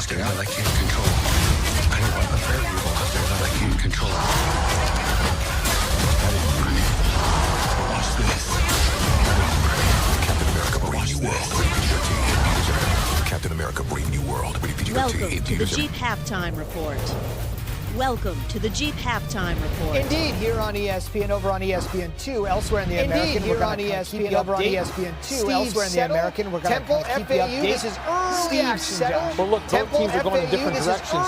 out there that I can't control. I know what a variable out there that I can't control. Watch this. Captain America brings you world. Captain America bring you world. Welcome to the Jeep Halftime Report. Welcome to the Jeep Halftime Report. Indeed, here on ESPN, over on ESPN2, elsewhere in the American, we're going to keep you over on ESPN2, elsewhere in the American, we're going to keep you updated. This is early action, Josh. Well, look, both teams are going in different directions.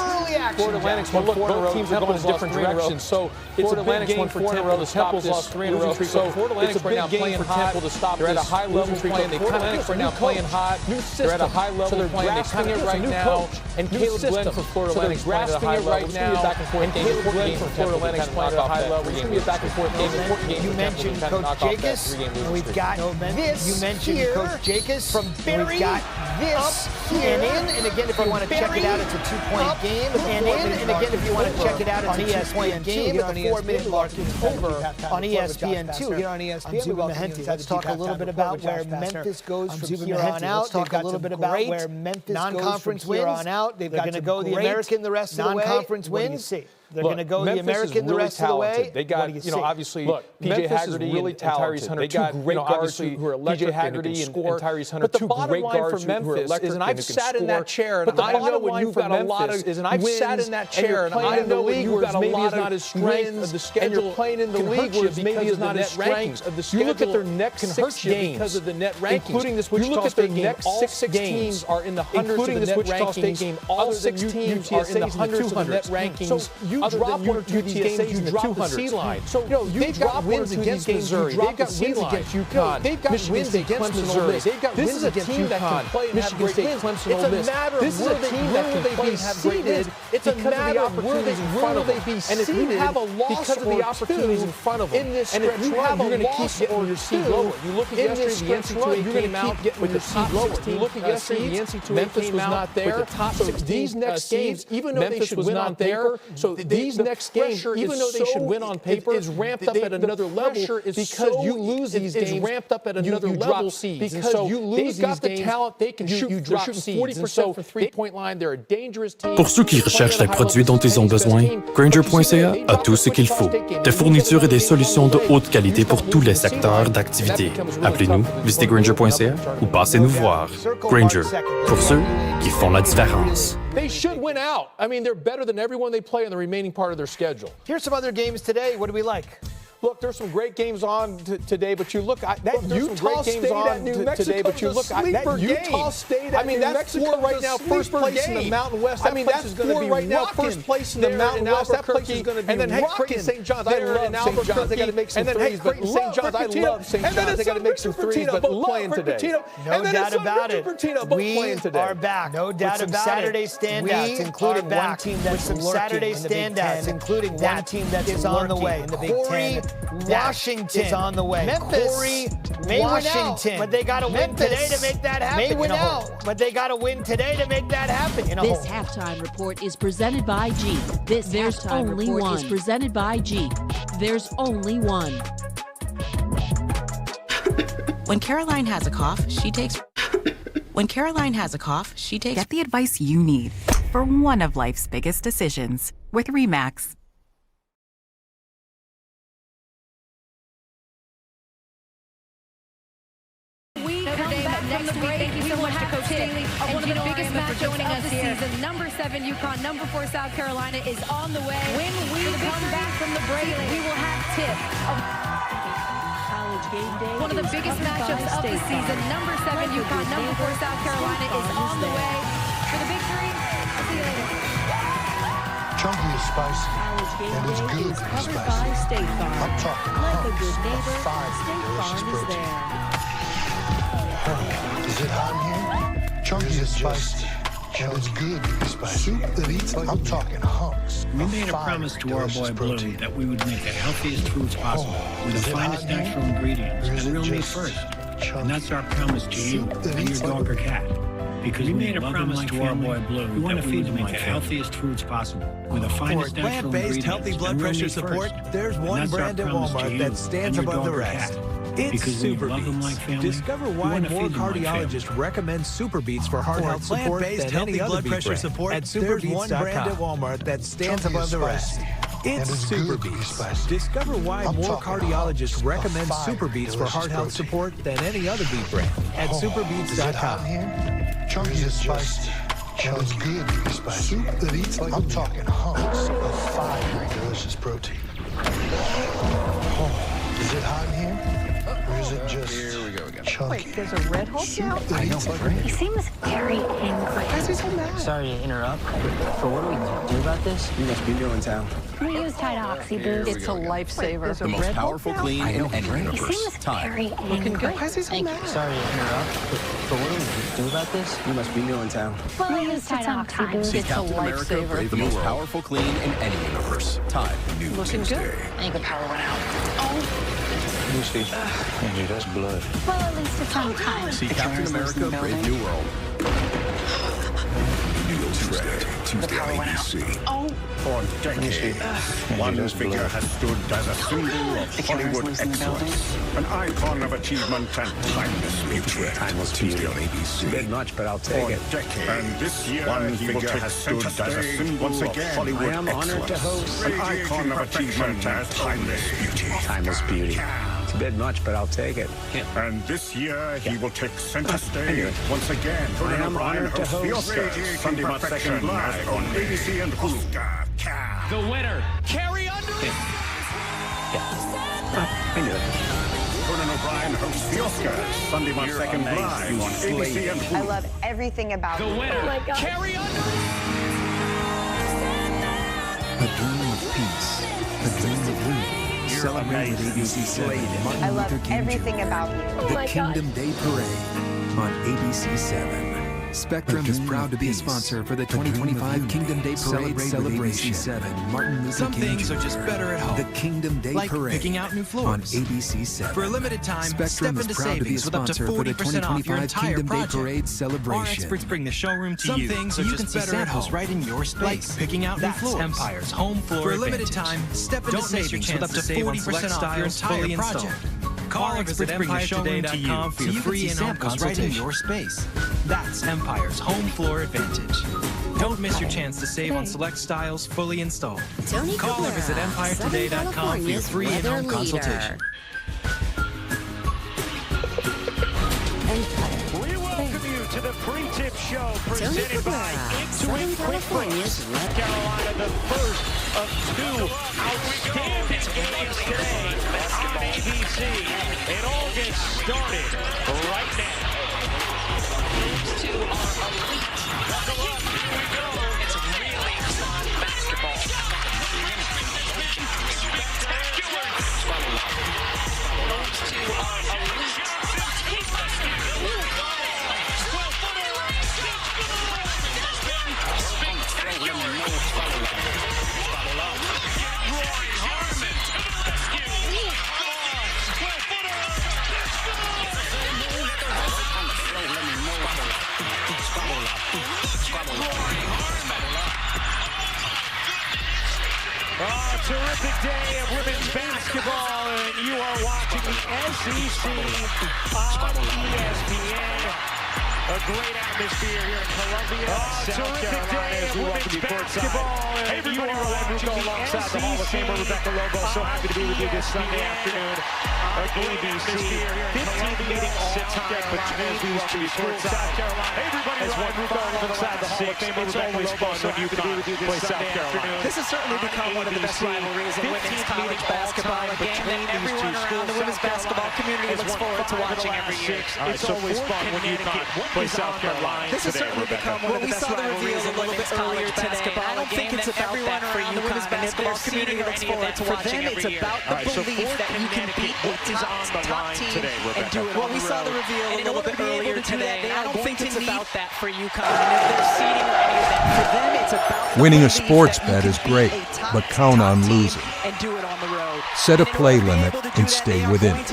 Florida Atlantic's won 4 in a row. Teams are going in different directions. So it's a big game for Temple. The Temple's lost 3 in a row. So it's a big game for Temple to stop. They're at a high level playing. They kind of right now playing hot. They're at a high level playing. They're grasping it right now. And Caleb Glenn for Florida Atlantic's playing at a high level. Right now. And Caleb Glenn from Florida Atlantic's playing at a high level. It's going to be a back and forth game. You mentioned Coach Jacobs. We've got this. You mentioned Coach Jacobs from Barry. We've got this and in. And again, if you want to check it out, it's a 2-point game. And in. And again, if you want to check it out, it's a 2-point game. Here on the 4-minute mark is over on ESPN2. Here on ESPN, let's talk a little bit about where Memphis goes from here on out. Let's talk a little bit about where Memphis goes from here on out. They've got to go the American the rest of the way. Non-conference wins. They're going to go the American the rest of the way. They got, obviously, P.J. Haggerty really and Tyrese Hunter. They got, great guards who are electric. P.J. Haggerty and Tyrese Hunter, two great guards who are electric. And I've sat in that chair, and I know when you've got a lot of wins, and I've sat in that chair, and I know when you've got a lot of wins, and you're playing in the league where maybe it's not as strength of the schedule. You look at their next 6 games because of the net rankings, including this Wichita State game. All 6 teams are in the hundreds of the net rankings. All 6 teams are in the hundreds of the net rankings. So you drop one or two these games, you drop the C line. So they've got wins against Missouri. They've got wins against UConn. They've got wins against Missouri. They've got wins against UConn. Michigan State, Clemson, Ole Miss. This is a team that can play and have great wins. It's a matter of where they be seated. And if you have a loss because of the opportunities in front of them, in this stretch run, you're going to keep getting your seed lower. You look at yesterday, the NCAA came out with the seed lower. You look at yesterday, the NCAA came out with the top 16. These next games, even though they should win on paper, so these next games, even though they should win on paper, is ramped up at another level because you lose these games. It's ramped up at another level because you lose these games. They've got the talent, they can shoot. They're shooting 40% from three-point line. They're a dangerous team. Pour ceux qui recherchent les produits dont ils ont besoin, Grainger.ca a tout ce qu'il faut. Des fournitures et des solutions de haute qualité pour tous les secteurs d'activité. Appelez-nous, visitez Grainger.ca ou passez-nous voir. Grainger, pour ceux qui font la différence. They should win out. I mean, they're better than everyone they play in the remaining part of their schedule. Here's some other games today. What do we like? Look, there's some great games on today, but you look at that Utah State at New Mexico today, but you look at that Utah State at New Mexico right now, first place in the Mountain West. I mean, that's four right now, first place in the Mountain West. That place is going to be and then Creighton St. John's. I love St. John's. They got to make some threes, but St. John's, I love St. John's. They got to make some threes, but both playing today. No doubt about it. We are back. No doubt about it. Saturday standouts, including one team that's some Saturday standouts, including one team that is on the way in the Big Ten. Washington is on the way. Memphis may Washington, win out, but they got to win today to make that happen. May win out, but they got to win today to make that happen. This halftime report is presented by Jeep. There's only one. Is presented by Jeep. There's only one. When Caroline has a cough, she takes. Get the advice you need for one of life's biggest decisions with RE/MAX. Next week, thank you so much to Coach Staley. One of the biggest matchups of the season. Number 7 UConn, number 4 South Carolina is on the way. When we come back from the break, we will have tip of College Game Day. one of the biggest matchups of the season. Number 7 UConn, number 4 South Carolina is on the way. For the big three, I'll see you later. Chunky is spicy, and it's good spicy. I'm talking hunks of fine, delicious protein. Is it hot in here? Chunky is spicy, and it's good spicy. Soup that eats like I'm talking hunks. We made a promise to our boy Blue that we would make the healthiest foods possible with the finest natural ingredients and real meat first. And that's our promise to you and your dog or cat. Because we made a promise to our boy Blue that we would make the healthiest foods possible with the finest natural ingredients healthy blood and real pressure meat support, first. there's one brand at Walmart that stands above the rest. Because Super we love them Beets. like family. Discover why more cardiologists recommend Super Beets for heart health support than any other blood pressure support at superbeets.com. There's one brand at Walmart that stands above the rest. It's Super Beets. Discover why more cardiologists recommend Super Beets for heart health support than any other beet brand at superbeets.com. Chunky is spicy. And it's good to be spicy. Soup that eats like I'm talking hunks of fiery, delicious protein. Is it hot in here? Or is it just chunky? Wait, there's a red hole? I know, He seems very angry. Why is he so mad? Sorry to interrupt, but what do we do about this? You must be new in town. We use Tide Oxy Boost. It's a lifesaver. The most powerful clean in any He universe. seems very angry. Why is he so mad? Sorry to interrupt, but what do we do about this? You must be new in town. Well, we use Tide Oxy Boost. See Captain America brave the most powerful clean in any universe. Tide. New Looking Tuesday. good. I think the power went out. Lucy, Angie, that's blood. Well, at least it's on time. See Captain America brave new world. New Tuesday on ABC. For decades, one figure has stood as a symbol of Hollywood excellence, an icon of achievement and timeless beauty. Timeless Tuesday on ABC. Bit much, but I'll take it. Decades, and this year one figure has stood as a symbol of Hollywood excellence, an icon of achievement and timeless beauty. Timeless beauty. It's a bit much, but I'll take it. And this year he will take center stage once again. Conan O'Brien hosts the Oscars Sunday, March 2nd, live on ABC and Hulu. The winner, Carrie Underwood. I knew it. Conan O'Brien hosts the Oscars Sunday, March 2nd, live on ABC and Hulu. I love everything about the winner, Carrie Underwood. A dream of peace, a dream of liberty. Celebrate with ABC 7 Martin I love Luther King everything Jr. about you. The Kingdom Day Parade on ABC 7. Spectrum is proud to be a sponsor for the 2025 Kingdom Day Parade celebration. 7 Martin Luther Some King things Jr. are just better at home. The Kingdom Day Like Parade picking out new floors. on ABC 7. For a limited time, Spectrum step is into proud to be a savings with up to sponsor for the 40% off your 2025 entire Kingdom Day project. Parade Our celebration. experts bring the showroom to Some you, things so are you just can see better at samples home. right in your space. Like picking out new floors. Empire's home floor For a limited time, step into savings with up to 40% off your entire project. Call or visit EmpireToday.com for your free in-home consultation. Right in your space. That's Empire's home floor advantage. Don't miss your chance to save on select styles fully installed. Call or visit EmpireToday.com for your free in-home consultation. We welcome you to the pre-tip show presented by Intuit QuickBooks. Carolina, the first of two outstanding games today on ABC. It all gets started right now. Those two are elite. Buckle up, here we go. It's really fun basketball. Spectacular. Those two are elite. Terrific day of women's basketball, and you are watching the SEC on ESPN. A great atmosphere here in Columbia, South Carolina, as we welcome you courtside. Hey, everybody, we're watching alongside the Hall of Famer Rebecca Lobo. So happy to be with you this Sunday afternoon on ABC. 15th meeting all time between these two schools, South Carolina. Hey, everybody, as one Ruco alongside the Hall of Famer Rebecca Lobo. So happy to be with you this Sunday afternoon. This has certainly become one of the best rivalries in women's college basketball, a game that everyone around the women's basketball community looks forward to watching every year. It's always fun when you play South Carolina. This has certainly become one of the best rivalries in women's college basketball. I don't think it's about that for the women's basketball community looks forward to watching every year. It's about the belief that you can beat a top team and do it. Well, we saw the reveal a little bit earlier today. I don't think it's about that for UConn. If they're seeding or any of that, for them it's about winning a sports bet is great, but count on losing. And do it on the road. Set a play limit and stay within it.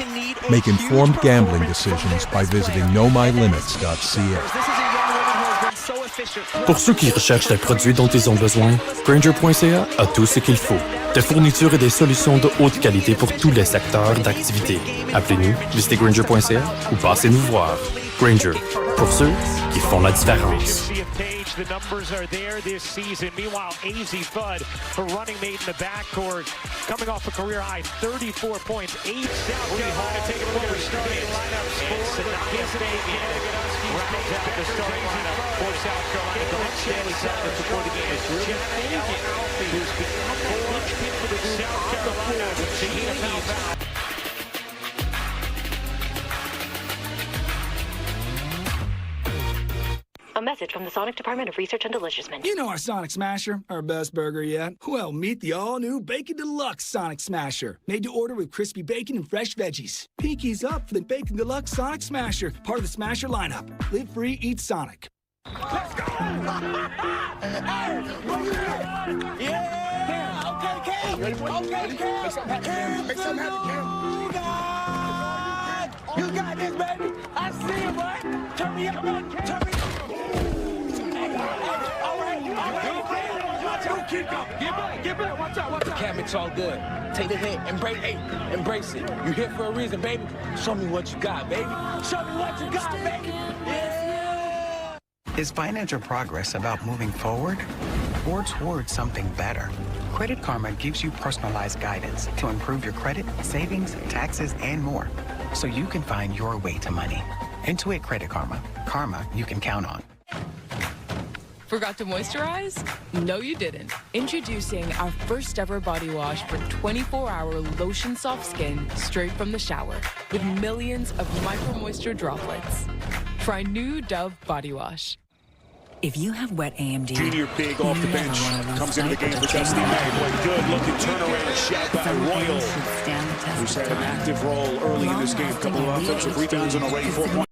Make informed gambling decisions by visiting knowmylimits.ca. This is a young woman who has been so efficient Pour ceux qui recherchent les produits dont ils ont besoin, Grainger.ca a tout ce qu'il faut. Des fournitures et des solutions de haute qualité pour tous les secteurs d'activité. Appelez-nous, visitez Grainger.ca ou passez-nous voir. Grainger, pour ceux qui font la différence. The numbers are there this season. Meanwhile, AZ Fudd, her running mate in the backcourt, coming off a career-high 34 points, 8 South Carolina. Take a look at her starting lineups for the Kingston rounds out the starting lineup for South Carolina. Don't Stanley Sutton before the game is really thinking who's become the linchpin for the South Carolina with Shahina Falcao. A message from the Sonic Department of Research and Deliciousness. You know our Sonic Smasher, our best burger yet? Well, meet the all-new Bacon Deluxe Sonic Smasher. Made to order with crispy bacon and fresh veggies. Pinkies up for the Bacon Deluxe Sonic Smasher, part of the Smasher lineup. Live free, eat Sonic. Let's go! Yeah! Okay, Cam! Okay, Cam! Make something happen, Cam! You got this, baby! I see it, boy! Turn me up, man! Turn me up! Get back, watch out. Cam, it's all good. Take the hit, embrace it. You here for a reason, baby. Show me what you got, baby. Show me what you got, baby. Yeah. Is financial progress about moving forward or towards something better? Credit Karma gives you personalized guidance to improve your credit, savings, taxes, and more, so you can find your way to money. Intuit Credit Karma. Karma you can count on. Forgot to moisturize? No, you didn't. Introducing our first ever body wash for 24-hour lotion soft skin straight from the shower with millions of micro moisture droplets. Try new Dove body wash. If you have wet AMD, Junior Big off the bench comes into the game for Dusty May. Played good looking turnaround shot by Royal, who's had an active role early in this game. A couple of offensive rebounds and already 4 points.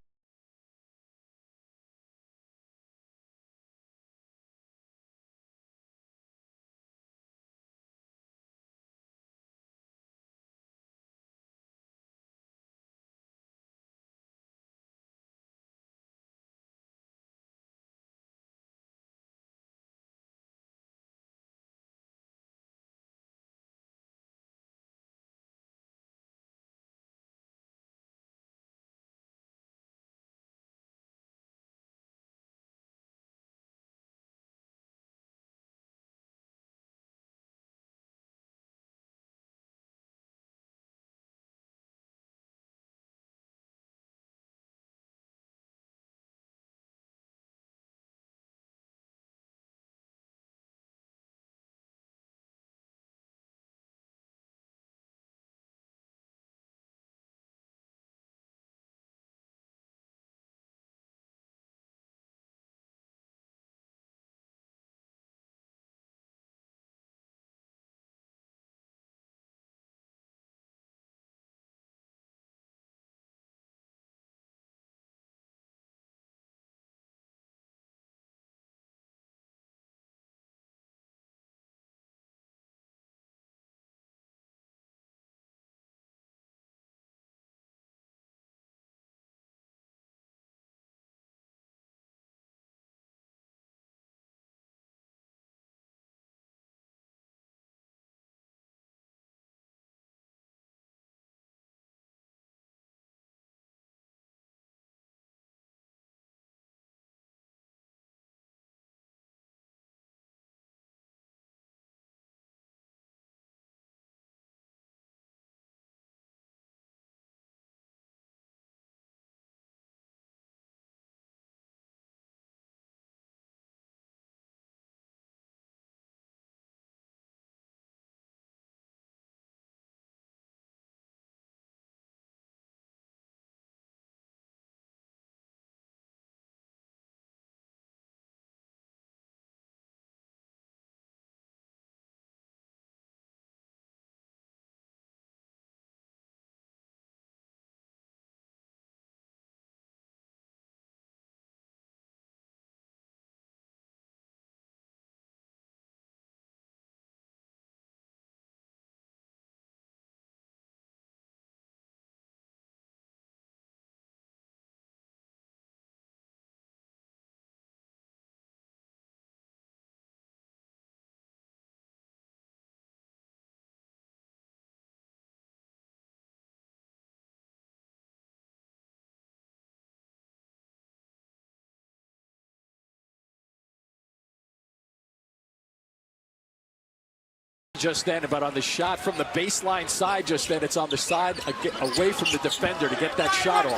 just then, but on the shot from the baseline side just then, it's on the side away from the defender to get that shot off.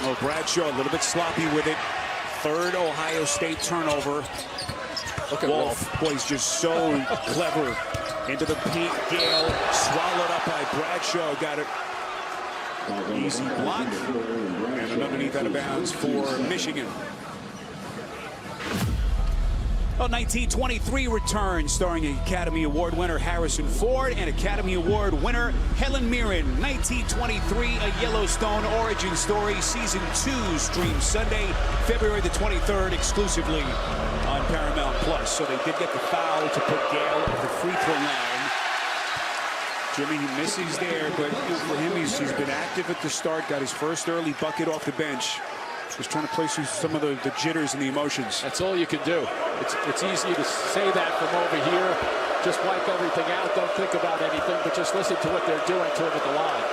Oh, Bradshaw a little bit sloppy with it. Third Ohio State turnover. Look at Wolf. Boy, he's just so clever. Into the paint, Gale swallowed up by Bradshaw. Got it. Easy block. And an underneath out of bounds for Michigan. Well, 1923 return, starring Academy Award winner Harrison Ford and Academy Award winner Helen Mirren. 1923, a Yellowstone origin story. Season 2 streams Sunday, February the 23rd, exclusively on Paramount Plus. So they did get the foul to put Gale at the free throw line. Jimmy, he misses there, but for him, he's been active at the start, got his first early bucket off the bench. Just trying to play through some of the jitters and the emotions. That's all you can do. It's easy to say that from over here. Just wipe everything out. Don't think about anything, but just listen to what they're doing to him at the line.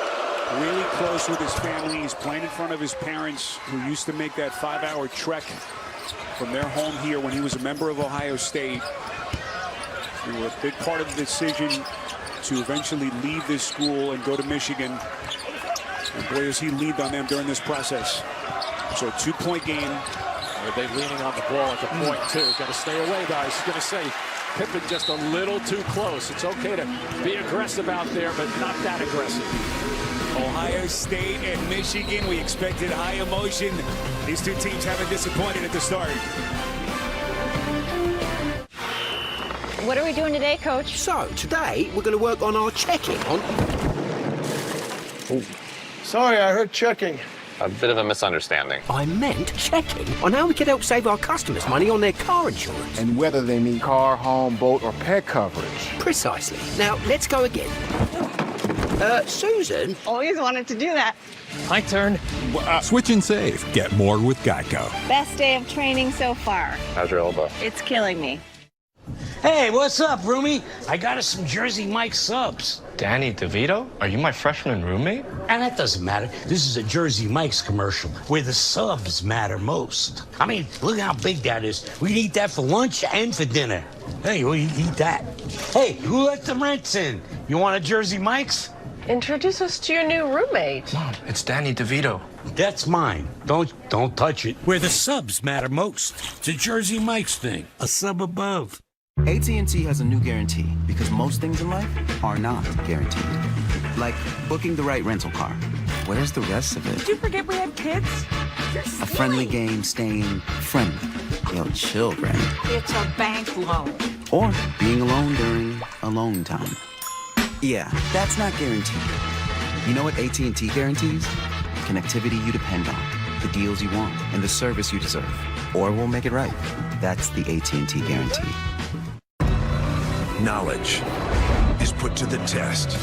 Really close with his family. He's playing in front of his parents, who used to make that 5-hour trek from their home here when he was a member of Ohio State. They were a big part of the decision to eventually leave this school and go to Michigan. And boy, does he lead on them during this process. So 2-point game. Are they leaning on the ball at the point, too? Got to stay away, guys. He's going to say Pippen just a little too close. It's okay to be aggressive out there, but not that aggressive. Ohio State and Michigan, we expected high emotion. These two teams haven't disappointed at the start. What are we doing today, Coach? So, today, we're going to work on our checking on... Oh. Sorry, I heard checking. A bit of a misunderstanding. I meant checking on how we could help save our customers money on their car insurance. And whether they need car, home, boat, or pet coverage. Precisely. Now, let's go again. Susan? Always wanted to do that. My turn. Switch and save. Get more with Geico. Best day of training so far. How's your elbow? It's killing me. Hey, what's up, roomie? I got us some Jersey Mike subs. Danny DeVito? Are you my freshman roommate? And that doesn't matter. This is a Jersey Mike's commercial where the subs matter most. I mean, look how big that is. We can eat that for lunch and for dinner. Hey, we eat that. Hey, who let the rents in? You want a Jersey Mike's? Introduce us to your new roommate. Mom, it's Danny DeVito. That's mine. Don't touch it. Where the subs matter most. It's a Jersey Mike's thing. A sub above. AT&T has a new guarantee because most things in life are not guaranteed. Like booking the right rental car. Where's the rest of it? Did you forget we have kids? A friendly game staying friendly. Yo, chill, Granny. It's a bank loan. Or being alone during alone time. Yeah, that's not guaranteed. You know what AT&T guarantees? Connectivity you depend on, the deals you want, and the service you deserve. Or we'll make it right. That's the AT&T guarantee. Knowledge is put to the test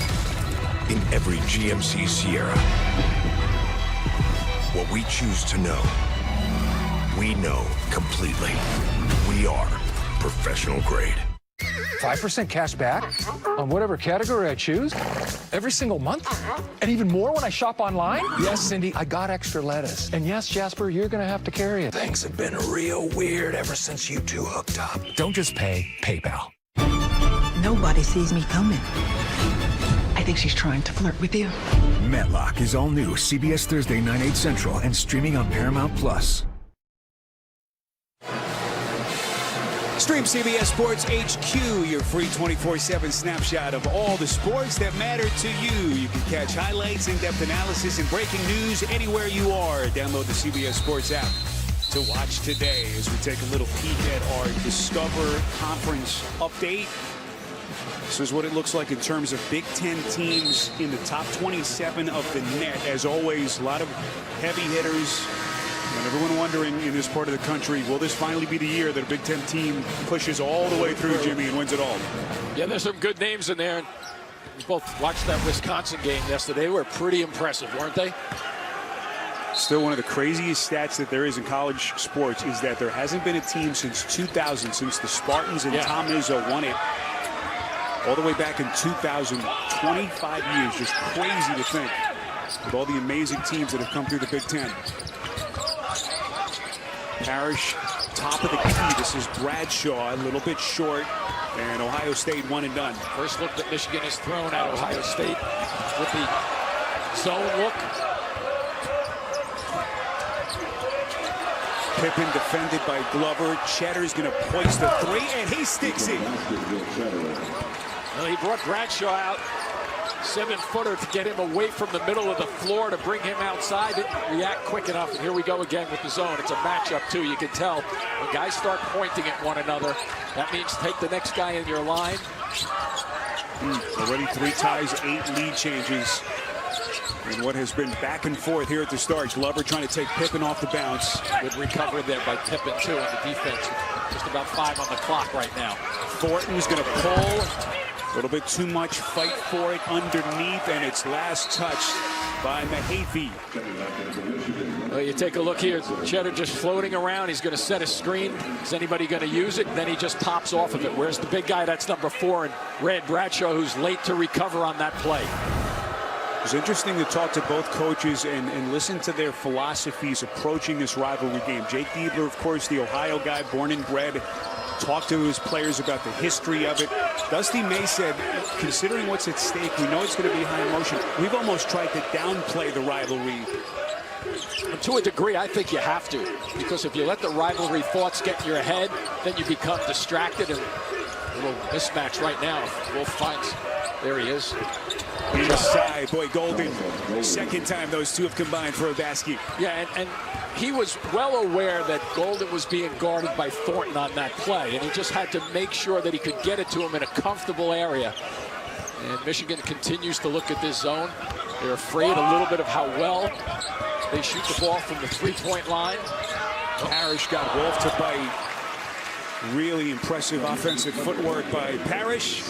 in every GMC Sierra. What we choose to know, we know completely. We are professional grade. 5% cash back on whatever category I choose every single month? And even more when I shop online? Yes, Cindy, I got extra lettuce. And yes, Jasper, you're going to have to carry it. Things have been real weird ever since you two hooked up. Don't just pay, PayPal. Nobody sees me coming. I think she's trying to flirt with you. Matlock is all new CBS Thursday, 9, 8 Central, and streaming on Paramount Plus. Stream CBS Sports HQ, your free 24/7 snapshot of all the sports that matter to you. You can catch highlights, in-depth analysis, and breaking news anywhere you are. Download the CBS Sports app to watch today as we take a little peek at our Discover Conference update. This is what it looks like in terms of Big Ten teams in the top 27 of the net. As always, a lot of heavy hitters. And everyone wondering in this part of the country, will this finally be the year that a Big Ten team pushes all the way through, Jimmy, and wins it all? Yeah, there's some good names in there. We both watched that Wisconsin game yesterday. They were pretty impressive, weren't they? Still, one of the craziest stats that there is in college sports is that there hasn't been a team since 2000, since the Spartans and Tom Izzo won it. All the way back in 2000, 25 years, just crazy to think, with all the amazing teams that have come through the Big Ten. Parrish, top of the key. This is Bradshaw, a little bit short. And Ohio State one and done. First look that Michigan has thrown at Ohio State with the zone look. Pippen defended by Glover. Cheddar's going to place the three, and he sticks it. Well, he brought Bradshaw out, 7-footer, to get him away from the middle of the floor to bring him outside. Didn't react quick enough, and here we go again with the zone. It's a matchup, too. You can tell when guys start pointing at one another, that means take the next guy in your line. Already 3 ties, 8 lead changes. And what has been back and forth here at the start. Glover trying to take Pippen off the bounce. Good recovery there by Pippen, too, in the defense. Just about 5 on the clock right now. Thornton's going to pull. A little bit too much fight for it underneath, and it's last touched by Mahaffey. Well, you take a look here. Cheddar just floating around. He's going to set a screen. Is anybody going to use it? Then he just pops off of it. Where's the big guy? That's number 4 in red, Bradshaw, who's late to recover on that play. It's interesting to talk to both coaches and listen to their philosophies approaching this rivalry game. Jake Diebler, of course, the Ohio guy, born and bred, talked to his players about the history of it. Dusty May said, considering what's at stake, we know it's going to be high emotion. We've almost tried to downplay the rivalry. To a degree, I think you have to, because if you let the rivalry thoughts get in your head, then you become distracted, and a little mismatch right now. Wolf finds, there he is. Inside, boy, Golden. Second time those two have combined for a basket. Yeah, and he was well aware that Golden was being guarded by Thornton on that play, and he just had to make sure that he could get it to him in a comfortable area. And Michigan continues to look at this zone. They're afraid a little bit of how well they shoot the ball from the three-point line. Parrish got Wolf to bite. Really impressive offensive footwork by Parrish.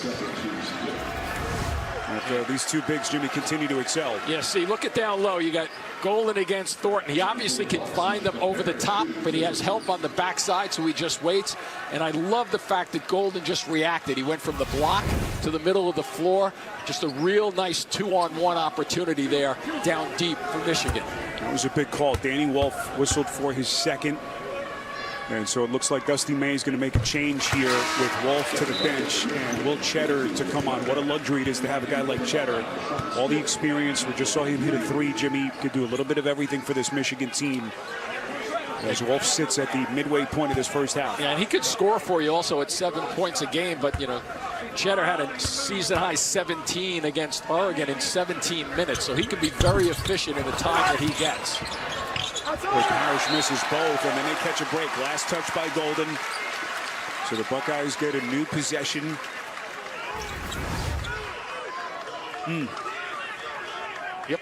These two bigs, Jimmy, continue to excel. Yeah, see, look at down low. You got Golden against Thornton. He obviously can find them over the top, but he has help on the backside, so he just waits. And I love the fact that Golden just reacted. He went from the block to the middle of the floor. Just a real nice 2-on-1 opportunity there down deep for Michigan. That was a big call. Danny Wolf whistled for his second. And so it looks like Dusty May is going to make a change here with Wolf to the bench and Will Cheddar to come on. What a luxury it is to have a guy like Cheddar. All the experience. We just saw him hit a 3. Jimmy could do a little bit of everything for this Michigan team as Wolf sits at the midway point of this first half. Yeah, and he could score for you also at 7 points a game, but, you know, Cheddar had a season-high 17 against Oregon in 17 minutes, so he can be very efficient in the time that he gets. Where Parrish misses both, and then they catch a break. Last touch by Golden. So the Buckeyes get a new possession. Yep,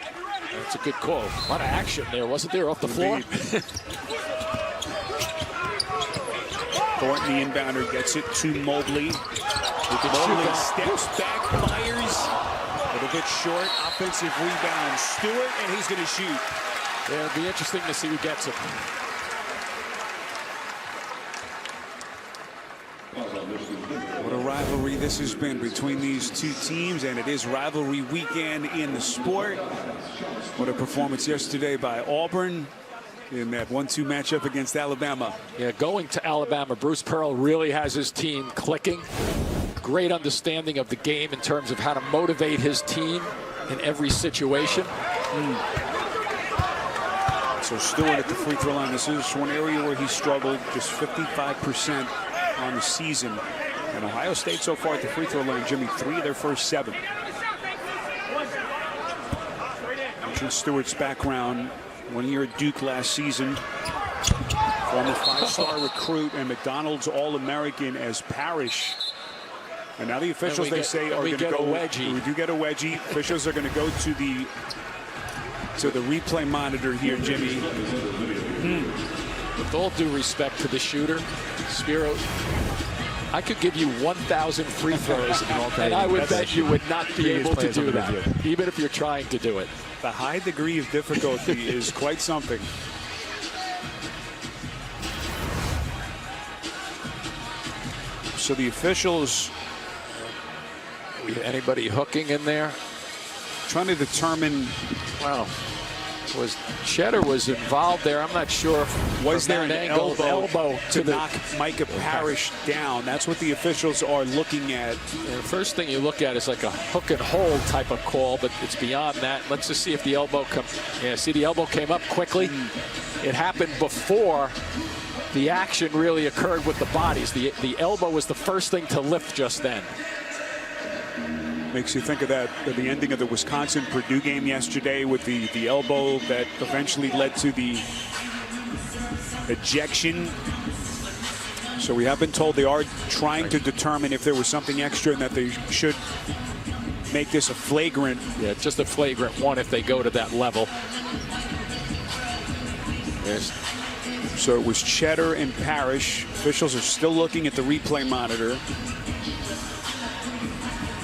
that's a good call. A lot of action there, wasn't there, off the floor? Thornton, the inbounder, gets it to Mobley. Mobley steps back, fires. A little bit short, offensive rebound. Stewart, and he's going to shoot. Yeah, it'll be interesting to see who gets it. What a rivalry this has been between these two teams, and it is rivalry weekend in the sport. What a performance yesterday by Auburn in that 1-2 matchup against Alabama. Yeah, going to Alabama, Bruce Pearl really has his team clicking. Great understanding of the game in terms of how to motivate his team in every situation. So Stewart at the free throw line. This is one area where he struggled, just 55% on the season. And Ohio State so far at the free throw line, Jimmy, 3 of their first 7. Mentioned Stewart's background, 1 year at Duke last season. Former 5-star recruit and McDonald's All-American as Parrish. And now the officials, they say, are going to go. Wedgie. We do get a wedgie. Officials are going to go to the replay monitor here, Jimmy. With all due respect to the shooter, Spiro, I could give you 1,000 free throws, and I would bet you would not be able to do that, even if you're trying to do it. The high degree of difficulty is quite something. So the officials... Anybody hooking in there? Trying to determine... Wow. Cheddar was involved there. I'm not sure if was there an elbow to knock Micah Parrish down. That's what the officials are looking at. The first thing you look at is like a hook and hold type of call, but it's beyond that. Let's just see if the elbow comes. Yeah, see, the elbow came up quickly. It happened before the action really occurred with the bodies. The elbow was the first thing to lift just then. Makes you think of that, the ending of the Wisconsin-Purdue game yesterday with the elbow that eventually led to the ejection. So we have been told they are trying to determine if there was something extra and that they should make this a flagrant. Yeah, just a flagrant one if they go to that level. So it was Cheddar and Parrish. Officials are still looking at the replay monitor.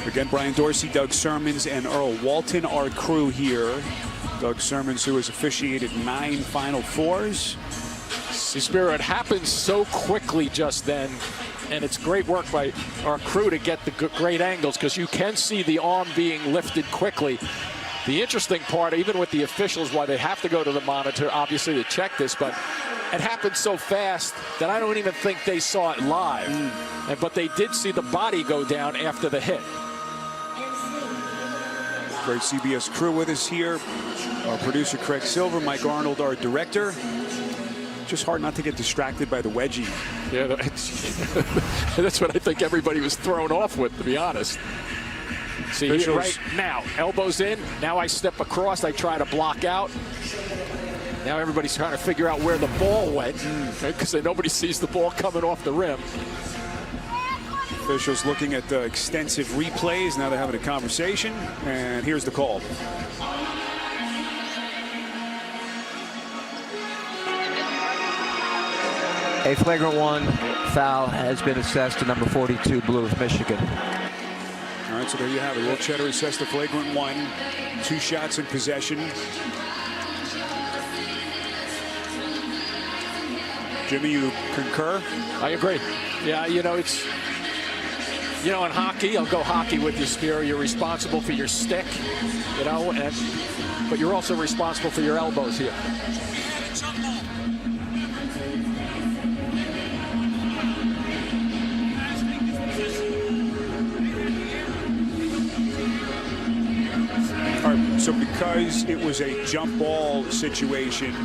Again, Brian Dorsey, Doug Sermons, and Earl Walton, our crew here. Doug Sermons, who has officiated 9 Final Fours. See, Spiro, it happens so quickly just then, and it's great work by our crew to get the great angles because you can see the arm being lifted quickly. The interesting part, even with the officials, why they have to go to the monitor, obviously, to check this, but it happened so fast that I don't even think they saw it live. But they did see the body go down after the hit. Great CBS crew with us here. Our producer, Craig Silver, Mike Arnold, our director. Just hard not to get distracted by the wedgie. Yeah, that's what I think everybody was thrown off with, to be honest. See, right now, elbows in. Now I step across. I try to block out. Now everybody's trying to figure out where the ball went because nobody sees the ball coming off the rim. Officials looking at the extensive replays. Now they're having a conversation. And here's the call. A flagrant 1 foul has been assessed to number 42, Blue of Michigan. All right, so there you have it. Will Cheddar assessed the flagrant 1. 2 shots in possession. Jimmy, you concur? I agree. Yeah, you know, it's... You know, in hockey, I'll go hockey with you, Spiro. You're responsible for your stick, you know, but you're also responsible for your elbows here. All right, so because it was a jump ball situation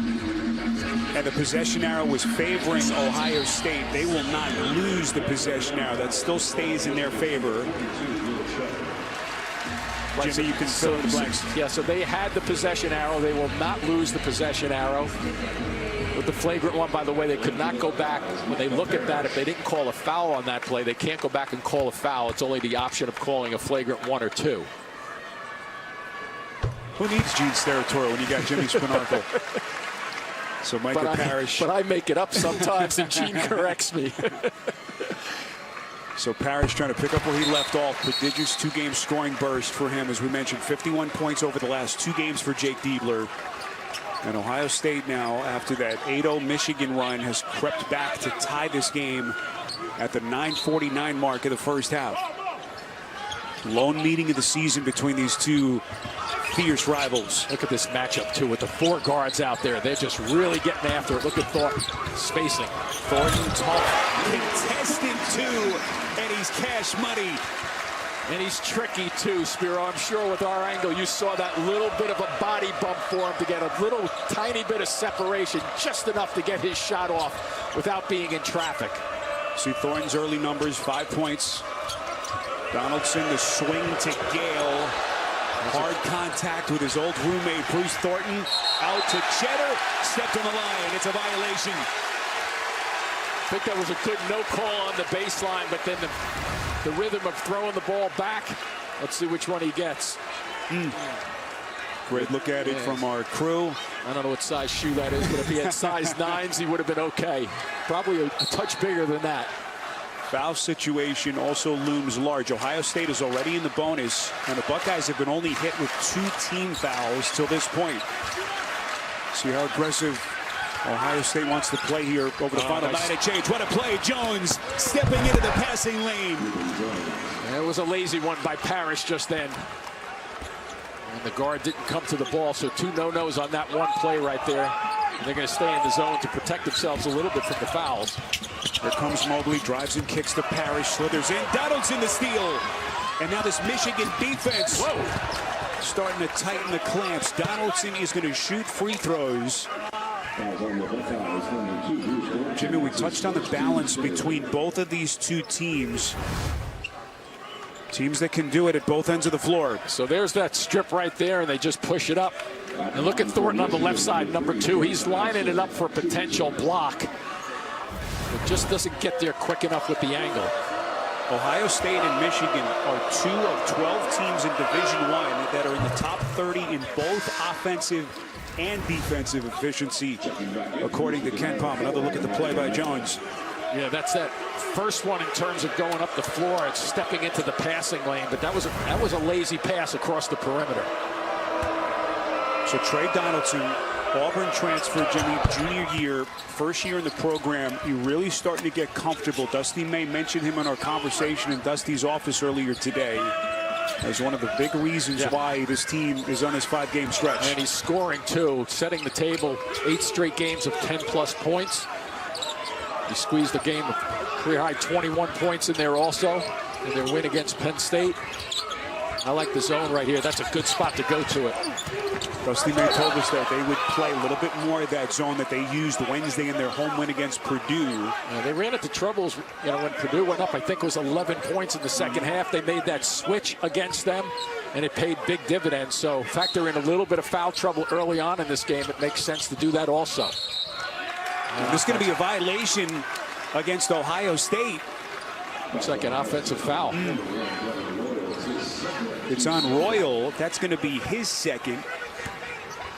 and the possession arrow was favoring Ohio State, they will not lose the possession arrow. That still stays in their favor. Right, Jimmy, you can fill in the blanks. Yeah, so they had the possession arrow. They will not lose the possession arrow. With the flagrant 1, by the way, they could not go back. When they look at that, if they didn't call a foul on that play, they can't go back and call a foul. It's only the option of calling a flagrant 1 or 2. Who needs Gene's territorial when you got Jimmy Spinarco? So Micah Parrish. But I make it up sometimes, and Gene corrects me. So Parrish trying to pick up where he left off. Prodigious 2-game scoring burst for him. As we mentioned, 51 points over the last 2 games for Jake Diebler. And Ohio State now, after that 8-0 Michigan run, has crept back to tie this game at the 9:49 mark of the first half. Lone meeting of the season between these two fierce rivals. Look at this matchup, too, with the 4 guards out there. They're just really getting after it. Look at Thornton spacing. Thornton tough. Contested, too, and he's cash money. And he's tricky, too, Spiro. I'm sure with our angle, you saw that little bit of a body bump for him to get a little tiny bit of separation, just enough to get his shot off without being in traffic. See Thornton's early numbers, 5 points. Donaldson, the swing to Gale. Hard contact with his old roommate, Bruce Thornton. Out to Cheddar. Stepped on the line. It's a violation. I think that was a good no call on the baseline, but then the rhythm of throwing the ball back. Let's see which one he gets. Great look at it from our crew. I don't know what size shoe that is, but if he had size 9s, he would have been okay. Probably a touch bigger than that. Foul situation also looms large. Ohio State is already in the bonus, and the Buckeyes have been only hit with 2 team fouls till this point. See how aggressive Ohio State wants to play here over the final 9 of change. What a play. Jones stepping into the passing lane. It was a lazy one by Parrish just then. And the guard didn't come to the ball, so 2 no-nos on that one play right there. And they're going to stay in the zone to protect themselves a little bit from the fouls. Here comes Mobley, drives and kicks to Parrish, slithers in. Donaldson the steal. And now this Michigan defense starting to tighten the clamps. Donaldson is going to shoot free throws. Jimmy, we touched on the balance between both of these two teams. Teams that can do it at both ends of the floor. So there's that strip right there, and they just push it up. And look at Thornton on the left side, number 2. He's lining it up for a potential block. It just doesn't get there quick enough with the angle. Ohio State and Michigan are 2 of 12 teams in Division I that are in the top 30 in both offensive and defensive efficiency, according to Ken Palm. Another look at the play by Jones. Yeah, that's that first one in terms of going up the floor. It's stepping into the passing lane, but that was a lazy pass across the perimeter. So Trey Donaldson, Auburn transfer, Jimmy, junior year, first year in the program. You're really starting to get comfortable. Dusty May mentioned him in our conversation in Dusty's office earlier today as one of the big reasons why this team is on this 5-game stretch. And he's scoring too, setting the table. 8 straight games of 10+ points. He squeezed a game of career-high 21 points in there also in their win against Penn State. I like the zone right here. That's a good spot to go to it. Dusty May told us that they would play a little bit more of that zone that they used Wednesday in their home win against Purdue. Yeah, they ran into troubles, when Purdue went up, I think it was 11 points in the second half. They made that switch against them, and it paid big dividends. So, in fact, they're in a little bit of foul trouble early on in this game. It makes sense to do that also. This is going to be a violation against Ohio State. Looks like an offensive foul. It's on Royal. That's going to be his second.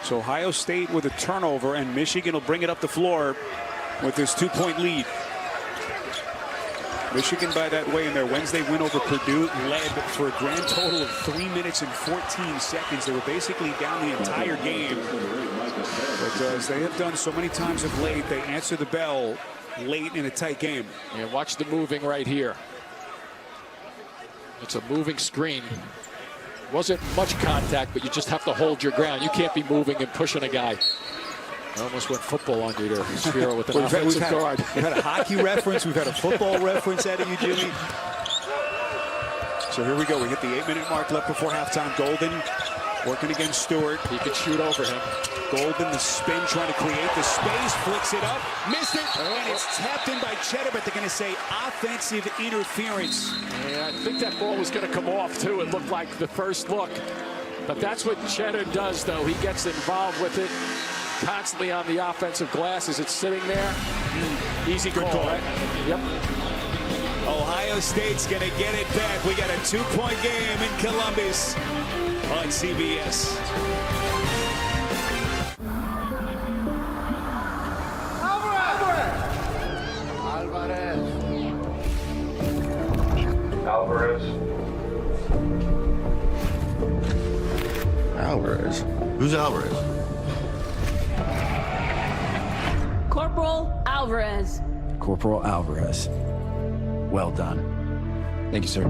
So Ohio State with a turnover, and Michigan will bring it up the floor with this 2-point lead. Michigan, by that way, in their Wednesday win over Purdue, led for a grand total of 3 minutes and 14 seconds. They were basically down the entire game. But as they have done so many times of late, they answer the bell late in a tight game. And watch the moving right here. It's a moving screen. Wasn't much contact, but you just have to hold your ground. You can't be moving and pushing a guy. I almost went football on you there, Spiro, with an offensive guard. We've had a hockey reference. We've had a football reference out of you, Jimmy. So here we go. We hit the 8-minute mark left before halftime. Golden working against Stewart. He could shoot over him. Golden, the spin, trying to create the space, flicks it up, missed it, and it's tapped in by Cheddar, but they're going to say offensive interference. Yeah, I think that ball was going to come off, too. It looked like the first look. But that's what Cheddar does, though. He gets involved with it constantly on the offensive glass as it's sitting there. Easy call. Right? Yep. Ohio State's going to get it back. We got a 2-point game in Columbus on CBS. Alvarez? Who's Alvarez? Corporal Alvarez. Corporal Alvarez. Well done. Thank you, sir.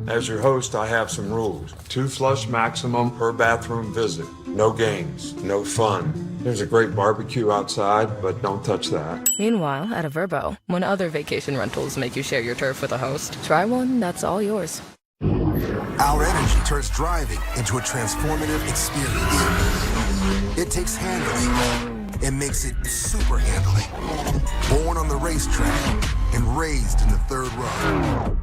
As your host, I have some rules. 2 flush maximum per bathroom visit. No games, no fun. There's a great barbecue outside, but don't touch that. Meanwhile, at a Vrbo, when other vacation rentals make you share your turf with a host, try one that's all yours. Our energy turns driving into a transformative experience. It takes handling and makes it super handling. Born on the racetrack and raised in the third row.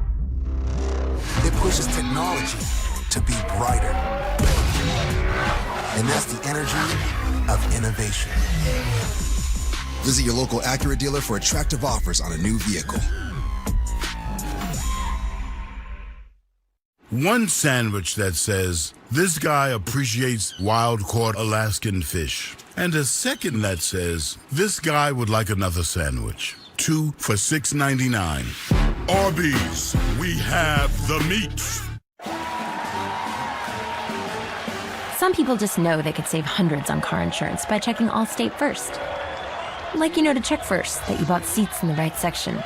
It pushes technology to be brighter. And that's the energy of innovation. Visit your local Acura dealer for attractive offers on a new vehicle. One sandwich that says, this guy appreciates wild-caught Alaskan fish. And a second that says, this guy would like another sandwich. 2 for $6.99. Arby's, we have the meat. Some people just know they could save hundreds on car insurance by checking Allstate first. Like, to check first that you bought seats in the right section.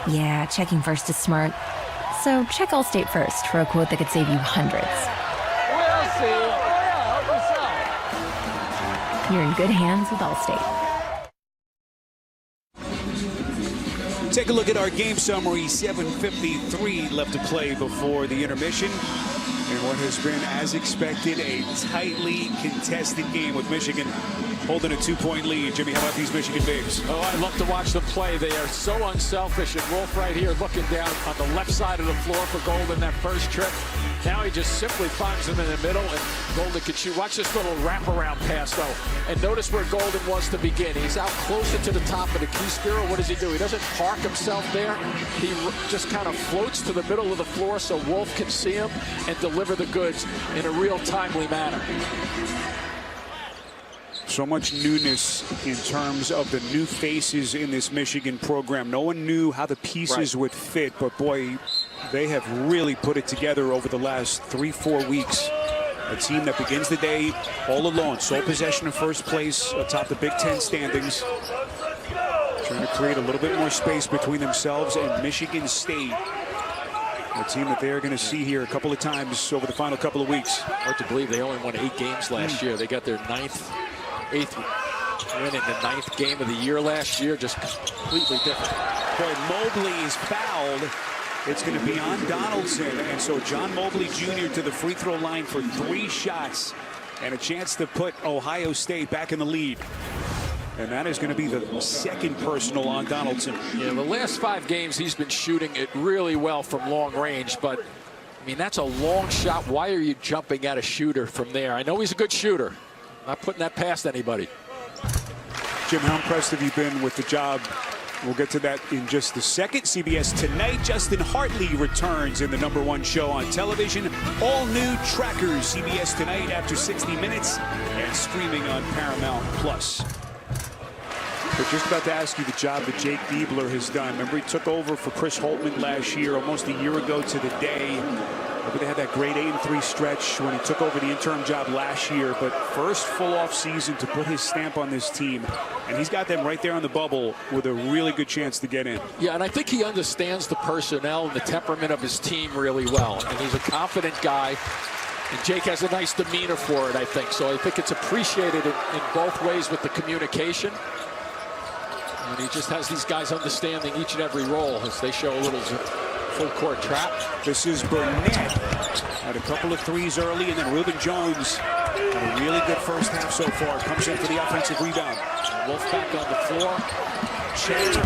Yeah, checking first is smart. So check Allstate first for a quote that could save you hundreds. We'll see. Help yourself. You're in good hands with Allstate. Take a look at our game summary. 7:53 left to play before the intermission. And what has been, as expected, a tightly contested game with Michigan holding a 2-point lead. Jimmy, how about these Michigan bigs? Oh, I love to watch them play. They are so unselfish. And Wolf right here looking down on the left side of the floor for Golden that first trip. Now he just simply finds him in the middle, and Golden can shoot. Watch this little wraparound pass, though. And notice where Golden wants to begin. He's out closer to the top of the key. Spiro, what does he do? He doesn't park himself there. He just kind of floats to the middle of the floor so Wolf can see him and deliver the goods in a real timely manner. So much newness in terms of the new faces in this Michigan program. No one knew how the pieces would fit, but boy, they have really put it together over the last 3-4 weeks. A team that begins the day all alone, sole possession of first place atop the Big Ten standings. Trying to create a little bit more space between themselves and Michigan State. A team that they're going to see here a couple of times over the final couple of weeks. Hard to believe they only won 8 games last year. They got their 8th win in the 9th game of the year last year. Just completely different. Boy, Mobley is fouled. It's going to be on Donaldson. And so John Mobley Jr. to the free throw line for 3 shots and a chance to put Ohio State back in the lead. And that is going to be the second personal on Donaldson. Yeah, the last 5 games he's been shooting it really well from long range, but I mean, that's a long shot. Why are you jumping at a shooter from there? I know he's a good shooter. Not putting that past anybody. Jim, how impressed have you been with the job? We'll get to that in just a second. CBS Tonight, Justin Hartley returns in the #1 show on television. All new Trackers, CBS Tonight after 60 minutes and streaming on Paramount Plus. But just about to ask you the job that Jake Diebler has done. Remember, he took over for Chris Holtman last year, almost a year ago to the day. Remember, they had that great 8-3 stretch when he took over the interim job last year. But first full off season to put his stamp on this team. And he's got them right there on the bubble with a really good chance to get in. Yeah, and I think he understands the personnel and the temperament of his team really well. And he's a confident guy. And Jake has a nice demeanor for it, I think. So I think it's appreciated in both ways with the communication. And he just has these guys understanding each and every role as they show a little full court trap. This is Burnett. Had a couple of threes early, and then Reuben Jones had a really good first half so far. Comes in for the offensive rebound. Wolf back on the floor. Chandler,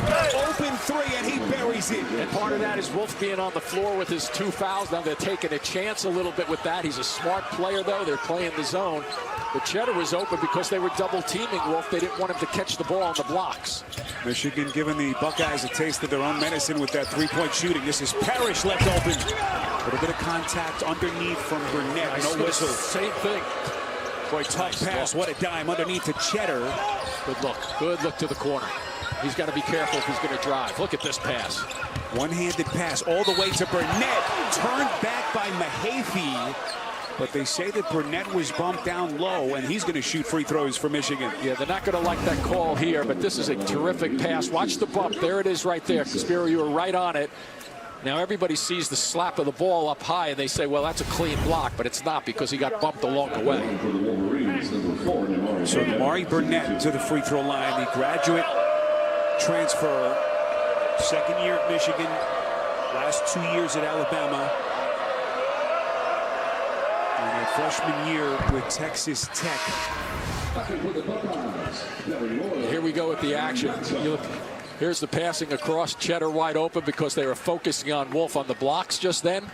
open 3, and he buries it. And part of that is Wolf being on the floor with his 2 fouls. Now they're taking a chance a little bit with that. He's a smart player, though. They're playing the zone. But Cheddar was open because they were double teaming Wolf. They didn't want him to catch the ball on the blocks. Michigan giving the Buckeyes a taste of their own medicine with that 3-point shooting. This is Parrish left open. A little bit of contact underneath from Burnett. No whistle. Same thing. Boy, tough pass. What a dime underneath to Cheddar. Good look. Good look to the corner. He's got to be careful if he's going to drive. Look at this pass. One-handed pass all the way to Burnett. Turned back by Mahaffey. But they say that Burnett was bumped down low, and he's going to shoot free throws for Michigan. Yeah, they're not going to like that call here, but this is a terrific pass. Watch the bump. There it is right there. Spiro, you were right on it. Now everybody sees the slap of the ball up high, and they say, well, that's a clean block, but it's not because he got bumped along the way. So Mari Burnett to the free throw line, the graduate transfer, second year at Michigan, last 2 years at Alabama. And a freshman year with Texas Tech. Here we go with the action. Here's the passing across. Cheddar wide open because they were focusing on Wolf on the blocks just then.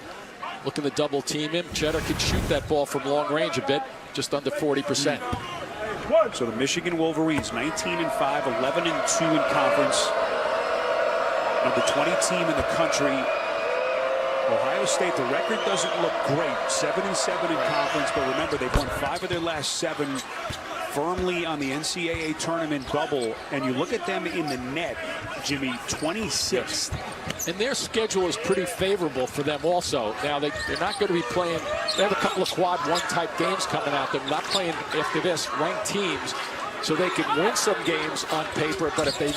Looking to double team him. Cheddar can shoot that ball from long range a bit, just under 40%. So the Michigan Wolverines, 19-5, 11-2 in conference. Number 20 team in the country. Ohio State, the record doesn't look great. 7-7 in conference, but remember, they've won 5 of their last 7, firmly on the NCAA tournament bubble. And you look at them in the net, Jimmy, 26th. And their schedule is pretty favorable for them also. Now, they're not going to be playing. They have a couple of quad 1 type games coming out. They're not playing after this ranked teams. so they can win some games on paper, but if they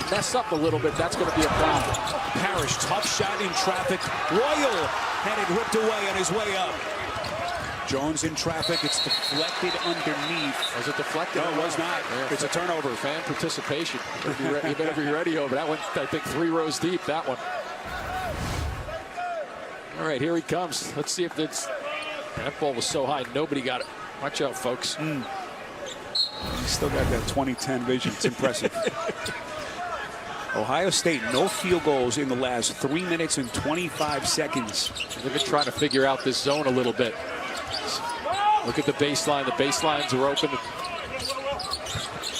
mess up a little bit, that's going to be a problem. Parrish, tough shot in traffic. Royal had it ripped away on his way up. Jones in traffic. It's deflected underneath. Was it deflected? No, it was not. Yeah, it's a turnover. Fan participation. You better be ready over that one. I think 3 rows deep, that one. All right, here he comes. Let's see if it's... That ball was so high, nobody got it. Watch out, folks. Still got that 2010 vision. It's impressive. Ohio State, no field goals in the last 3 minutes and 25 seconds. They've been trying to figure out this zone a little bit. Look at the baseline. The baselines are open.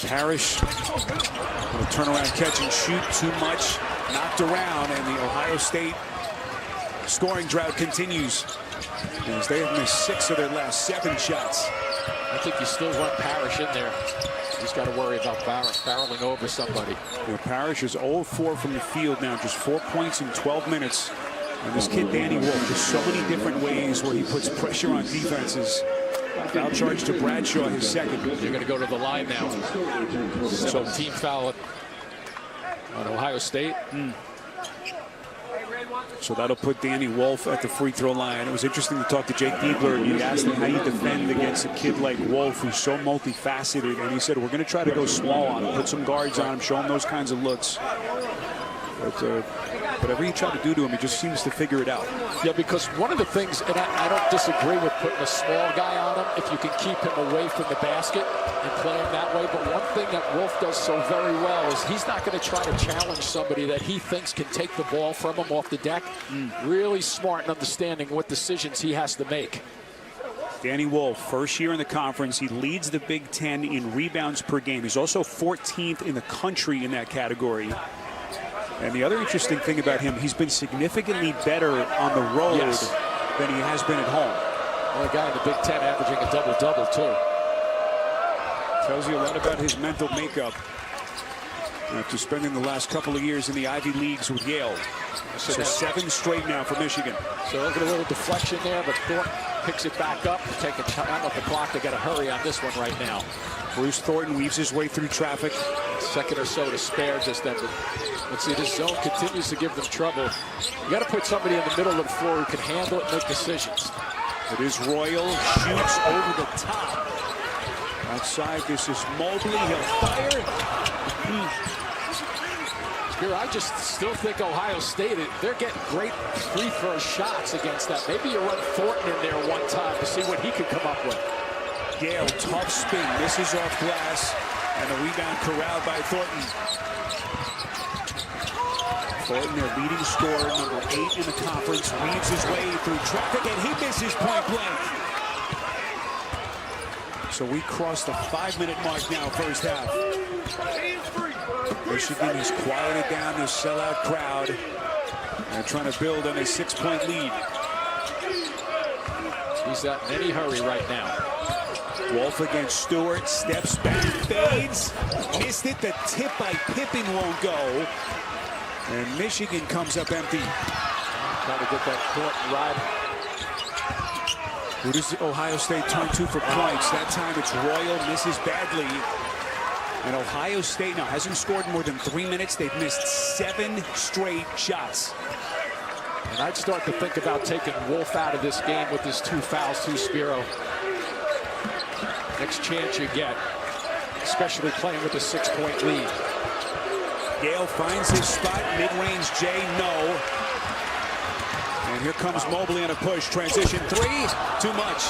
Parrish will turn around, catch and shoot too much. Knocked around, and the Ohio State scoring drought continues as they have missed 6 of their last 7 shots. I think you still want Parrish in there. He's got to worry about barreling over somebody. Parrish is 0-4 from the field now, just 4 points in 12 minutes. And this kid, Danny Wolf, there's so many different ways where he puts pressure on defenses. Foul charge to Bradshaw, his second. You're going to go to the line now. So team foul on Ohio State. So that'll put Danny Wolf at the free throw line. It was interesting to talk to Jake Diebler. You asked him how you defend against a kid like Wolf, who's so multifaceted. And he said, we're going to try to go small on him, put some guards on him, show him those kinds of looks. But whatever you try to do to him, he just seems to figure it out. Yeah, because one of the things, and I don't disagree with putting a small guy on him if you can keep him away from the basket and play him that way. But one thing that Wolf does so very well is he's not going to try to challenge somebody that he thinks can take the ball from him off the deck. Really smart and understanding what decisions he has to make. Danny Wolf, first year in the conference. He leads the Big Ten in rebounds per game. He's also 14th in the country in that category. And the other interesting thing about him, he's been significantly better on the road than he has been at home. Well, a guy in the Big Ten averaging a double-double, too. Tells you a lot about his mental makeup after spending the last couple of years in the Ivy Leagues with Yale. So 7 straight now for Michigan. So look at a little deflection there, but Thornton picks it back up. Take a time off the clock. They got to hurry on this one right now. Bruce Thornton weaves his way through traffic. Second or so to spare just then. Let's see, this zone continues to give them trouble. You got to put somebody in the middle of the floor who can handle it and make decisions. It is Royal, shoots over the top. Outside, this is Mobley. He'll fire. Here, I just still think Ohio State, they're getting great free throw shots against that. Maybe you run Thornton in there one time to see what he could come up with. Gale, tough spin, misses off glass, and a rebound corralled by Thornton. Thornton, their leading scorer, number 8 in the conference, weaves his way through traffic, and he misses point blank. So we crossed the 5-minute mark now, first half. Michigan has quieted down this sellout crowd and trying to build on a 6-point lead. He's not in any hurry right now. Wolf against Stewart, steps back, fades, missed it. The tip by Pippen won't go. And Michigan comes up empty. Trying to get that Thornton ride. Who does Ohio State turn to for points? That time it's Royal, misses badly. And Ohio State now hasn't scored more than 3 minutes. They've missed 7 straight shots. And I'd start to think about taking Wolf out of this game with his 2 fouls to Spiro. Next chance you get, especially playing with a 6-point lead. Gale finds his spot, mid-range J, no. And here comes Mobley on a push, transition 3, too much.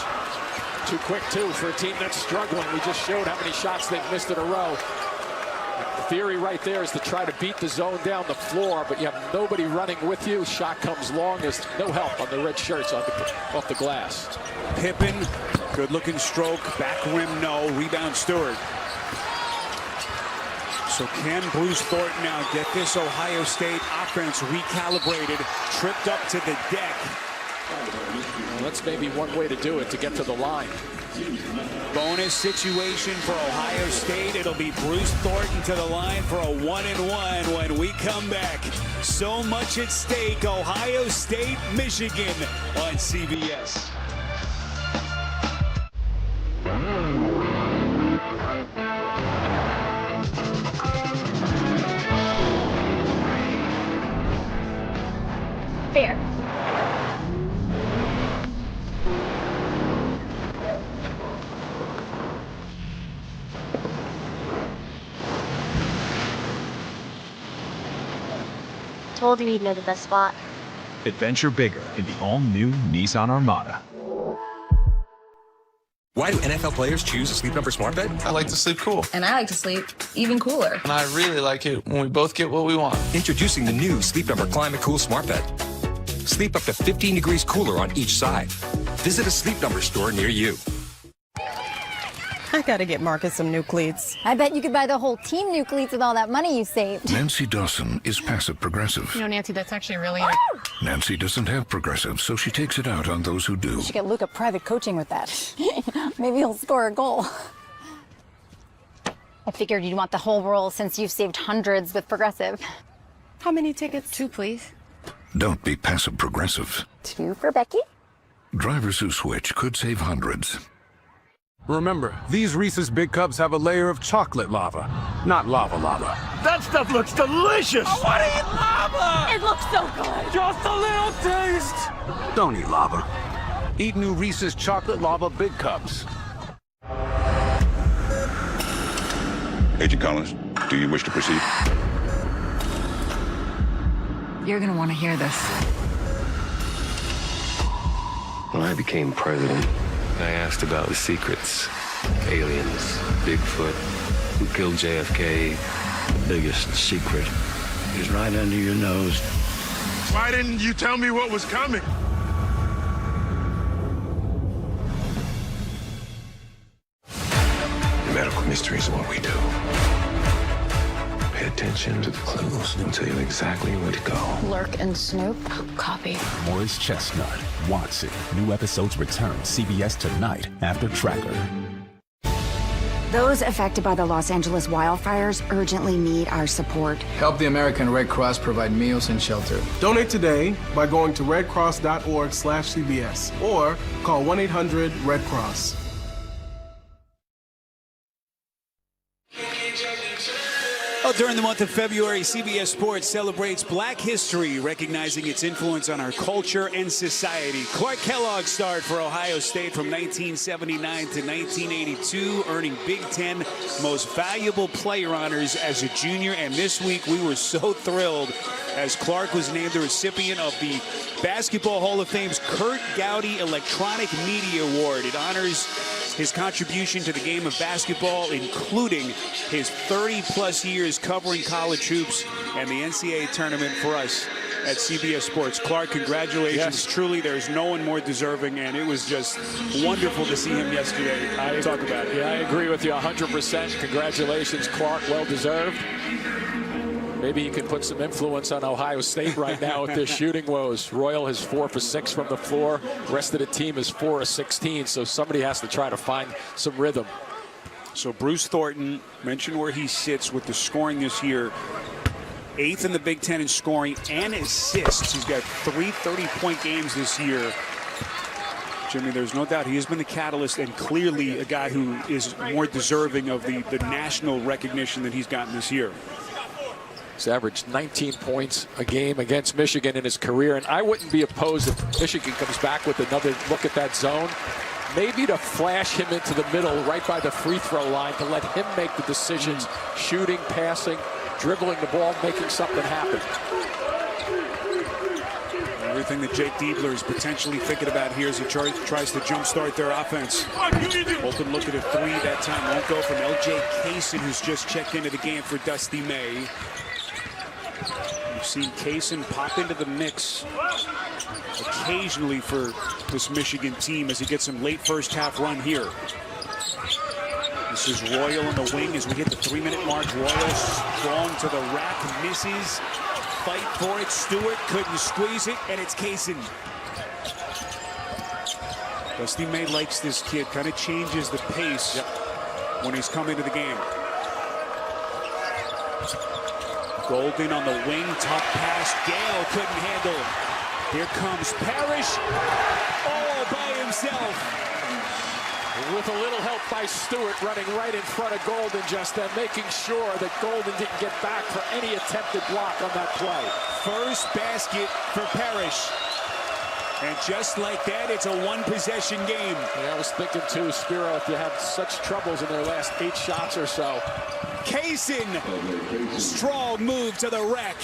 Too quick, too, for a team that's struggling. We just showed how many shots they've missed in a row. The theory right there is to try to beat the zone down the floor, but you have nobody running with you. Shot comes long. There's no help on the red shirts off the glass. Pippen, good-looking stroke, back rim, no. Rebound Stewart. So can Bruce Thornton now get this Ohio State offense recalibrated, tripped up to the deck? Well, that's maybe one way to do it, to get to the line. Bonus situation for Ohio State. It'll be Bruce Thornton to the line for a 1-and-1 when we come back. So much at stake. Ohio State, Michigan on CBS. told you he'd know the best spot. Adventure bigger in the all-new Nissan Armada. Why do NFL players choose a Sleep Number smart bed? I like to sleep cool. And I like to sleep even cooler. And I really like it when we both get what we want. Introducing the new Sleep Number Climate Cool smart bed. Sleep up to 15 degrees cooler on each side. Visit a Sleep Number store near you. I gotta get Marcus some new cleats. I bet you could buy the whole team new cleats with all that money you saved. Nancy Dawson is passive progressive. You know, Nancy, that's actually really... Nancy doesn't have progressive, so she takes it out on those who do. You should get Luca private coaching with that. Maybe he'll score a goal. I figured you'd want the whole roll since you've saved hundreds with progressive. How many tickets? 2, please. Don't be passive progressive. 2 for Becky. Drivers who switch could save hundreds. Remember, these Reese's Big Cups have a layer of chocolate lava, not lava lava. That stuff looks delicious! I want to eat lava! It looks so good! Just a little taste! Don't eat lava. Eat new Reese's Chocolate Lava Big Cups. Agent Collins, do you wish to proceed? You're gonna want to hear this. When I became president, I asked about the secrets. Aliens, Bigfoot, who killed JFK. The biggest secret is right under your nose. Why didn't you tell me what was coming? The medical mysteries are what we do. Pay attention to the clues and tell you exactly where to go. Lurk and snoop. Copy. Morris Chestnut, Watson. New episodes return CBS tonight after Tracker. Those affected by the Los Angeles wildfires urgently need our support. Help the American Red Cross provide meals and shelter. Donate today by going to redcross.org/CBS or call 1-800-RED-CROSS. Well, during the month of February, CBS Sports celebrates Black history, recognizing its influence on our culture and society. Clark Kellogg starred for Ohio State from 1979 to 1982, earning Big Ten Most Valuable Player honors as a junior. And this week, we were so thrilled as Clark was named the recipient of the Basketball Hall of Fame's Kurt Gowdy Electronic Media Award. It honors his contribution to the game of basketball, including his 30-plus years covering college hoops and the NCAA tournament for us at CBS Sports. Clark, congratulations. Yes. Truly, there's no one more deserving, and it was just wonderful to see him yesterday. Talk about it. Yeah, I agree with you 100%. Congratulations, Clark. Well-deserved. Maybe he can put some influence on Ohio State right now with their shooting woes. Royal is 4 for 6 from the floor. The rest of the team is 4 of 16, so somebody has to try to find some rhythm. So Bruce Thornton, mentioned where he sits with the scoring this year. 8th in the Big Ten in scoring and assists. He's got 3 30-point games this year. Jimmy, there's no doubt he has been the catalyst and clearly a guy who is more deserving of the national recognition that he's gotten this year. He's averaged 19 points a game against Michigan in his career, and I wouldn't be opposed if Michigan comes back with another look at that zone. Maybe to flash him into the middle right by the free throw line to let him make the decisions, shooting, passing, dribbling the ball, making something happen. Everything that Jake Diebler is potentially thinking about here as he tries to jumpstart their offense. Open look at a 3 that time. Won't go from L.J. Kaysen, who's just checked into the game for Dusty May. We've seen Kaysen pop into the mix occasionally for this Michigan team as he gets some late first half run here. This is Royal on the wing as we hit the 3-minute mark. Royal strong to the rack, misses. Fight for it. Stewart couldn't squeeze it, and it's Kaysen. Dusty May likes this kid. Kind of changes the pace when he's come into the game. Golden on the wing, top pass. Gale couldn't handle it. Here comes Parrish, all by himself. With a little help by Stewart running right in front of Golden just then, making sure that Golden didn't get back for any attempted block on that play. First basket for Parrish. And just like that, it's a one-possession game. Yeah, I was thinking too, Spiro, if you have such troubles in their last 8 shots or so. Kaysen, strong move to the rack.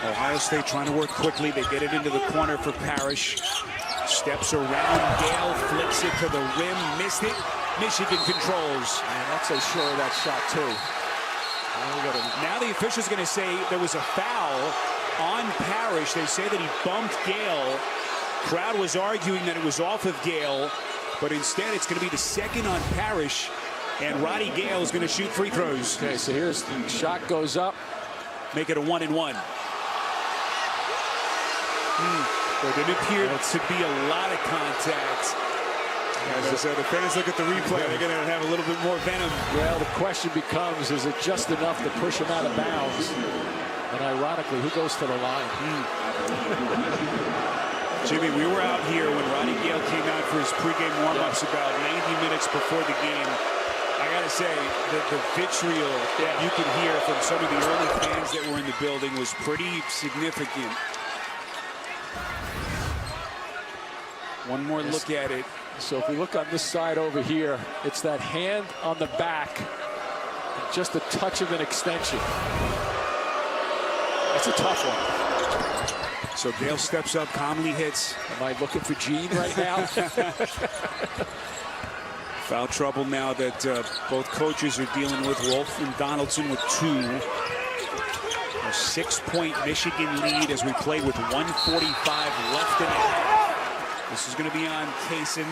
Ohio State trying to work quickly. They get it into the corner for Parrish. Steps around Gale, flicks it to the rim, missed it. Michigan controls. And that's so sure of that shot, too. Now the official's going to say there was a foul on Parrish. They say that he bumped Gale. Crowd was arguing that it was off of Gale, but instead it's going to be the second on Parrish, and Roddy Gale is going to shoot free throws. Okay, so here's the shot goes up. Make it a 1-and-1. There didn't appear to be a lot of contact. As the fans look at the replay, they're going to have a little bit more venom. Well, the question becomes, is it just enough to push him out of bounds? And ironically, who goes to the line? Jimmy, we were out here when Roddy Gale came out for his pregame warm-ups about 90 minutes before the game. I got to say, the vitriol you could hear from some of the early fans that were in the building was pretty significant. One more look at it. So if we look on this side over here, it's that hand on the back, just a touch of an extension. That's a tough one. So Gale steps up, calmly hits. Am I looking for Gene right now? Foul trouble now that both coaches are dealing with. Wolf and Donaldson with 2. A 6-point Michigan lead as we play with 1:45 left in the half. This is going to be on Kaysen.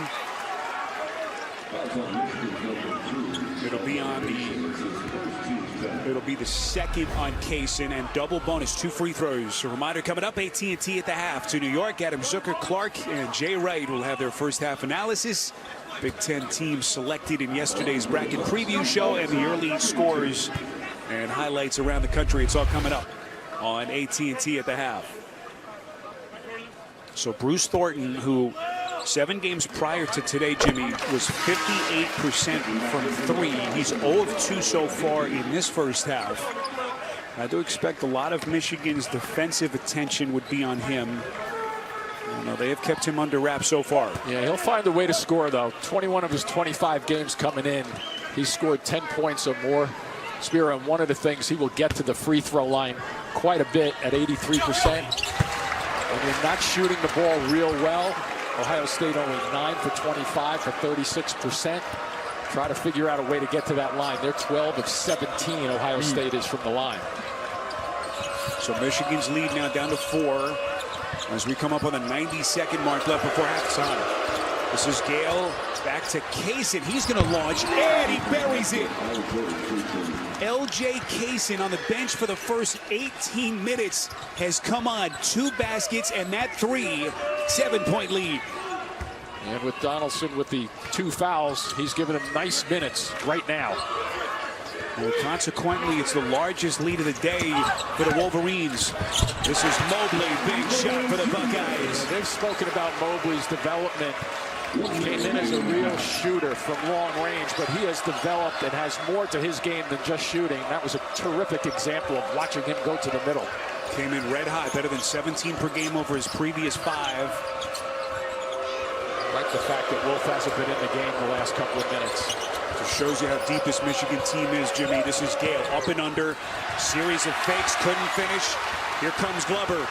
It'll be the second on Kaysen, and double bonus, 2 free throws. A reminder coming up, AT&T at the half. To New York, Adam Zucker, Clark, and Jay Wright will have their first half analysis. Big Ten teams selected in yesterday's bracket preview show, and the early scores and highlights around the country. It's all coming up on AT&T at the half. So Bruce Thornton, who 7 games prior to today, Jimmy, was 58% from 3. He's 0 of 2 so far in this first half. I do expect a lot of Michigan's defensive attention would be on him. They have kept him under wraps so far. Yeah, he'll find a way to score, though. 21 of his 25 games coming in, he's scored 10 points or more. Spiro, one of the things, he will get to the free throw line quite a bit at 83%. When you're not shooting the ball real well, Ohio State only 9 for 25 for 36%. Try to figure out a way to get to that line. They're 12 of 17, Ohio State is from the line. So Michigan's lead now down to 4 as we come up on the 90-second mark left before halftime. This is Gale back to Kaysen. He's going to launch, and he buries it. L.J. Kaysen on the bench for the first 18 minutes has come on 2 baskets, and that 3, 7-point lead. And with Donaldson with the 2 fouls, he's given him nice minutes right now. And consequently, it's the largest lead of the day for the Wolverines. This is Mobley, big shot for the Buckeyes. They've spoken about Mobley's development. Came in as a real shooter from long range, but he has developed and has more to his game than just shooting. That was a terrific example of watching him go to the middle. Came in red hot, better than 17 per game over his previous 5. Like the fact that Wolf hasn't been in the game the last couple of minutes. Just shows you how deep this Michigan team is, Jimmy. This is Gale, up and under. Series of fakes, couldn't finish. Here comes Glover.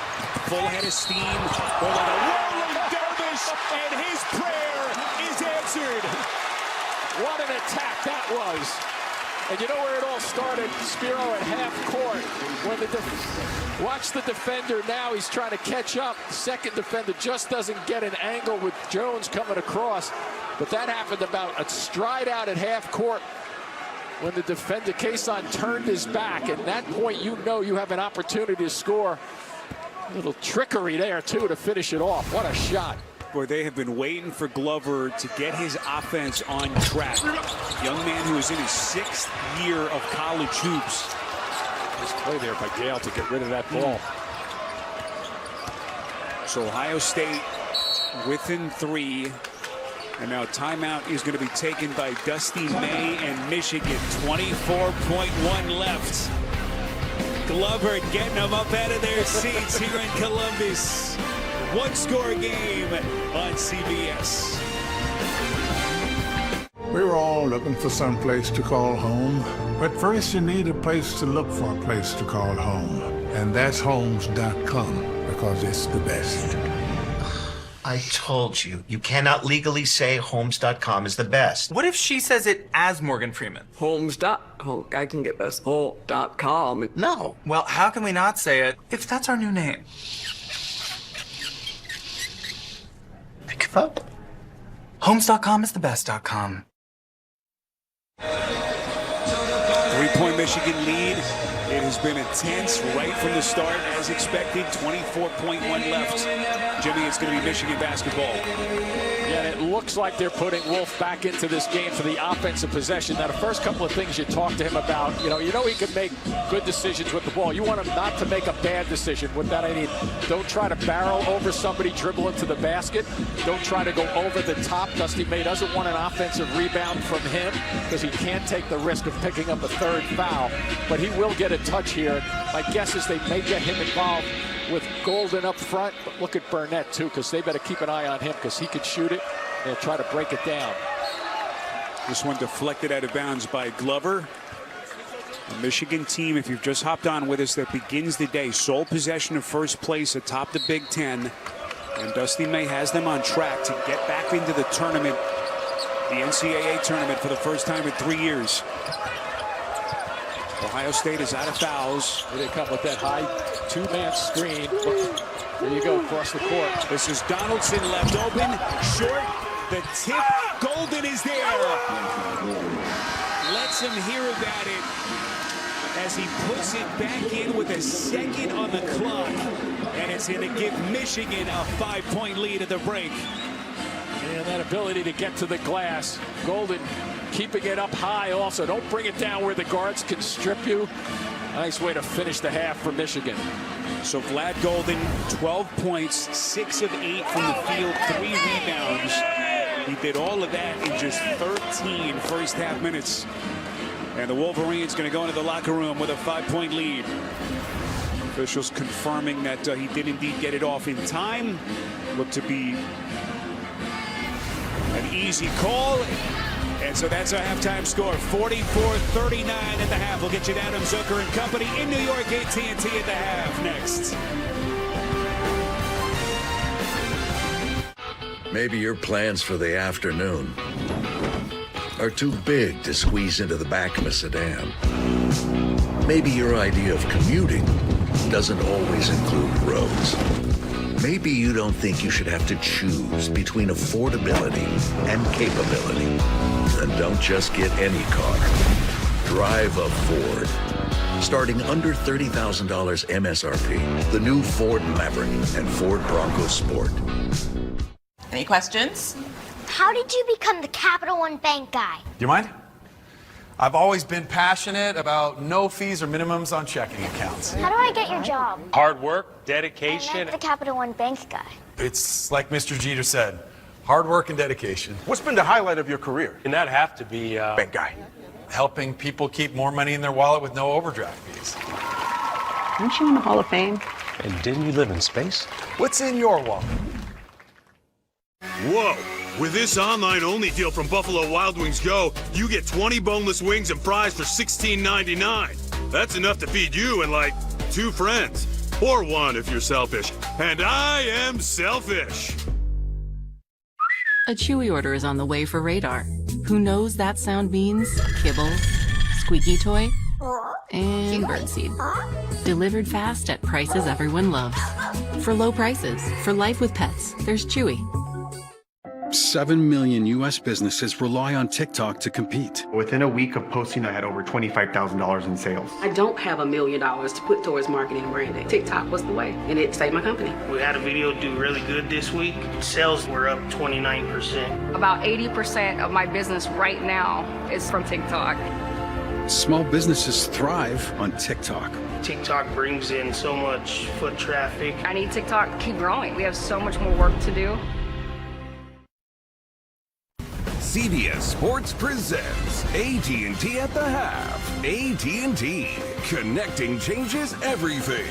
Full head of steam. A rolling dervish, and his prayer is answered. What an attack that was. And you know where it all started, Spiro, at half court. When watch the defender now, he's trying to catch up. The second defender just doesn't get an angle with Jones coming across. But that happened about a stride out at half court when the defender, Kaysen, turned his back. At that point, you know you have an opportunity to score. A little trickery there, too, to finish it off. What a shot. Boy, they have been waiting for Glover to get his offense on track. Young man who is in his 6th year of college hoops. Nice play there by Gale to get rid of that ball. So Ohio State within 3. And now timeout is going to be taken by Dusty May and Michigan. 24.1 left. Glover getting them up out of their seats here in Columbus. 1-score game on CBS. We were all looking for some place to call home. But first you need a place to look for a place to call home. And that's homes.com because it's the best. I told you, you cannot legally say homes.com is the best. What if she says it as Morgan Freeman? I can get this whole.com. No. Well, how can we not say it if that's our new name? Pick a vote. Homes.com is the best.com. 3-point Michigan lead. It has been intense right from the start, as expected. 24.1 left. Jimmy, it's going to be Michigan basketball. Yeah, it looks like they're putting Wolf back into this game for the offensive possession. Now, the first couple of things you talked to him about, you know he can make good decisions with the ball. You want him not to make a bad decision. With that, I mean, don't try to barrel over somebody, dribble into the basket. Don't try to go over the top. Dusty May doesn't want an offensive rebound from him because he can't take the risk of picking up a third foul. But he will get a touch here. My guess is they may get him involved with Golden up front. But look at Burnett, too, because they better keep an eye on him because he could shoot it. They'll try to break it down. This one deflected out of bounds by Glover. The Michigan team, if you've just hopped on with us, that begins the day sole possession of first place atop the Big Ten. And Dusty May has them on track to get back into the tournament, the NCAA tournament, for the first time in 3 years. Ohio State is out of fouls. Here they come with that high two-man screen. There you go, across the court. This is Donaldson left open, short. The tip, Golden is there. Lets him hear about it as he puts it back in with a second on the clock. And it's going to give Michigan a 5-point lead at the break. And that ability to get to the glass. Golden keeping it up high also. Don't bring it down where the guards can strip you. Nice way to finish the half for Michigan. So Vlad Golden, 12 points, 6 of 8 from the field, 3 rebounds. He did all of that in just 13 first half minutes. And the Wolverines going to go into the locker room with a 5-point lead. Officials confirming that he did indeed get it off in time. Looked to be an easy call. And so that's our halftime score, 44-39 at the half. We'll get you Adam Zucker and company in New York, AT&T at the half next. Maybe your plans for the afternoon are too big to squeeze into the back of a sedan. Maybe your idea of commuting doesn't always include roads. Maybe you don't think you should have to choose between affordability and capability. Then don't just get any car. Drive a Ford. Starting under $30,000 MSRP, the new Ford Maverick and Ford Bronco Sport. Any questions? How did you become the Capital One Bank guy? You mind? I've always been passionate about no fees or minimums on checking accounts. How do I get your job? Hard work, dedication. I met the Capital One Bank guy. It's like Mr. Jeter said, hard work and dedication. What's been the highlight of your career? And that have to be bank guy. Helping people keep more money in their wallet with no overdraft fees. Aren't you in the Hall of Fame? And didn't you live in space? What's in your wallet? Whoa! With this online-only deal from Buffalo Wild Wings Go, you get 20 boneless wings and fries for $16.99. That's enough to feed you and, like, 2 friends. Or 1 if you're selfish. And I am selfish. A Chewy order is on the way for Radar. Who knows that sound means kibble, squeaky toy, and birdseed. Delivered fast at prices everyone loves. For low prices, for life with pets, there's Chewy. 7 million U.S. businesses rely on TikTok to compete. Within a week of posting, I had over $25,000 in sales. I don't have $1 million to put towards marketing and branding. TikTok was the way, and it saved my company. We had a video do really good this week. Sales were up 29%. About 80% of my business right now is from TikTok. Small businesses thrive on TikTok. TikTok brings in so much foot traffic. I need TikTok to keep growing. We have so much more work to do. CBS Sports presents AT&T at the half. AT&T. Connecting changes everything.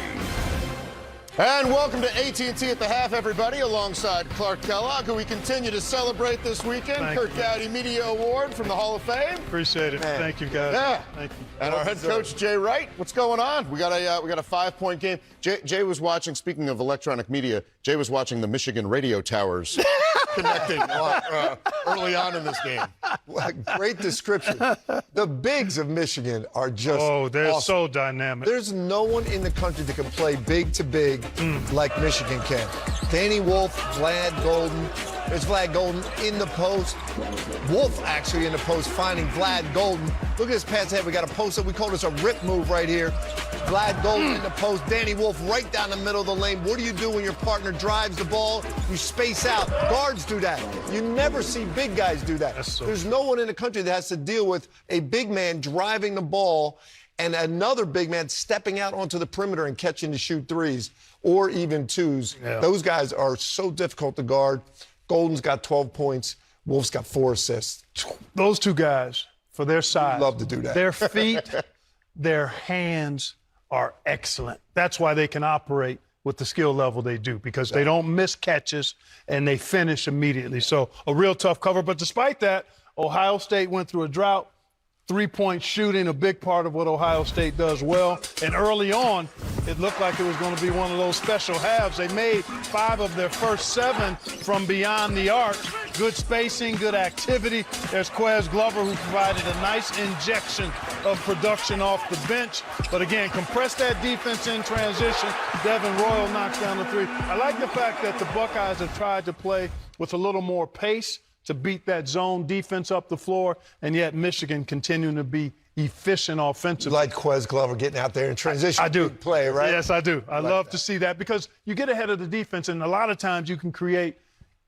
And welcome to AT&T at the Half, everybody, alongside Clark Kellogg, who we continue to celebrate this weekend. Kurt Gowdy Media Award from the Hall of Fame. Appreciate it. Thank you, guys. Yeah. Thank you. And our head coach, Jay Wright. What's going on? We got a 5-point game. Jay was watching, speaking of electronic media, Jay was watching the Michigan radio towers connecting early on in this game. Great description. The bigs of Michigan are just they're awesome. so dynamic. There's no one in the country that can play big to big like Michigan can. Danny Wolf, Vlad Golden. There's Vlad Golden in the post. Wolf actually in the post finding Vlad Golden. Look at this pass ahead. We got a post that we call this a rip move right here. Vlad Golden in the post. Danny Wolf right down the middle of the lane. What do you do when your partner drives the ball? You space out. Guards do that. You never see big guys do that. There's no one in the country that has to deal with a big man driving the ball and another big man stepping out onto the perimeter and catching to shoot threes or even twos. Yeah. Those guys are so difficult to guard. Golden's got 12 points. Wolf's got 4 assists. Those two guys, for their size, love to do that. Their feet, their hands are excellent. That's why they can operate with the skill level they do, because they don't miss catches and they finish immediately. So a real tough cover. But despite that, Ohio State went through a drought. 3-point shooting, a big part of what Ohio State does well. And early on, it looked like it was going to be one of those special halves. They made 5 of their first 7 from beyond the arc. Good spacing, good activity. There's Quez Glover, who provided a nice injection of production off the bench. But again, compress that defense in transition. Devin Royal knocks down the 3. I like the fact that the Buckeyes have tried to play with a little more pace to beat that zone defense up the floor, and yet Michigan continuing to be efficient offensively. You like Quez Glover getting out there in transition. I do. Big play, right? Yes, I do. I love to see that because you get ahead of the defense, and a lot of times you can create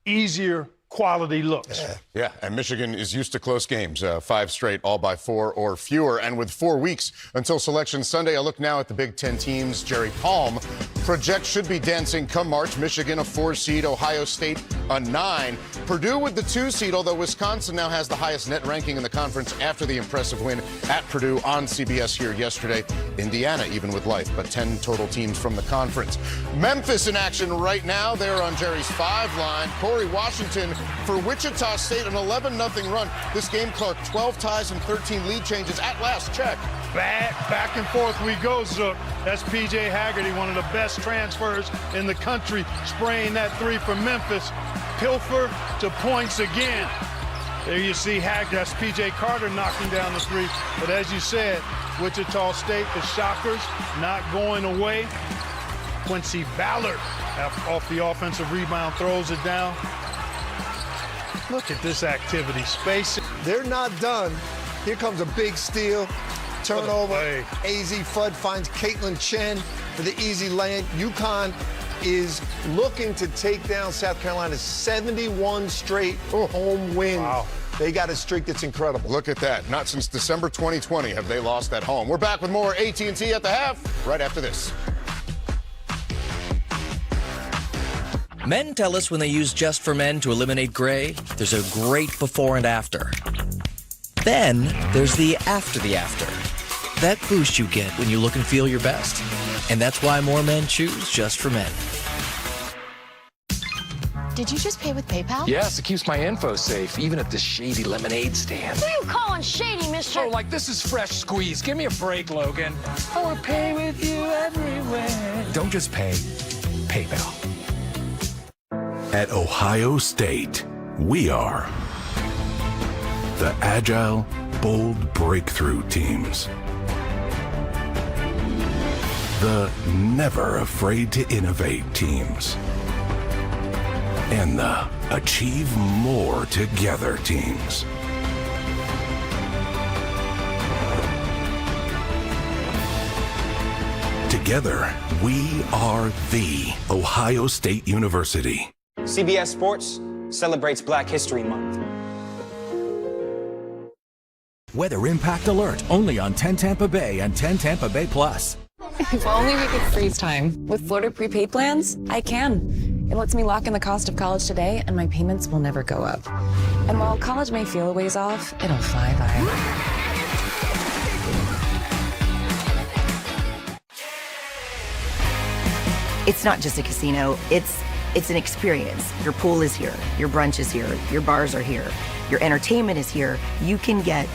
easier quality looks. Yeah, and Michigan is used to close games, 5 straight, all by 4 or fewer. And with 4 weeks until Selection Sunday, I look now at the Big Ten teams. Jerry Palm projects should be dancing come March. Michigan, a 4 seed, Ohio State, a 9. Purdue with the 2 seed, although Wisconsin now has the highest net ranking in the conference after the impressive win at Purdue on CBS here yesterday. Indiana, even with life, but 10 total teams from the conference. Memphis in action right now. They're on Jerry's 5 line. Corey Washington for Wichita State, an 11-0 run. This game, Clark, 12 ties and 13 lead changes at last check. Back and forth we go, Zook. That's P.J. Haggerty, one of the best transfers in the country, spraying that 3 from Memphis. Pilfer to points again. There you see Haggerty. That's P.J. Carter knocking down the 3. But as you said, Wichita State, the Shockers, not going away. Quincy Ballard off the offensive rebound throws it down. Look at this activity. Space. They're not done. Here comes a big steal. Turnover. AZ Fudd finds Caitlin Chen for the easy lane. UConn is looking to take down South Carolina's 71 straight home wins. Wow. They got a streak that's incredible. Look at that. Not since December 2020 have they lost at home. We're back with more AT&T at the half right after this. Men tell us when they use Just for Men to eliminate gray, there's a great before and after. Then there's the after. That boost you get when you look and feel your best. And that's why more men choose Just for Men. Did you just pay with PayPal? Yes, it keeps my info safe, even at this shady lemonade stand. Who are you calling shady, mister? Oh, like this is fresh squeeze. Give me a break, Logan. I want to pay with you everywhere. Don't just pay. PayPal. At Ohio State, we are the agile, bold breakthrough teams. The never afraid to innovate teams. And the achieve more together teams. Together, we are the Ohio State University. CBS Sports celebrates Black History Month. Weather Impact Alert, only on 10 Tampa Bay and 10 Tampa Bay Plus. If only we could freeze time. With Florida prepaid plans, I can. It lets me lock in the cost of college today, and my payments will never go up. And while college may feel a ways off, it'll fly by. It's not just a casino, it's an experience. Your pool is here, your brunch is here, your bars are here, your entertainment is here. You can get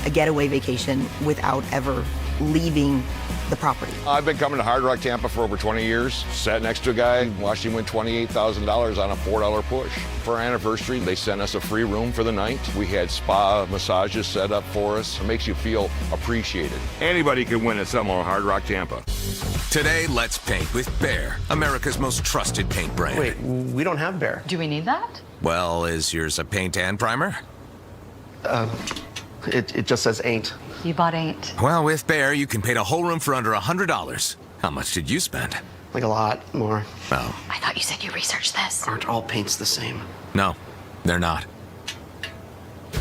a getaway vacation without ever leaving the property. I've been coming to Hard Rock Tampa for over 20 years. Sat next to a guy, watched him win $28,000 on a $4 push. For our anniversary, they sent us a free room for the night. We had spa massages set up for us. It makes you feel appreciated. Anybody can win at something on Hard Rock Tampa. Today, let's paint with Behr, America's most trusted paint brand. Wait, we don't have Behr. Do we need that? Well, is yours a paint and primer? It just says ain't. You bought ain't. Well, with Behr, you can paint a whole room for under $100. How much did you spend? Like a lot more. Oh. I thought you said you researched this. Aren't all paints the same? No, they're not.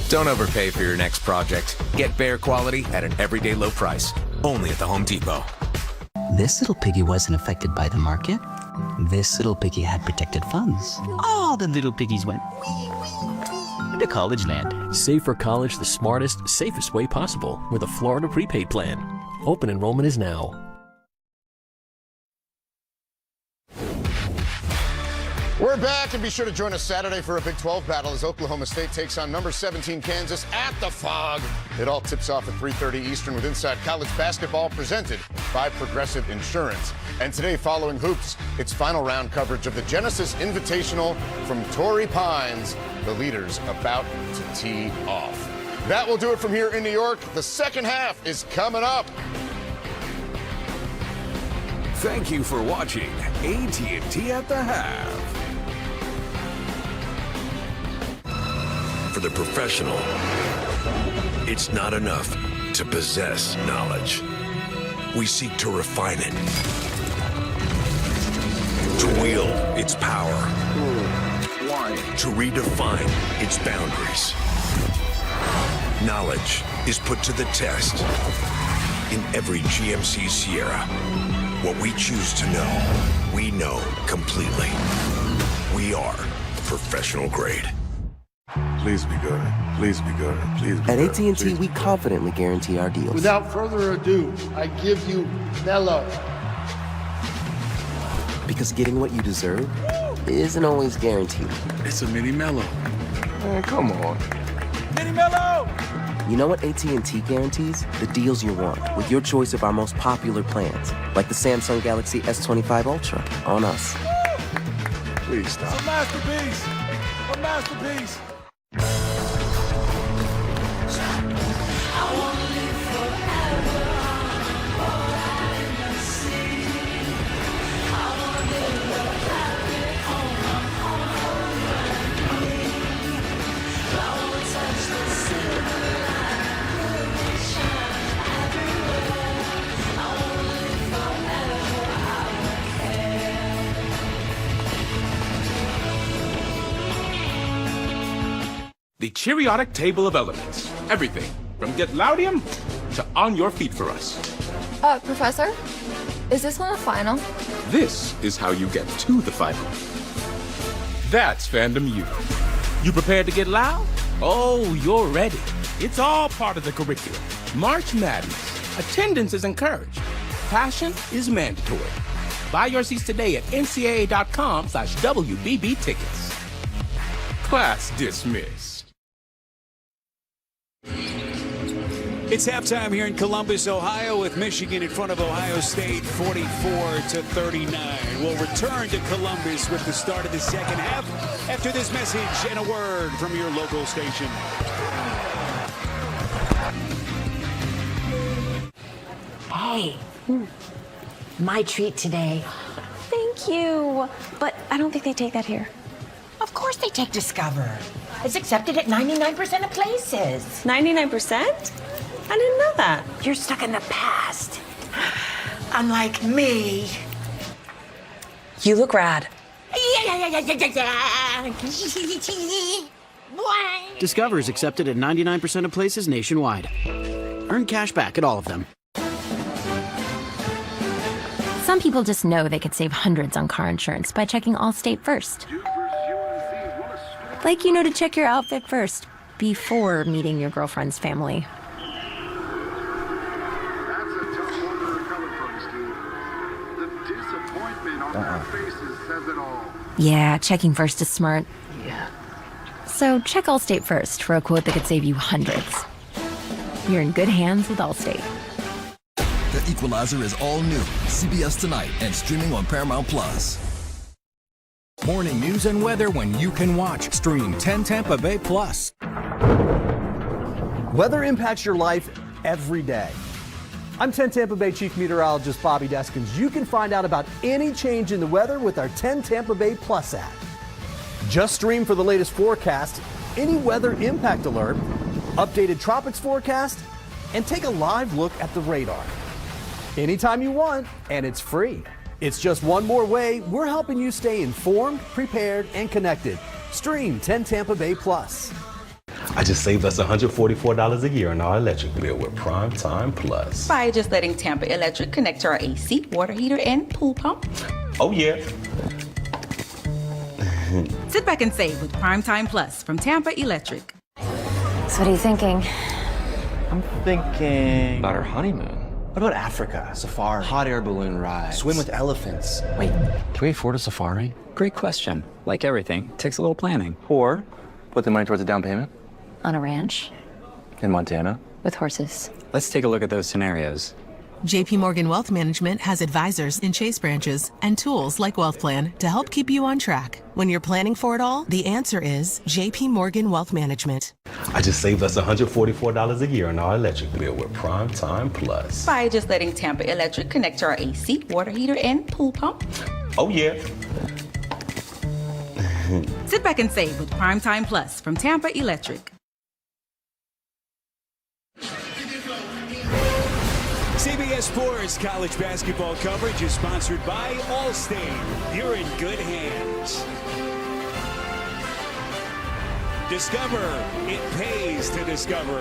Don't overpay for your next project. Get Behr quality at an everyday low price. Only at the Home Depot. This little piggy wasn't affected by the market. This little piggy had protected funds. All the little piggies went to college land. Save for college the smartest, safest way possible with a Florida prepaid plan. Open enrollment is now. We're back, and be sure to join us Saturday for a Big 12 battle as Oklahoma State takes on number 17 Kansas at the Phog. It all tips off at 3:30 Eastern with Inside College Basketball presented by Progressive Insurance. And today, following hoops, it's final round coverage of the Genesis Invitational from Torrey Pines. The leaders about to tee off. That will do it from here in New York. The second half is coming up. Thank you for watching AT&T at the Half. For the professional, it's not enough to possess knowledge. We seek to refine it, to wield its power, to redefine its boundaries. Knowledge is put to the test in every GMC Sierra. What we choose to know, we know completely. We are professional grade. Please be good. Please be good. Please be At good. AT&T, we confidently guarantee our deals. Without further ado, I give you Mello. Because getting what you deserve isn't always guaranteed. It's a mini Mello. Man, come on. Mini Mello! You know what AT&T guarantees? The deals you want, with your choice of our most popular plans, like the Samsung Galaxy S25 Ultra on us. Please stop. It's a masterpiece. A masterpiece. The Cheeriotic Table of Elements. Everything from Get Loudium to On Your Feet for Us. Professor, is this one a final? This is how you get to the final. That's Fandom U. You prepared to get loud? Oh, you're ready. It's all part of the curriculum. March Madness. Attendance is encouraged. Passion is mandatory. Buy your seats today at ncaa.com/WBB tickets. Class dismissed. It's halftime here in Columbus, Ohio, with Michigan in front of Ohio State, 44-39. We'll return to Columbus with the start of the second half after this message and a word from your local station. Hey, my treat today. Thank you. But I don't think they take that here. Of course they take Discover. It's accepted at 99% of places. 99%? I didn't know that. You're stuck in the past. Unlike me. You look rad. Discover is accepted at 99% of places nationwide. Earn cash back at all of them. Some people just know they could save hundreds on car insurance by checking Allstate first. Like you know to check your outfit first before meeting your girlfriend's family. Yeah, checking first is smart. Yeah. So check Allstate first for a quote that could save you hundreds. You're in good hands with Allstate. The Equalizer is all new, CBS Tonight, and streaming on Paramount+. Morning news and weather when you can watch. Stream 10 Tampa Bay Plus. Weather impacts your life every day. I'm 10 Tampa Bay Chief Meteorologist Bobby Deskins. You can find out about any change in the weather with our 10 Tampa Bay Plus app. Just stream for the latest forecast, any weather impact alert, updated tropics forecast, and take a live look at the radar. Anytime you want, and it's free. It's just one more way we're helping you stay informed, prepared, and connected. Stream 10 Tampa Bay Plus. I just saved us $144 a year on our electric bill with Prime Time Plus. By just letting Tampa Electric connect to our AC, water heater, and pool pump. Oh, yeah. Sit back and save with Prime Time Plus from Tampa Electric. So what are you thinking? I'm thinking about our honeymoon. What about Africa? Safari. Hot air balloon ride. Swim with elephants. Wait, can we afford a safari? Great question. Like everything, takes a little planning. Or put the money towards a down payment. On a ranch. In Montana. With horses. Let's take a look at those scenarios. JP Morgan Wealth Management has advisors in Chase branches and tools like Wealth Plan to help keep you on track. When you're planning for it all, the answer is JP Morgan Wealth Management. I just saved us $144 a year on our electric bill with Prime Time Plus. By just letting Tampa Electric connect to our AC, water heater, and pool pump. Oh, yeah. Sit back and save with Prime Time Plus from Tampa Electric. CBS Sports college basketball coverage is sponsored by Allstate. You're in good hands. Discover, it pays to discover.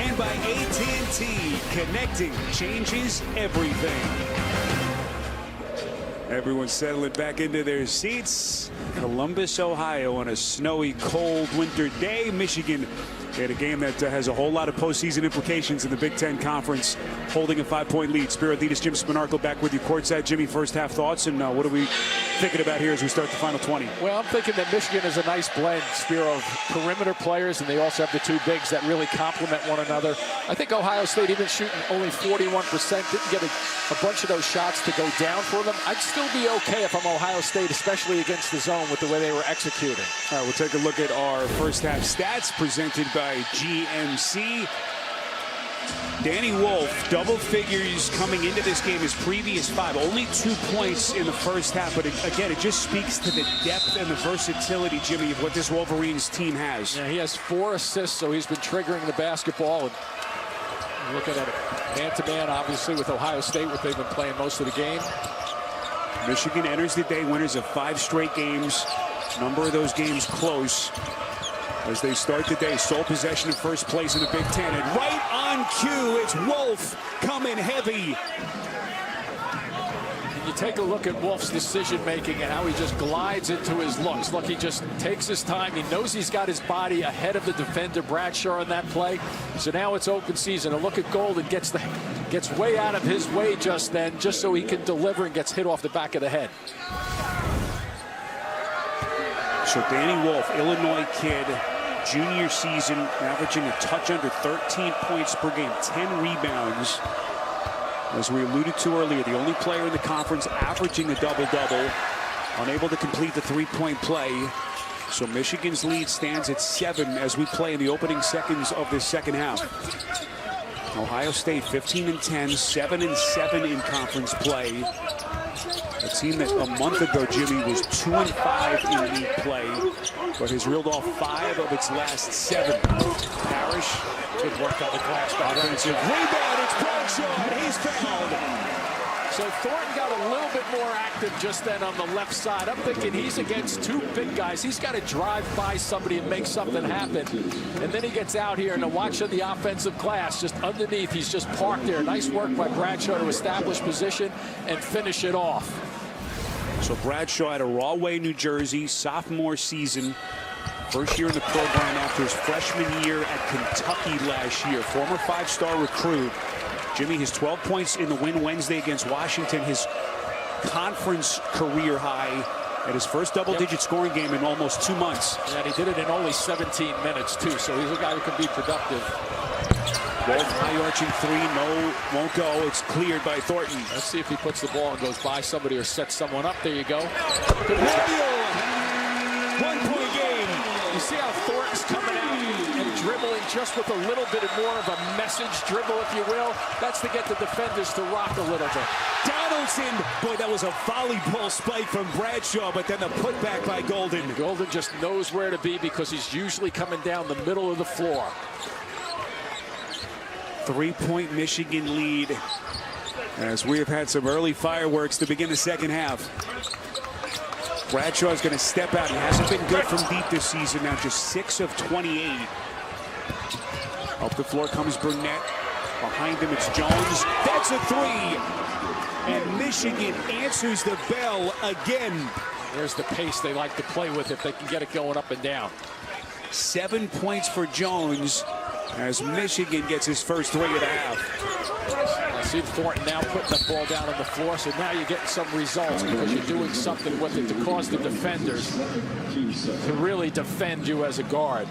And by AT&T, connecting changes everything. Everyone's settling back into their seats. Columbus, Ohio on a snowy, cold winter day. Michigan had a game that has a whole lot of postseason implications in the Big Ten Conference, holding a 5-point lead. Spirit leaders Jim Spinarco back with you courtside. Jimmy, first half thoughts, and what are we thinking about here as we start the final 20? Well, I'm thinking that Michigan is a nice blend, Spiro, of perimeter players, and they also have the two bigs that really complement one another. I think Ohio State, even shooting only 41%, didn't get a bunch of those shots to go down for them. I'd still be okay if I'm Ohio State, especially against the zone with the way they were executing. All right, we'll take a look at our first half stats presented by GMC. Danny Wolf, double figures coming into this game, his previous 5. Only 2 points in the first half, but again, it just speaks to the depth and the versatility, Jimmy, of what this Wolverines team has. Yeah, he has 4 assists, so he's been triggering the basketball. And looking at it man-to-man, obviously, with Ohio State, what they've been playing most of the game. Michigan enters the day winners of 5 straight games. A number of those games close. As they start the day, sole possession of first place in the Big Ten. And right on cue, it's Wolf coming heavy. And you take a look at Wolf's decision-making and how he just glides into his looks. Look, he just takes his time. He knows he's got his body ahead of the defender, Bradshaw, on that play. So now it's open season. A look at Golden gets way out of his way just then, just so he can deliver and gets hit off the back of the head. So Danny Wolf, Illinois kid, junior season, averaging a touch under 13 points per game, 10 rebounds. As we alluded to earlier, the only player in the conference averaging a double-double, unable to complete the three-point play. So Michigan's lead stands at 7 as we play in the opening seconds of this second half. Ohio State 15-10, 7-7 in conference play. A team that a month ago, Jimmy, was 2-5 in league play, but has reeled off 5 of its last 7. Parrish, good work on the glass. Offensive rebound, it's Bradshaw, and he's fouled. So Thornton got a little bit more active just then on the left side. I'm thinking he's against 2 big guys. He's got to drive by somebody and make something happen. And then he gets out here, and watch the offensive glass just underneath. He's just parked there. Nice work by Bradshaw to establish position and finish it off. So Bradshaw out of Rahway, New Jersey, sophomore season. First year in the program after his freshman year at Kentucky last year. Former 5-star recruit. Jimmy, his 12 points in the win Wednesday against Washington. His conference career high at his first double-digit scoring game in almost 2 months. And he did it in only 17 minutes, too, so he's a guy who can be productive. Both high-arching three, no, won't go. It's cleared by Thornton. Let's see if he puts the ball and goes by somebody or sets someone up. There you go. One-point game. You see how Thornton's coming out and dribbling just with a little bit more of a message dribble, if you will. That's to get the defenders to rock a little bit. Donaldson, boy, that was a volleyball spike from Bradshaw, but then the putback by Golden. Golden just knows where to be because he's usually coming down the middle of the floor. 3-point Michigan lead as we have had some early fireworks to begin the second half. Bradshaw is going to step out. He hasn't been good from deep this season. Now just 6 of 28. Up the floor comes Burnett. Behind him it's Jones. That's a three. And Michigan answers the bell again. There's the pace they like to play with if they can get it going up and down. 7 points for Jones as Michigan gets his first 3 of the half. I see Thornton now putting the ball down on the floor, so now you're getting some results because you're doing something with it to cause the defenders to really defend you as a guard.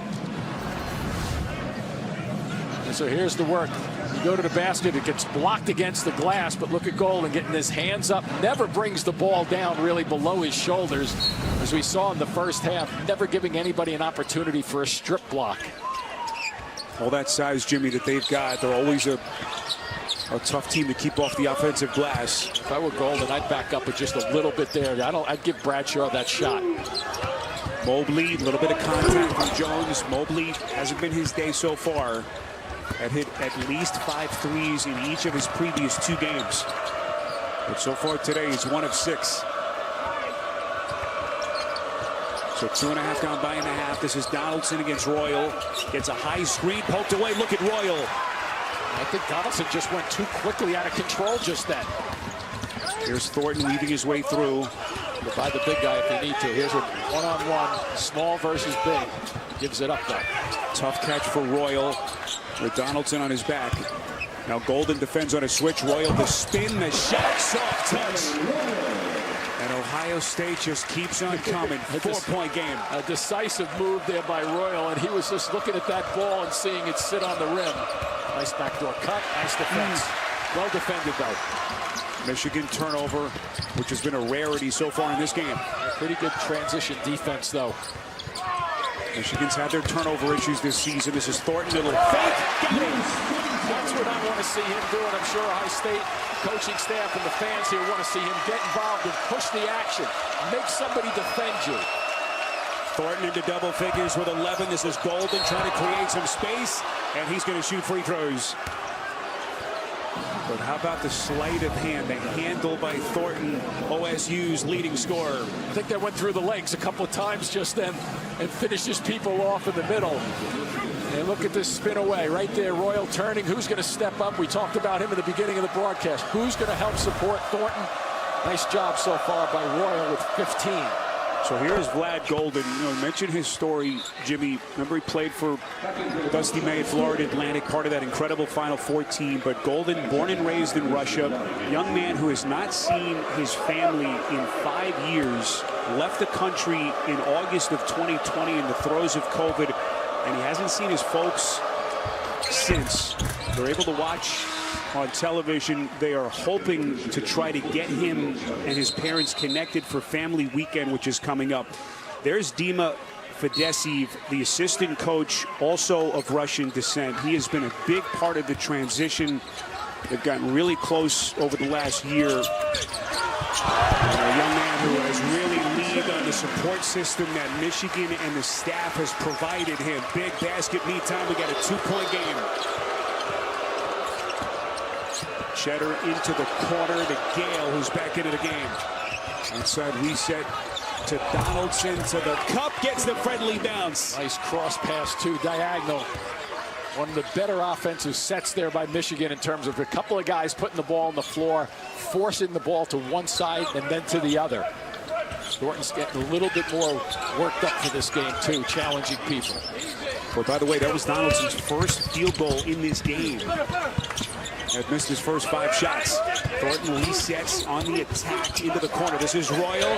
And so here's the work. You go to the basket, it gets blocked against the glass, but look at Golden getting his hands up, never brings the ball down really below his shoulders, as we saw in the first half, never giving anybody an opportunity for a strip block. All that size, Jimmy, that they've got, they're always a tough team to keep off the offensive glass. If I were Golden, I'd back up with just a little bit there. I'd give Bradshaw that shot. Mobley, a little bit of contact from Jones. Mobley hasn't been his day so far. Had hit at least 5 threes in each of his previous 2 games. But so far today, he's 1 of 6. So 2.5 down by 1.5. This is Donaldson against Royal. Gets a high screen, poked away. Look at Royal. I think Donaldson just went too quickly out of control just then. Here's Thornton weaving his way through. By the big guy if you need to. Here's a one-on-one, small versus big. Gives it up though. Tough catch for Royal with Donaldson on his back. Now Golden defends on a switch. Royal the spin, the shot, soft touch. And Ohio State just keeps on coming. 4-point game. A decisive move there by Royal, and he was just looking at that ball and seeing it sit on the rim. Nice backdoor cut, nice defense. Well defended though. Michigan turnover, which has been a rarity so far in this game. Pretty good transition defense though. Michigan's had their turnover issues this season. This is Thornton, little fake. Got it. That's what I want to see him doing. I'm sure Ohio State coaching staff and the fans here want to see him get involved and push the action. Make somebody defend you. Thornton into double figures with 11. This is Golden trying to create some space, and he's going to shoot free throws. But how about the sleight of hand, the handle by Thornton, OSU's leading scorer. I think that went through the legs a couple of times just then and finishes people off in the middle. And look at this spin away right there. Royal turning. Who's going to step up? We talked about him at the beginning of the broadcast. Who's going to help support Thornton? Nice job so far by Royal with 15. So here's Vlad Golden. You know, mention his story, Jimmy. Remember he played for Dusty May at Florida Atlantic, part of that incredible Final Four team. But Golden, born and raised in Russia, young man who has not seen his family in 5 years, left the country in August of 2020 in the throes of COVID, and he hasn't seen his folks since. They're able to watch on television. They are hoping to try to get him and his parents connected for family weekend, which is coming up. There's Dima Fedesev, the assistant coach, also of Russian descent. He has been a big part of the transition. They've gotten really close over the last year. And a young man who has really leaned on the support system that Michigan and the staff has provided him. Big basket meantime. We got a 2-point game. Cheddar into the corner to Gale, who's back into the game. Outside reset to Donaldson to the cup, gets the friendly bounce. Nice cross pass to diagonal. One of the better offensive sets there by Michigan in terms of a couple of guys putting the ball on the floor, forcing the ball to one side and then to the other. Thornton's getting a little bit more worked up for this game too, challenging people. Well, by the way, that was Donaldson's first field goal in this game. Has missed his first 5 shots. Thornton resets on the attack into the corner. This is Royal.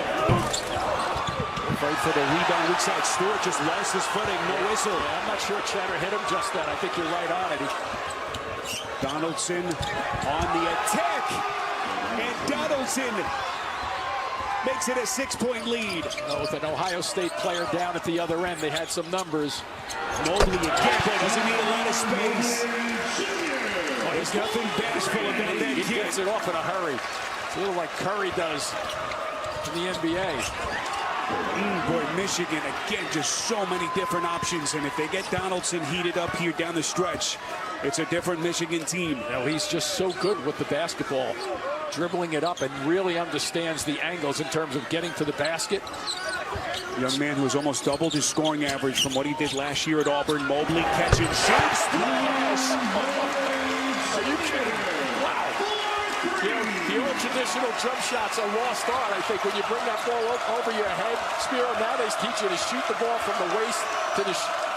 Afraid for the rebound. Weak side. Stewart just lost his footing. No whistle. Yeah, I'm not sure Cheddar hit him just then. I think you're right on it. Donaldson on the attack. And Donaldson makes it a 6-point lead. With an Ohio State player down at the other end, they had some numbers. Mobley again doesn't need a lot of space. There's nothing bashful about that He kid. gets it off in a hurry. It's a little like Curry does in the NBA. Boy, Michigan, again, just so many different options. And if they get Donaldson heated up here down the stretch, it's a different Michigan team. He's just so good with the basketball, dribbling it up, and really understands the angles in terms of getting to the basket. Young man who has almost doubled his scoring average from what he did last year at Auburn. Mobley catch and shoot. Splash! Are you kidding? Wow. The old traditional jump shots are lost art, I think, when you bring that ball over your head. Spiro nowadays teach you to shoot the ball from the waist to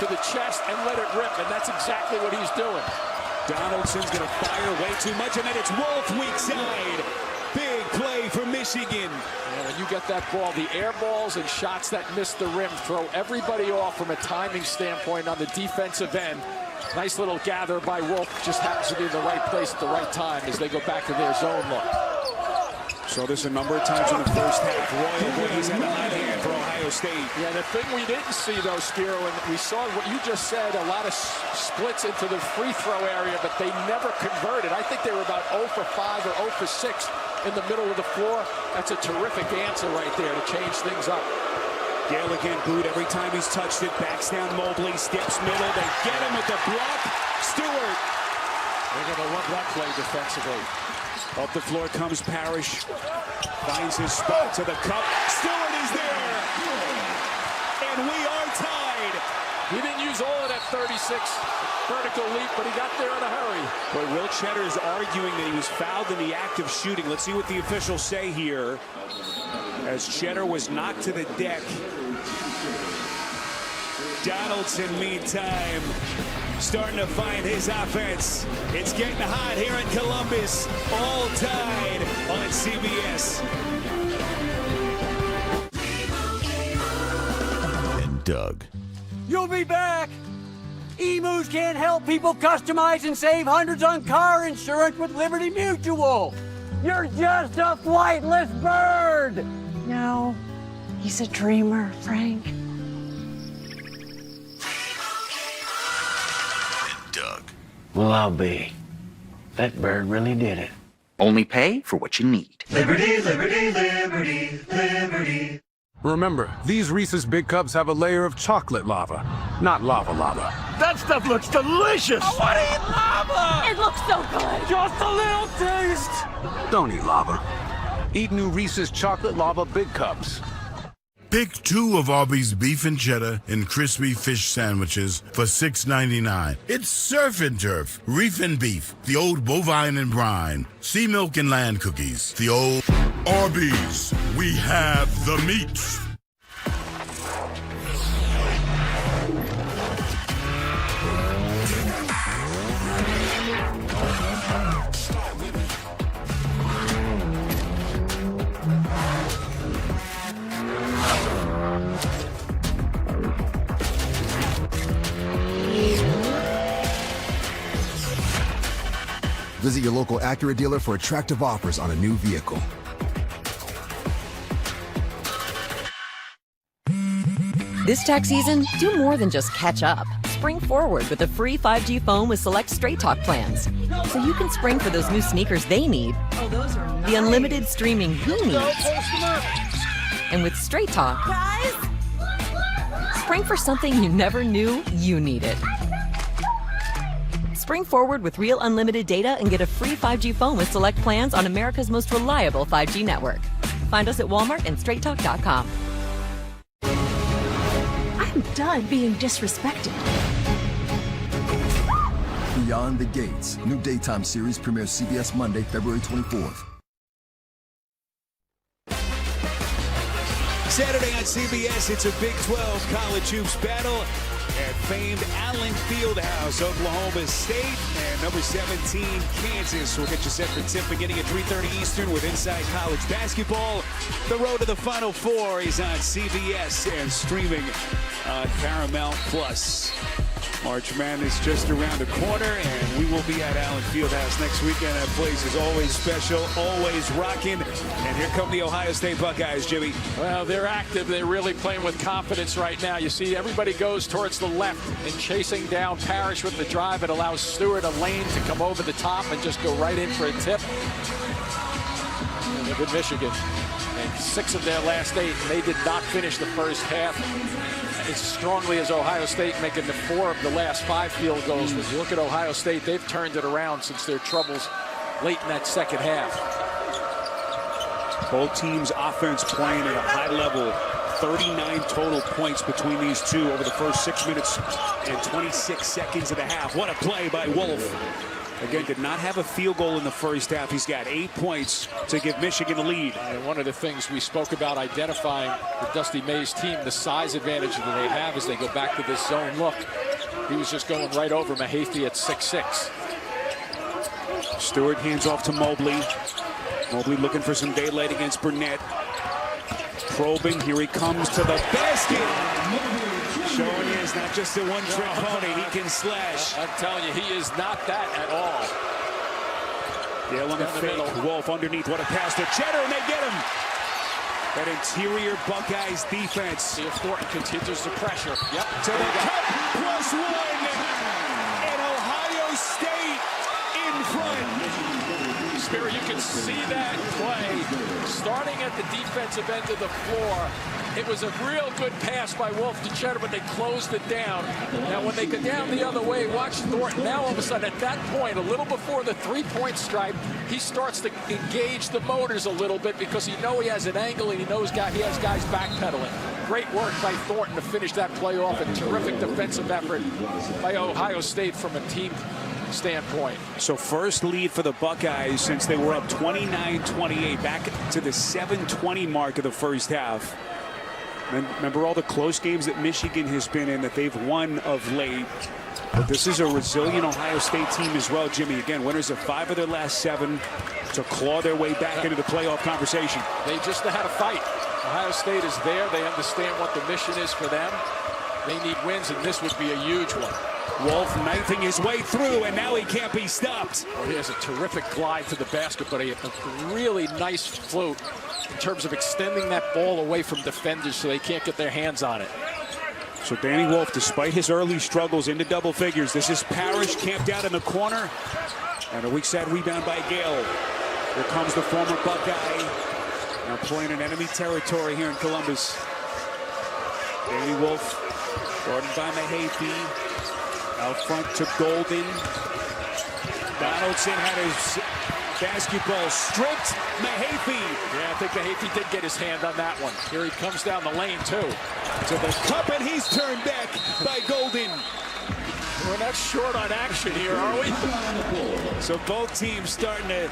the chest and let it rip, and that's exactly what he's doing. Donaldson's going to fire way too much, and then it's Wolf weak side. Big play for Michigan. When you get that ball, the air balls and shots that miss the rim throw everybody off from a timing standpoint on the defensive end. Nice little gather by Wolf. Just happens to be in the right place at the right time as they go back to their zone look. So this a number of times in the first half. Royal, boy, he's had a hot hand for Ohio State. Yeah, the thing we didn't see, though, Spiro, and we saw what you just said, a lot of splits into the free throw area, but they never converted. I think they were about 0 for 5 or 0 for 6 in the middle of the floor. That's a terrific answer right there to change things up. Gale again booed every time he's touched it. Backs down Mobley, steps middle. They get him with the block. Stewart. They're going to love that play defensively. Up the floor comes Parrish. Finds his spot to the cup. Stewart is there. And we are tied. He didn't use all of that 36 vertical leap, but he got there in a hurry. But Will Cheddar is arguing that he was fouled in the act of shooting. Let's see what the officials say here. As Cheddar was knocked to the deck. Donaldson, meantime, starting to find his offense. It's getting hot here in Columbus. All tied on CBS. And Doug. You'll be back. Emus can't help people customize and save hundreds on car insurance with Liberty Mutual. You're just a flightless bird. No, he's a dreamer, Frank. And Doug. Well, I'll be. That bird really did it. Only pay for what you need. Liberty, liberty, liberty, liberty. Remember, these Reese's Big Cups have a layer of chocolate lava, not lava lava. That stuff looks delicious. I want to eat lava! It looks so good. Just a little taste. Don't eat lava. Eat new Reese's Chocolate Lava Big Cups. Pick 2 of Arby's beef and cheddar and crispy fish sandwiches for $6.99. It's surf and turf, reef and beef, the old bovine and brine, sea milk and land cookies, the old Arby's. We have the meat. Visit your local Acura dealer for attractive offers on a new vehicle. This tax season, do more than just catch up. Spring forward with a free 5G phone with select Straight Talk plans. So you can spring for those new sneakers they need. Oh, those are nice. The unlimited streaming he needs. And with Straight Talk, spring for something you never knew you needed. Spring forward with real unlimited data and get a free 5G phone with select plans on America's most reliable 5G network. Find us at Walmart and StraightTalk.com. I'm done being disrespected. Beyond the Gates. New daytime series premieres CBS Monday, February 24th. Saturday on CBS, it's a Big 12 college hoops battle. at famed Allen Fieldhouse, Oklahoma State, and number 17, Kansas. We'll get you set for tip beginning at 3:30 Eastern with Inside College Basketball. The road to the Final Four is on CBS and streaming on Paramount Plus. March Madness just around the corner, and we will be at Allen Fieldhouse next weekend. That place is always special, always rocking. And here come the Ohio State Buckeyes, Jimmy. Well, they're active. They're really playing with confidence right now. You see, everybody goes towards the left and chasing down Parrish with the drive. It allows Stewart a lane to come over the top and just go right in for a tip. And look at Michigan. And 6 of their last 8, and they did not finish the first half as strongly as Ohio State, making the 4 of the last 5 field goals. When you look at Ohio State, they've turned it around since their troubles late in that second half. Both teams' offense playing at a high level. 39 total points between these two over the first 6 minutes and 26 seconds of the half. What a play by Wolf. Again, did not have a field goal in the first half. He's got 8 points to give Michigan a lead. And one of the things we spoke about identifying the Dusty Mays team, the size advantage that they have as they go back to this zone look. He was just going right over Mahaffey at 6'6". Stewart hands off to Mobley. Mobley looking for some daylight against Burnett. Probing, here he comes to the basket. Showing you it's not just a one-trick pony, he can slash. I'm telling you, he is not that at all. Dale on the fake, Wolf underneath, what a pass to Cheddar, and they get him. That interior Buckeyes defense. See if Thornton continues the pressure. Yep. To the cup, +1, and Ohio State in front. Spirit, you can see that play starting at the defensive end of the floor. It was a real good pass by Wolf to Cheddar, but they closed it down. Now, when they go down the other way, watch Thornton. Now, all of a sudden, at that point, a little before the three-point stripe, he starts to engage the motors a little bit because he knows he has an angle and he knows he has guys backpedaling. Great work by Thornton to finish that play off. A terrific defensive effort by Ohio State from a team standpoint. So first lead for the Buckeyes since they were up 29-28, back to the 7:20 mark of the first half. Remember all the close games that Michigan has been in that they've won of late. But this is a resilient Ohio State team as well, Jimmy. Again, winners of 5 of their last 7 to claw their way back into the playoff conversation. They just know how to fight. Ohio State is there. They understand what the mission is for them. They need wins, and this would be a huge one. Wolf knifing his way through, and now he can't be stopped. Well, he has a terrific glide to the basket, but a really nice float in terms of extending that ball away from defenders so they can't get their hands on it. So Danny Wolf, despite his early struggles into double figures, this is Parrish camped out in the corner. And a weak side rebound by Gale. Here comes the former Buckeye. Now playing in enemy territory here in Columbus. Danny Wolf, guarded by Mahaffey. Out front to Golden. Donaldson had his basketball stripped. Mahaffey. Yeah, I think Mahaffey did get his hand on that one. Here he comes down the lane, too. To the cup, and he's turned back by Golden. We're not short on action here, are we? So both teams starting to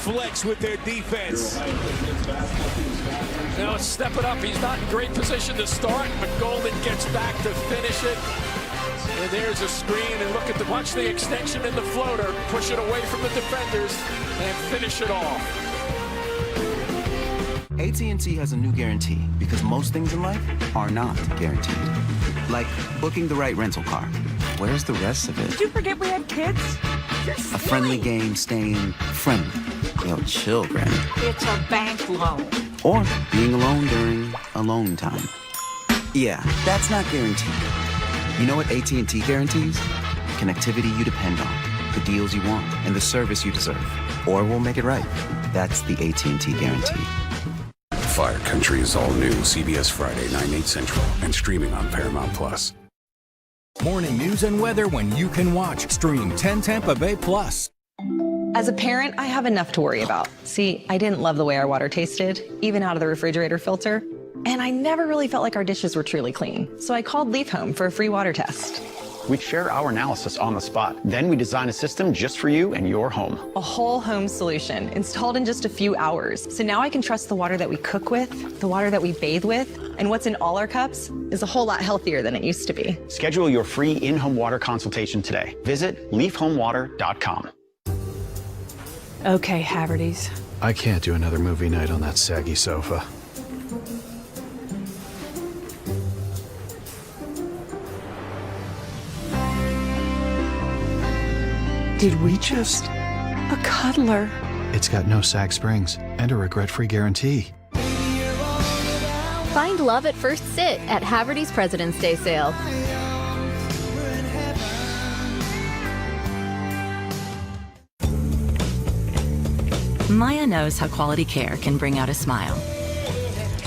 flex with their defense. Now let's step it up. He's not in great position to start, but Golden gets back to finish it. And there's a screen, and watch the extension in the floater. Push it away from the defenders and finish it off. AT&T has a new guarantee because most things in life are not guaranteed. Like booking the right rental car. Where's the rest of it? Did you forget we had kids? A friendly game staying friendly. Yo, chill, Granny. It's a bank loan. Or being alone during alone time. Yeah, that's not guaranteed. You know what AT&T guarantees? Connectivity you depend on, the deals you want, and the service you deserve. Or we'll make it right. That's the AT&T guarantee. Fire Country is all new CBS Friday, 9/8 Central, and streaming on Paramount Plus. Morning news and weather when you can watch. Stream 10 Tampa Bay Plus. As a parent, I have enough to worry about. See, I didn't love the way our water tasted, even out of the refrigerator filter. And I never really felt like our dishes were truly clean. So I called Leaf Home for a free water test. We share our analysis on the spot. Then we design a system just for you and your home. A whole home solution installed in just a few hours. So now I can trust the water that we cook with, the water that we bathe with, and what's in all our cups is a whole lot healthier than it used to be. Schedule your free in-home water consultation today. Visit leafhomewater.com. Okay, Haverty's. I can't do another movie night on that saggy sofa. Did we just... a cuddler? It's got no sag springs and a regret-free guarantee. Find love at first sit at Haverty's President's Day sale. Maya knows how quality care can bring out a smile.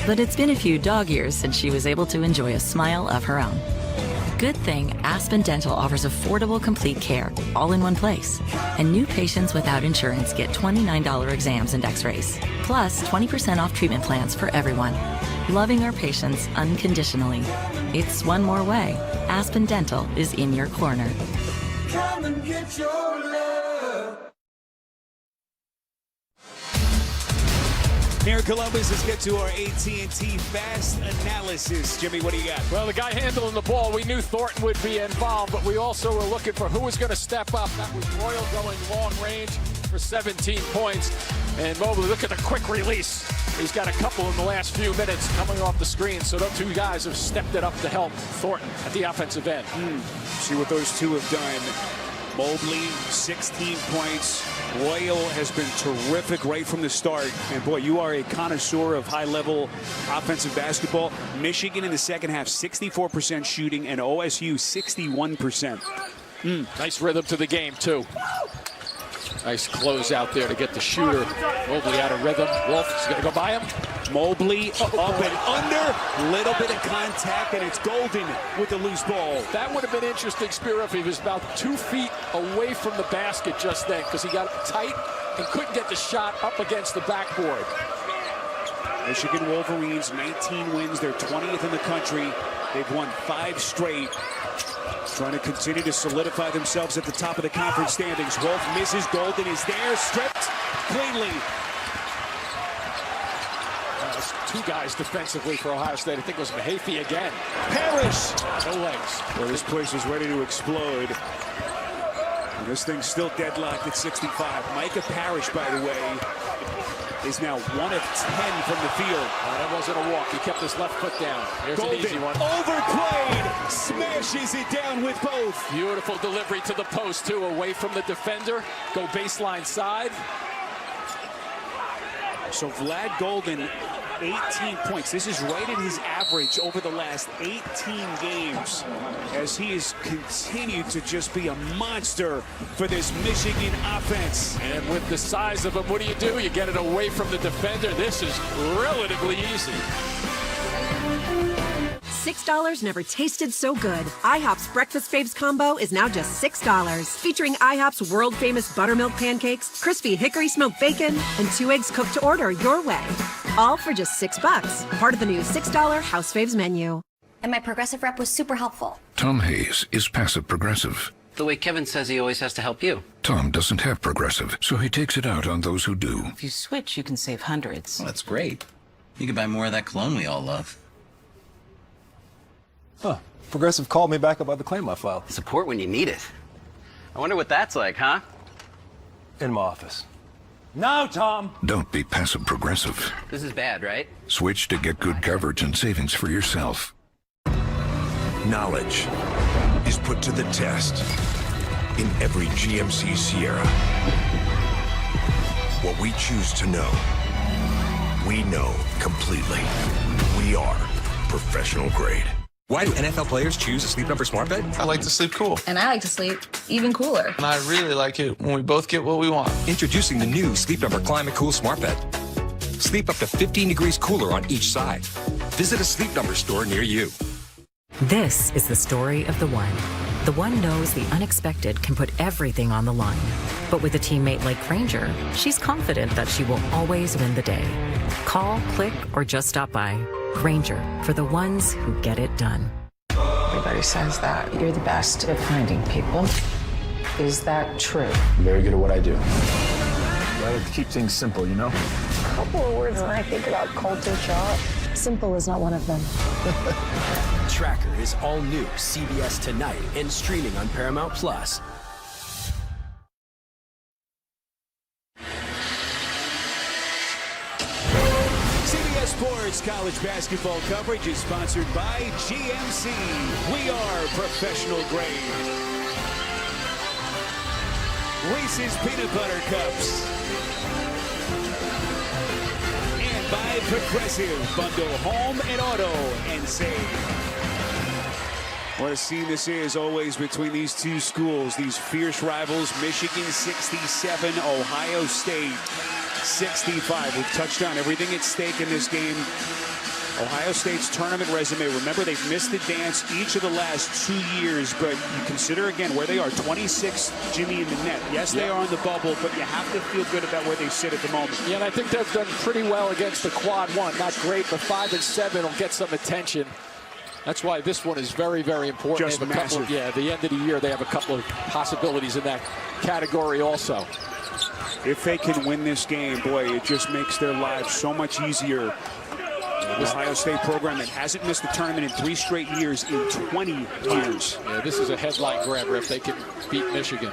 But it's been a few dog years since she was able to enjoy a smile of her own. Good thing Aspen Dental offers affordable complete care, all in one place. And new patients without insurance get $29 exams and x-rays, plus 20% off treatment plans for everyone. Loving our patients unconditionally. It's one more way. Aspen Dental is in your corner. Come and get your love. Here in Columbus, let's get to our AT&T Fast Analysis. Jimmy, what do you got? Well, the guy handling the ball, we knew Thornton would be involved, but we also were looking for who was going to step up. That was Royal going long range for 17 points. And Mobley, look at the quick release. He's got a couple in the last few minutes coming off the screen. So those two guys have stepped it up to help Thornton at the offensive end. See what those two have done. Mobley, 16 points. Royal has been terrific right from the start. And boy, you are a connoisseur of high-level offensive basketball. Michigan in the second half, 64% shooting, and OSU, 61%. Nice rhythm to the game, too. Nice close out there to get the shooter. Mobley out of rhythm. Wolf is going to go by him. Mobley up and under. Little bit of contact, and it's Golden with the loose ball. That would have been interesting, Spiro, if he was about 2 feet away from the basket just then, because he got tight and couldn't get the shot up against the backboard. Michigan Wolverines, 19 wins. They're 20th in the country. They've won 5 straight. Trying to continue to solidify themselves at the top of the conference standings. Wolf misses. Golden is there. Stripped cleanly. Two guys defensively for Ohio State. I think it was Mahaffey again. Parrish. No legs. Well, this place is ready to explode. And this thing's still deadlocked at 65. Micah Parrish, by the way, is now 1 of 10 from the field. That wasn't a walk. He kept his left foot down. Here's Golden, an easy one. Overplayed. Smashes it down with both. Beautiful delivery to the post, too. Away from the defender. Go baseline side. So Vlad Golden, 18 points. This is right at his average over the last 18 games as he has continued to just be a monster for this Michigan offense. And with the size of him, what do? You get it away from the defender. This is relatively easy. $6 never tasted so good. IHOP's Breakfast Faves combo is now just $6. Featuring IHOP's world-famous buttermilk pancakes, crispy hickory smoked bacon, and 2 eggs cooked to order your way. All for just $6. Part of the new $6 House Faves menu. And my Progressive rep was super helpful. Tom Hayes is passive progressive. The way Kevin says he always has to help you. Tom doesn't have progressive, so he takes it out on those who do. If you switch, you can save hundreds. Well, that's great. You could buy more of that cologne we all love. Huh. Progressive called me back about the claim I filed. Support when you need it. I wonder what that's like, huh? In my office. Now, Tom. Don't be passive progressive. This is bad, right? Switch to get good coverage and savings for yourself. Knowledge is put to the test in every GMC Sierra. What we choose to know, we know completely. We are professional grade. Why do NFL players choose a Sleep Number smart bed? I like to sleep cool. And I like to sleep even cooler. And I really like it when we both get what we want. Introducing the new Sleep Number Climate Cool smart bed. Sleep up to 15 degrees cooler on each side. Visit a Sleep Number store near you. This is the story of the one. The one knows the unexpected can put everything on the line. But with a teammate like Granger, she's confident that she will always win the day. Call, click, or just stop by. Granger, for the ones who get it done. Everybody says that you're the best at finding people. Is that true? I'm very good at what I do. I like to keep things simple, you know? A couple of words when I think about culture shock. Simple is not one of them. Tracker is all new CBS tonight and streaming on Paramount Plus. CBS Sports College Basketball coverage is sponsored by GMC. We are professional grade. Reese's Peanut Butter Cups. And by Progressive. Bundle home and auto and save. What a scene this is always between these two schools. These fierce rivals. Michigan 67, Ohio State 65. We've touched on everything at stake in this game. Ohio State's tournament resume. Remember, they've missed the dance each of the last 2 years, but you consider again where they are. 26, Jimmy, in the net. Yes, they are on the bubble, but you have to feel good about where they sit at the moment. Yeah, and I think they've done pretty well against the quad one. Not great, but 5 and 7 will get some attention. That's why this one is very, very important. Just they have a couple massive. at the end of the year, they have a couple of possibilities in that category also. If they can win this game, boy, it just makes their lives so much easier. This Ohio State program that hasn't missed the tournament in 3 straight years in 20 years. Yeah, this is a headline grabber if they can beat Michigan.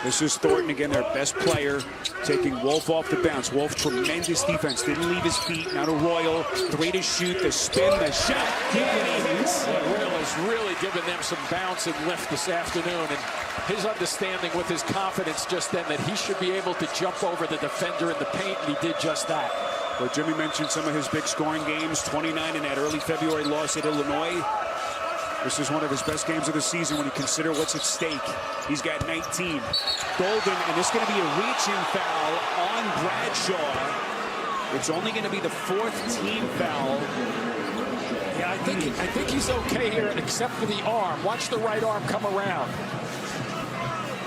This is Thornton again, their best player, taking Wolf off the bounce. Wolf, tremendous defense, didn't leave his feet. Now to Royal, 3 to shoot, the spin, the shot. And he hits. Royal has really given them some bounce and lift this afternoon, and his understanding with his confidence just then that he should be able to jump over the defender in the paint, and he did just that. Well, Jimmy mentioned some of his big scoring games, 29 in that early February loss at Illinois. This is one of his best games of the season when you consider what's at stake. He's got 19. Golden, and this is going to be a reach-in foul on Bradshaw. It's only going to be the 4th team foul. Yeah, I think he's okay here, except for the arm. Watch the right arm come around.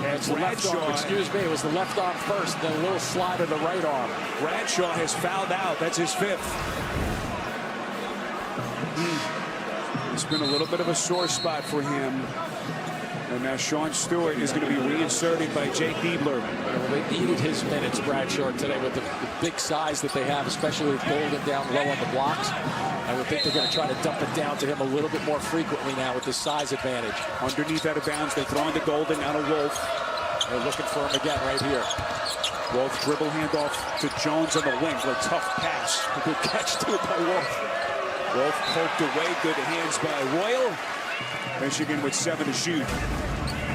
Yeah, it's the left arm. Excuse me, it was the left arm first, then a little slide of the right arm. Bradshaw has fouled out. That's his 5th. It's been a little bit of a sore spot for him. And now Sean Stewart is going to be reinserted by Jake Diebler. They needed his minutes, Bradshaw, today with the big size that they have, especially with Golden down low on the blocks. I would think they're going to try to dump it down to him a little bit more frequently now with this size advantage. Underneath out of bounds, they throw into Golden, out of Wolf. They're looking for him again right here. Wolf dribble handoff to Jones on the wing. A tough pass. A good catch too by Wolf. Wolf poked away. Good hands by Royal. Michigan with 7 to shoot.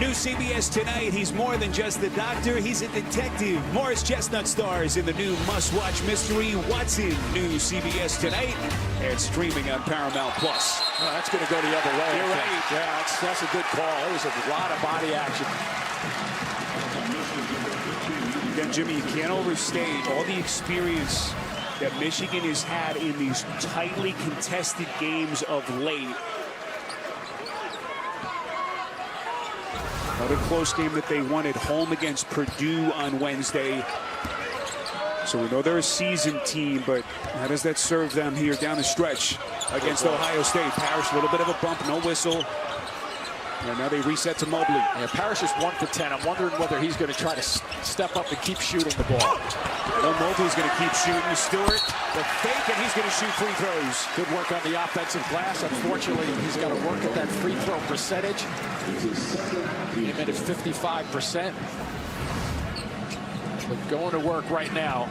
New CBS tonight. He's more than just the doctor. He's a detective. Morris Chestnut stars in the new must-watch mystery Watson. New CBS tonight and streaming on Paramount Plus. Oh, that's going to go the other way. You're right. Yeah, that's a good call. There was a lot of body action. Again, Jimmy, you can't overstate all the experience that Michigan has had in these tightly contested games of late. Another close game that they won at home against Purdue on Wednesday. So we know they're a seasoned team, but how does that serve them here down the stretch against Ohio State? Parrish, a little bit of a bump, no whistle. And now they reset to Mobley. Yeah, Parrish is 1 for 10. I'm wondering whether he's going to try to step up and keep shooting the ball. Well, Mobley's going to keep shooting. Stewart, the fake, and he's going to shoot free throws. Good work on the offensive glass. Unfortunately, he's got to work at that free throw percentage. He made it 55%. But going to work right now.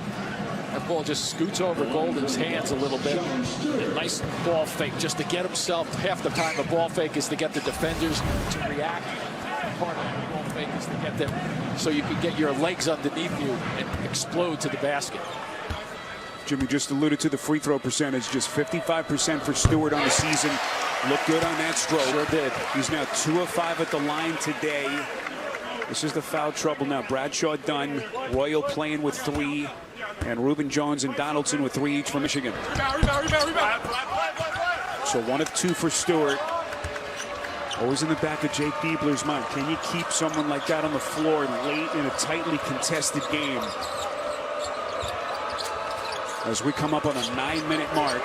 That ball just scoots over Golden's hands a little bit. A nice ball fake just to get himself. Half the time the ball fake is to get the defenders to react. Part of the ball fake is to get them so you can get your legs underneath you and explode to the basket. Jimmy just alluded to the free throw percentage. Just 55% for Stewart on the season. Looked good on that stroke. Sure did. He's now 2 of 5 at the line today. This is the foul trouble now. Bradshaw done. Royal playing with 3. And Reuben Jones and Donaldson with 3 each for Michigan. So 1 of 2 for Stewart. Always in the back of Jake Diebler's mind. Can you keep someone like that on the floor late in a tightly contested game? As we come up on a 9-minute mark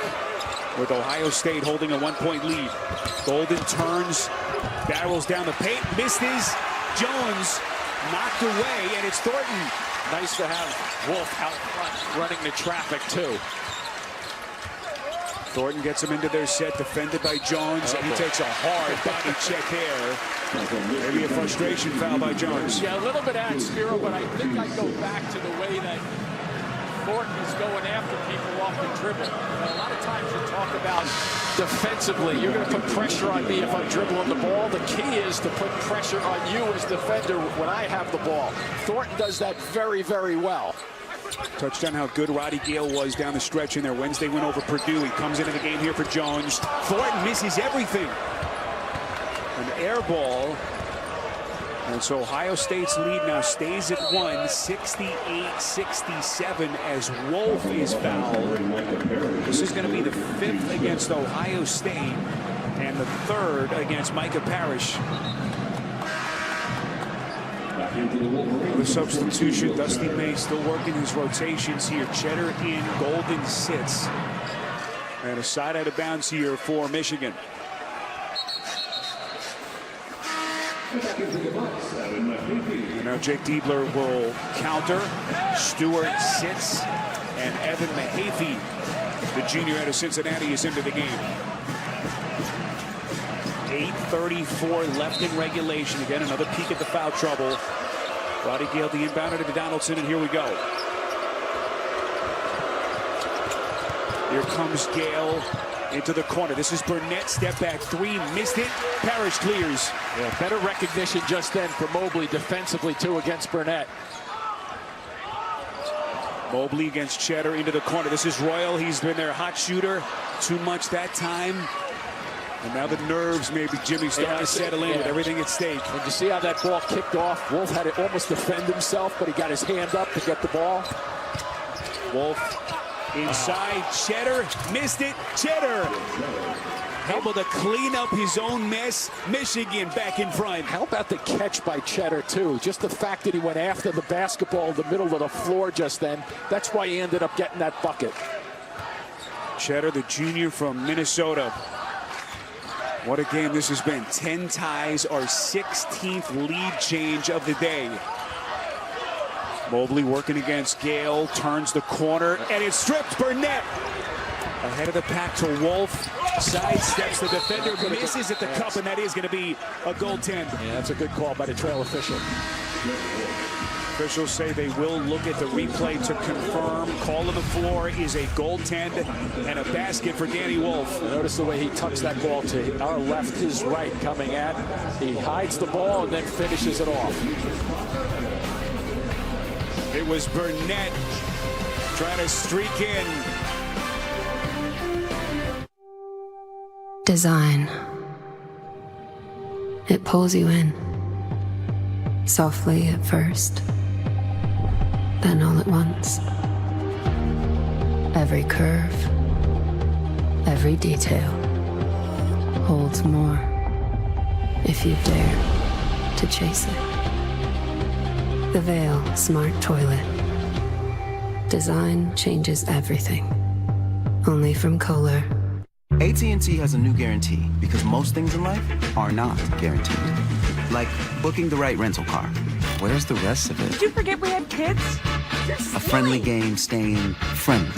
with Ohio State holding a 1-point lead. Golden turns, barrels down the paint, misses. Jones knocked away, and it's Thornton. Nice to have Wolf out front running the traffic, too. Thornton gets him into their set, defended by Jones, and he takes a hard body check there. Maybe a frustration foul by Jones. Yeah, a little bit at Spiro, but I think I go back to the way that Thornton is going after people off the dribble. A lot of times you talk about defensively, you're going to put pressure on me if I'm dribbling the ball. The key is to put pressure on you as defender when I have the ball. Thornton does that very, very well. Touched on how good Roddy Gale was down the stretch in their Wednesday win over Purdue. He comes into the game here for Jones. Thornton misses everything. An air ball. And so Ohio State's lead now stays at 1, 68-67 as Wolf is fouled. This is going to be the 5th against Ohio State and the 3rd against Micah Parrish. The substitution, Dusty May still working his rotations here. Cheddar in, Golden sits. And a side out of bounds here for Michigan. And now Jake Diebler will counter. Stewart sits. And Evan Mahaffey, the junior out of Cincinnati, is into the game. 8:34 left in regulation. Again, another peek at the foul trouble. Roddy Gale, the inbounder to Donaldson, and here we go. Here comes Gale into the corner. This is Burnett, step back three, missed it. Parrish clears. Yeah, better recognition just then for Mobley defensively, too, against Burnett. Mobley against Cheddar into the corner. This is Royal. He's been their hot shooter. Too much that time. And now the nerves, maybe Jimmy, starting to settle in with everything at stake. And you see how that ball kicked off? Wolf had to almost defend himself, but he got his hand up to get the ball. Wolf inside. Cheddar missed it. Cheddar able to clean up his own mess. Michigan back in front. How about the catch by Cheddar, too? Just the fact that he went after the basketball in the middle of the floor just then. That's why he ended up getting that bucket. Cheddar, the junior from Minnesota. What a game this has been. 10 ties, our 16th lead change of the day. Mobley working against Gale, turns the corner, and it's stripped. Burnett ahead of the pack to Wolf. Sidesteps the defender, misses at the cup, and that is going to be a goaltend. Yeah, that's a good call by the trail official. Officials say they will look at the replay to confirm. Call on the floor is a goaltend and a basket for Danny Wolf. Notice the way he tucks that ball to our left, his right coming at. He hides the ball and then finishes it off. It was Burnett trying to streak in. Design. It pulls you in. Softly at first. Then all at once. Every curve, every detail holds more if you dare to chase it. The Veil Smart Toilet. Design changes everything. Only from Kohler. AT&T has a new guarantee because most things in life are not guaranteed. Like booking the right rental car. Where's the rest of it? Did you forget we had kids? A friendly game staying friendly.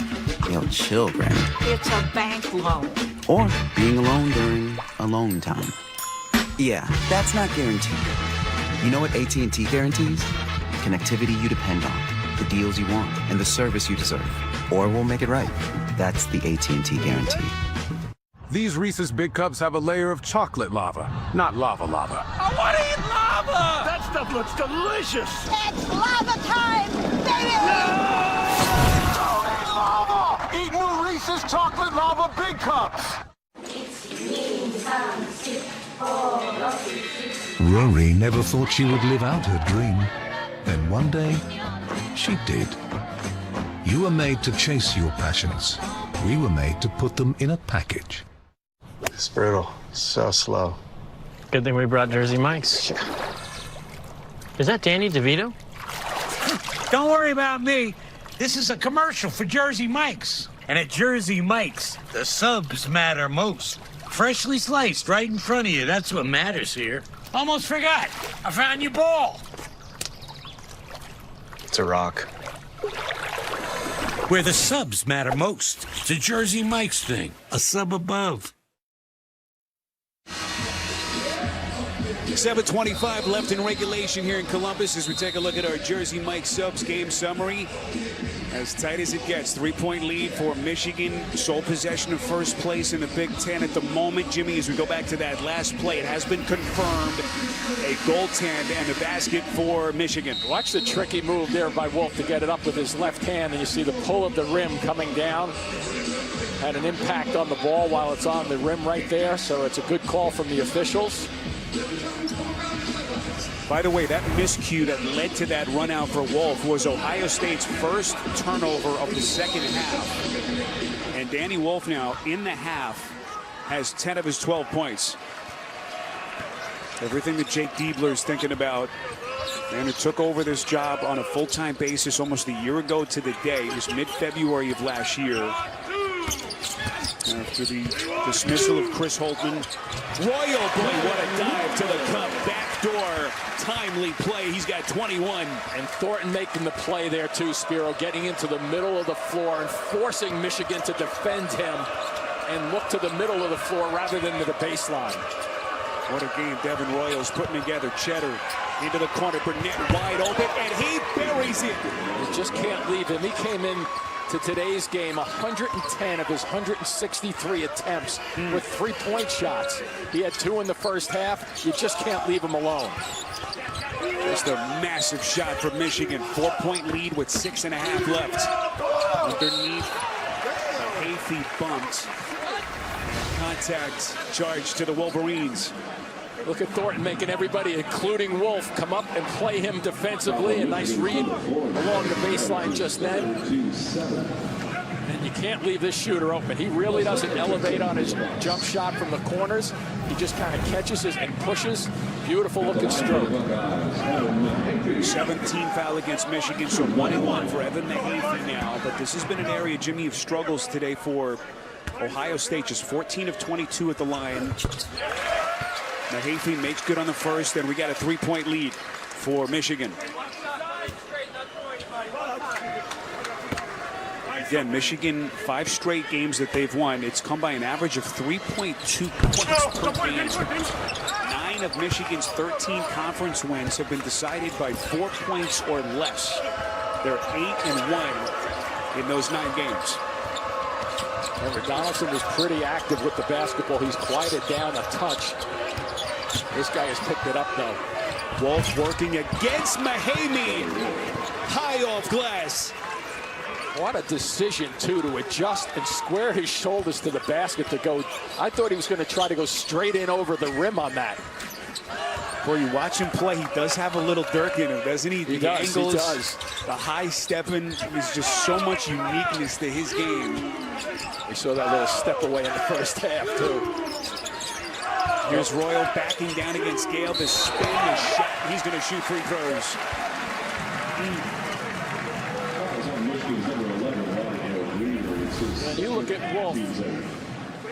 Yo, chill, Granny. It's a bank loan. Or being alone during alone time. Yeah, that's not guaranteed. You know what AT&T guarantees? Connectivity you depend on, the deals you want, and the service you deserve. Or we'll make it right. That's the AT&T guarantee. These Reese's Big Cups have a layer of chocolate lava, not lava lava. I want to eat lava! That stuff looks delicious! It's lava time, baby! Lava! Eat new Reese's Chocolate Lava Big Cups! Rory never thought she would live out her dream. Then one day, she did. You were made to chase your passions. We were made to put them in a package. It's brutal. So slow. Good thing we brought Jersey Mike's. Is that Danny DeVito? Don't worry about me. This is a commercial for Jersey Mike's. And at Jersey Mike's, the subs matter most. Freshly sliced right in front of you. That's what matters here. Almost forgot. I found your ball. It's a rock. Where the subs matter most. It's a Jersey Mike's thing. A sub above. 7:25 left in regulation here in Columbus as we take a look at our Jersey Mike subs game summary. As tight as it gets, 3-point lead for Michigan. Sole possession of first place in the Big Ten at the moment. Jimmy, as we go back to that last play, it has been confirmed. A goaltend and a basket for Michigan. Watch the tricky move there by Wolf to get it up with his left hand, and you see the pull of the rim coming down. Had an impact on the ball while it's on the rim right there, so it's a good call from the officials. By the way, that miscue that led to that run out for Wolf was Ohio State's first turnover of the second half. And Danny Wolf now in the half has 10 of his 12 points. Everything that Jake Diebler is thinking about, and it took over this job on a full-time basis almost a year ago to the day. It was mid-February of last year. After the dismissal of Chris Holtman. Royal, boy, what a dive to the cup. Backdoor, timely play. He's got 21. And Thornton making the play there too, Spiro, getting into the middle of the floor and forcing Michigan to defend him and look to the middle of the floor rather than to the baseline. What a game Devin Royals putting together. Cheddar into the corner. Burnett wide open, and he buries it. You just can't leave him. He came in to today's game 110 of his 163 attempts with 3-point shots. He had 2 in the first half. You just can't leave him alone. Just a massive shot for Michigan. 4-point lead with 6.5 left. Underneath, the Hayfie bumped. Contact charge to the Wolverines. Look at Thornton making everybody, including Wolf, come up and play him defensively. A nice read along the baseline just then. And you can't leave this shooter open. He really doesn't elevate on his jump shot from the corners. He just kind of catches it and pushes. Beautiful looking stroke. 17 foul against Michigan, so 1-1 for Evan Mahafey now. But this has been an area, Jimmy, of struggles today for Ohio State. Just 14 of 22 at the line. Mahafey makes good on the first, and we got a 3-point lead for Michigan. Again, Michigan, 5 straight games that they've won. It's come by an average of 3.2 points per game. 9 of Michigan's 13 conference wins have been decided by 4 points or less. They're 8-1 in those 9 games. Remember, Donaldson was pretty active with the basketball. He's quieted down a touch. This guy has picked it up, though. Wolf working against Mahafey. High off glass. What a decision, too, to adjust and square his shoulders to the basket to go. I thought he was going to try to go straight in over the rim on that. Boy, you watch him play, he does have a little Dirk in him, doesn't he? He does. The high stepping is just so much uniqueness to his game. We saw that little step away in the first half, too. Here's Royal backing down against Gale. The spin, the shot. He's going to shoot free throws. And you look at Wolf.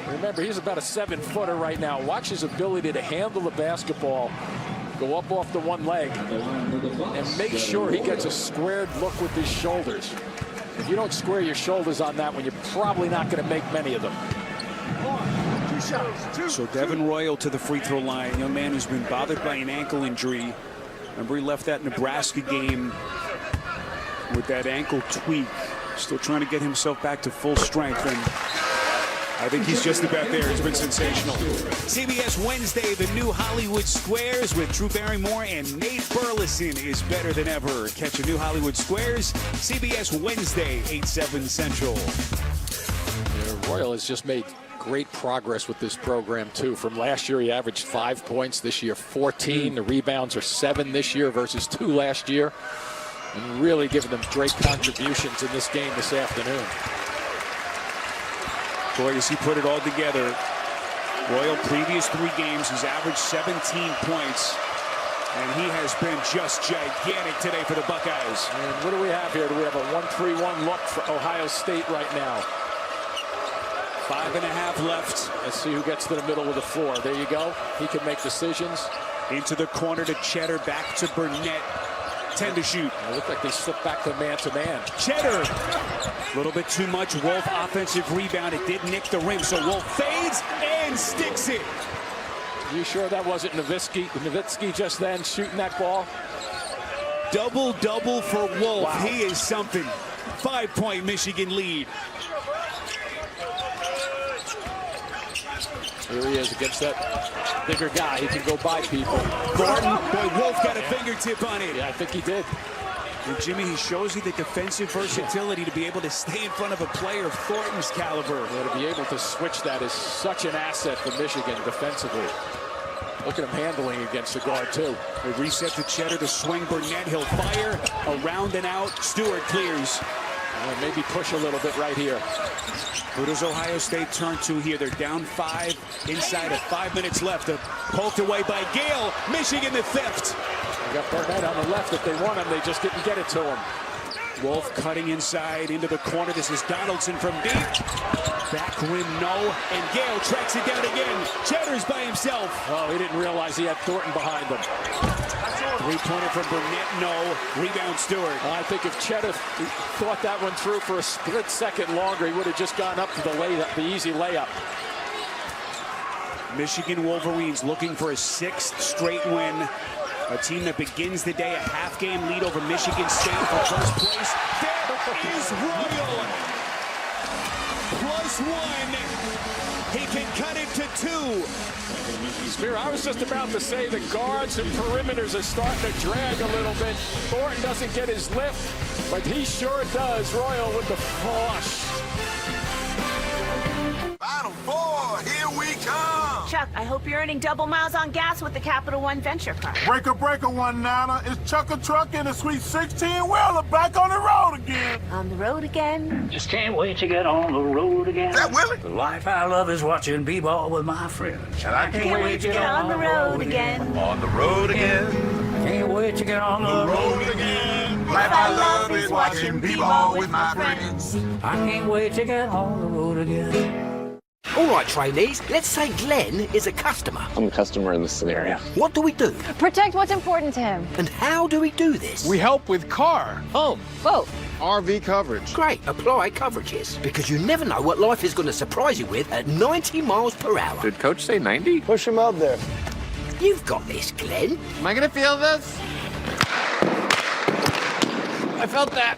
Remember, he's about a 7-footer right now. Watch his ability to handle the basketball, go up off the one leg, and make sure he gets a squared look with his shoulders. If you don't square your shoulders on that one, you're probably not going to make many of them. So Devin Royal to the free throw line, young man who's been bothered by an ankle injury. Remember, he left that Nebraska game with that ankle tweak. Still trying to get himself back to full strength, and I think he's just about there. It's been sensational. CBS Wednesday, the new Hollywood Squares with Drew Barrymore and Nate Burleson is better than ever. Catch a new Hollywood Squares, CBS Wednesday, 8/7 Central. Yeah, Royal has just made great progress with this program, too. From last year, he averaged 5 points. This year, 14. The rebounds are 7 this year versus 2 last year. And really giving them great contributions in this game this afternoon. Boy, as he put it all together. Royal, previous 3 games, he's averaged 17 points. And he has been just gigantic today for the Buckeyes. And what do we have here? Do we have a 1-3-1 look for Ohio State right now? 5.5 left. Let's see who gets to the middle of the floor. There you go. He can make decisions. Into the corner to Cheddar, back to Burnett. 10 to shoot. It looked like they slipped back to man-to-man. Cheddar. A little bit too much. Wolf offensive rebound. It did nick the rim, so Wolf fades and sticks it. You sure that wasn't Nowitzki? Nowitzki just then shooting that ball? Double-double for Wolf. Wow. He is something. 5-point Michigan lead. Here he is against that bigger guy. He can go by people. Gordon, boy, Wolf got a fingertip on it. Yeah, I think he did. And Jimmy, he shows you the defensive versatility to be able to stay in front of a player of Thornton's caliber. Yeah, to be able to switch that is such an asset for Michigan defensively. Look at him handling against the guard, too. They reset to Cheddar to swing Burnett. He'll fire around and out. Stewart clears. Maybe push a little bit right here. Who does Ohio State turn to here? They're down 5 inside of 5 minutes left. Poked away by Gale. Michigan the theft. They got Burnett on the left. If they want him, they just didn't get it to him. Wolf cutting inside into the corner. This is Donaldson from deep. Back rim, no. And Gale tracks it down again. Cheddar's by himself. Oh, he didn't realize he had Thornton behind him. Three-pointer from Burnett, no. Rebound Stewart. I think if Cheddar thought that one through for a split second longer, he would have just gone up to the layup, the easy layup. Michigan Wolverines looking for a 6th straight win. A team that begins the day a half-game lead over Michigan State for first place. There is Royal. +1. He can cut it to 2. Spear, I was just about to say the guards and perimeters are starting to drag a little bit. Thornton doesn't get his lift, but he sure does. Royal with the flush. Final 4, here we come. Chuck, I hope you're earning double miles on gas with the Capital One Venture card. Breaker, 1 Nana. It's Chuck a Truck and a Sweet 16-wheeler back on the road again. On the road again? Just can't wait to get on the road again. Is that Willie? The life I love is watching b-ball with my friends. And I can't wait to get on the road again. On the road again. Can't wait to get on the road again. Life I love is watching b-ball with my friends. I can't wait to get on the road again. All right, trainees, let's say Glenn is a customer. I'm a customer in this scenario. What do we do? Protect what's important to him. And how do we do this? We help with car, home, Both. RV coverage. Great, apply coverages. Because you never know what life is going to surprise you with at 90 miles per hour. Did Coach say 90? Push him out there. You've got this, Glenn. Am I gonna feel this? I felt that.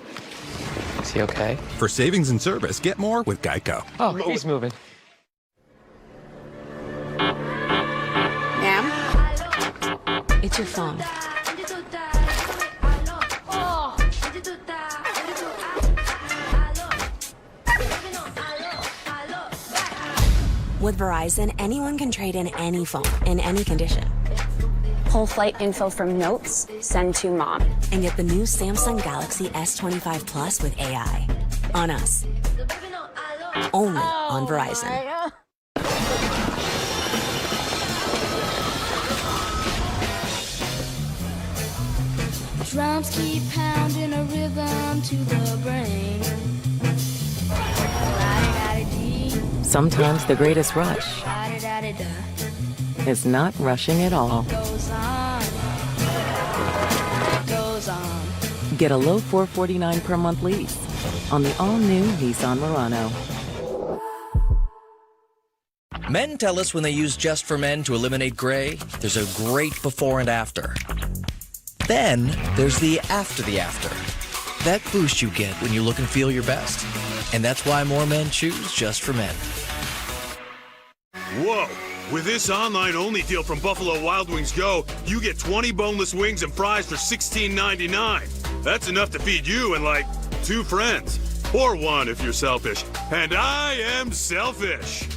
Is he okay? For savings and service, get more with Geico. Oh, he's moving. Ma'am? It's your phone. With Verizon, anyone can trade in any phone, in any condition. Pull flight info from notes, send to mom. And get the new Samsung Galaxy S25 Plus with AI. On us. Only on Verizon. Drums keep pounding a rhythm to the brain. Sometimes the greatest rush is not rushing at all. Get a low $449 per month lease on the all-new Nissan Murano. Men tell us when they use Just for Men to eliminate gray, there's a great before and after. Then there's the after. That boost you get when you look and feel your best. And that's why more men choose Just for Men. Whoa! With this online-only deal from Buffalo Wild Wings Go, you get 20 boneless wings and fries for $16.99. That's enough to feed you and, like, 2 friends. Or 1 if you're selfish. And I am selfish.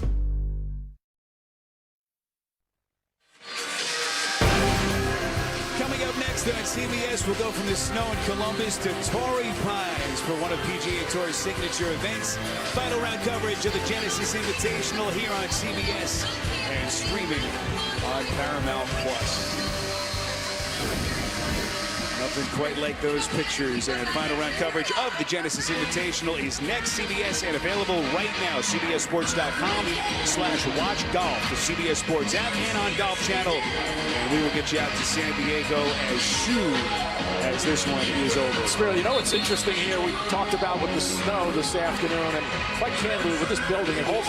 Coming up next on CBS, we'll go from the snow in Columbus to Torrey Pines for one of PGA Tour's signature events. Final round coverage of the Genesis Invitational here on CBS and streaming on Paramount Plus. Up Nothing quite like those pictures. And final round coverage of the Genesis Invitational is next, CBS, and available right now. CBSSports.com/watch golf, the CBS Sports app, and on Golf Channel. And we will get you out to San Diego as soon as this one is over. Spiro, you know what's interesting here? We talked about with the snow this afternoon, and quite candidly with this building, it holds.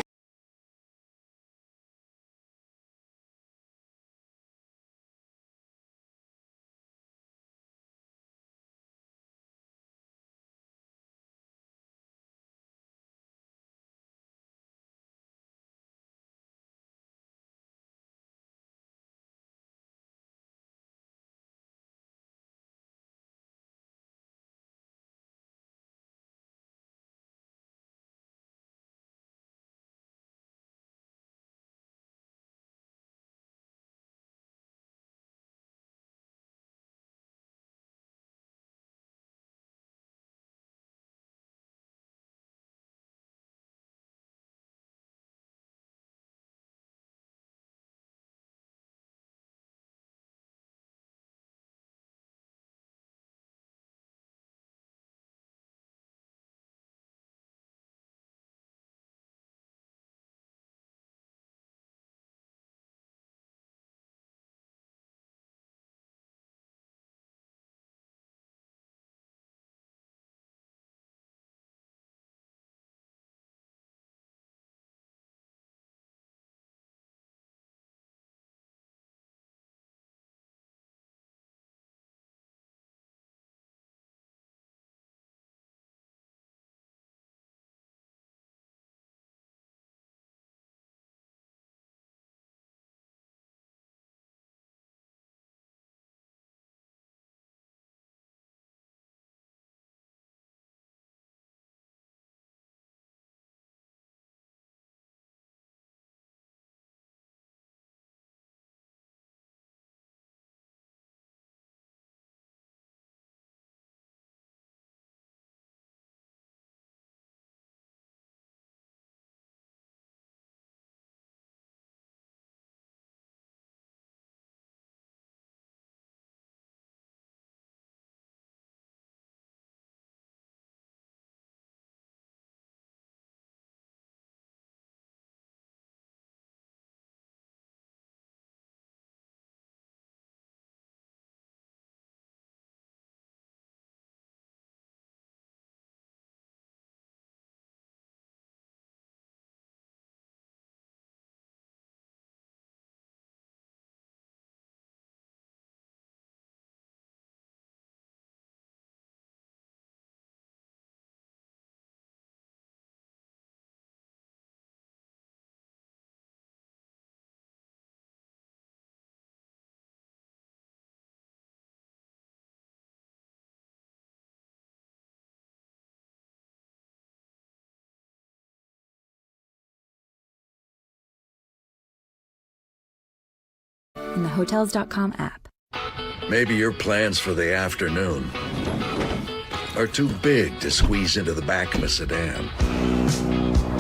In the Hotels.com app. Maybe your plans for the afternoon are too big to squeeze into the back of a sedan.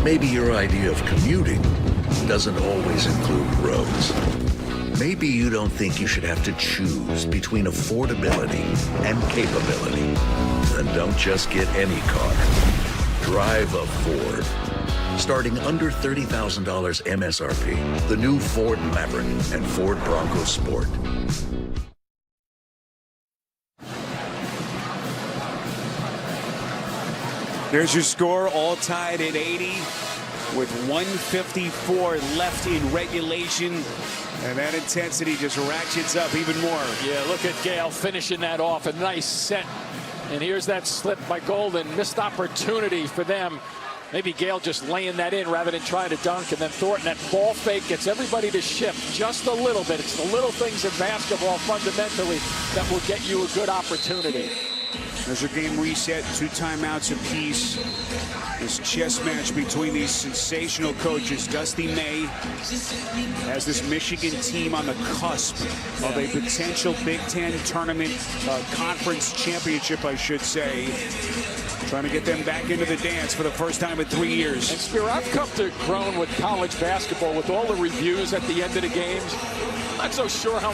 Maybe your idea of commuting doesn't always include roads. Maybe you don't think you should have to choose between affordability and capability. Then don't just get any car. Drive a Ford. Starting under $30,000 MSRP. The new Ford Maverick and Ford Bronco Sport. There's your score, all tied at 80 with 154 left in regulation. And that intensity just ratchets up even more. Yeah, look at Gale finishing that off. A nice set. And here's that slip by Golden. Missed opportunity for them. Maybe Gale just laying that in rather than trying to dunk. And then Thornton, that ball fake gets everybody to shift just a little bit. It's the little things in basketball fundamentally that will get you a good opportunity. There's a game reset, 2 timeouts apiece. This chess match between these sensational coaches. Dusty May has this Michigan team on the cusp of a potential Big Ten tournament conference championship, I should say. Trying to get them back into the dance for the first time in 3 years. And Spiro, I've come to grown with college basketball with all the reviews at the end of the games. not so sure how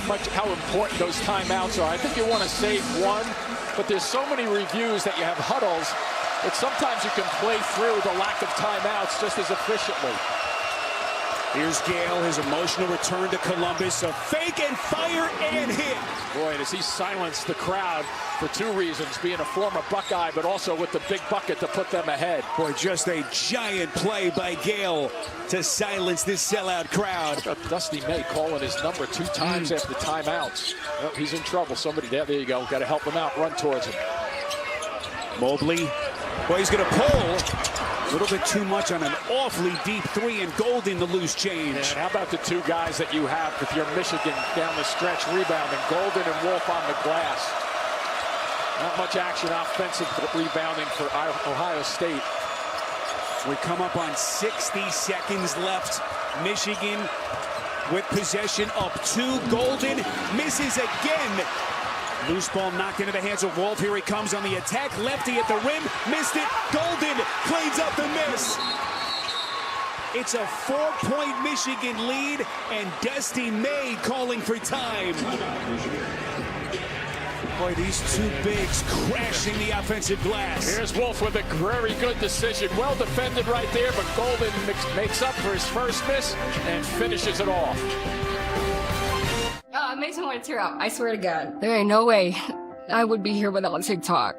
important those timeouts are. I think you want to save one, but there's so many reviews that you have huddles that sometimes you can play through the lack of timeouts just as efficiently. Here's Gale, his emotional return to Columbus. A fake and fire and hit. Boy, does he silence the crowd for two reasons, being a former Buckeye, but also with the big bucket to put them ahead. Boy, just a giant play by Gale to silence this sellout crowd. How about Dusty May calling his number 2 times after timeouts? Well, he's in trouble. Somebody, there you go. Got to help him out. Run towards him. Mobley. Boy, he's going to pull. A little bit too much on an awfully deep 3, and Golden the loose change. And how about the 2 guys that you have with your Michigan down the stretch rebounding, Golden and Wolf on the glass? Not much action offensive rebounding for Ohio State. We come up on 60 seconds left. Michigan with possession up 2. Golden misses again. Loose ball knocked into the hands of Wolf. Here he comes on the attack. Lefty at the rim. Missed it. Golden cleans up the miss. It's a 4-point Michigan lead, and Dusty May calling for time. Boy, these 2 bigs crashing the offensive glass. Here's Wolf with a very good decision. Well defended right there, but Golden makes up for his first miss and finishes it off. It makes me want to tear up. I swear to God. There ain't no way I would be here without TikTok.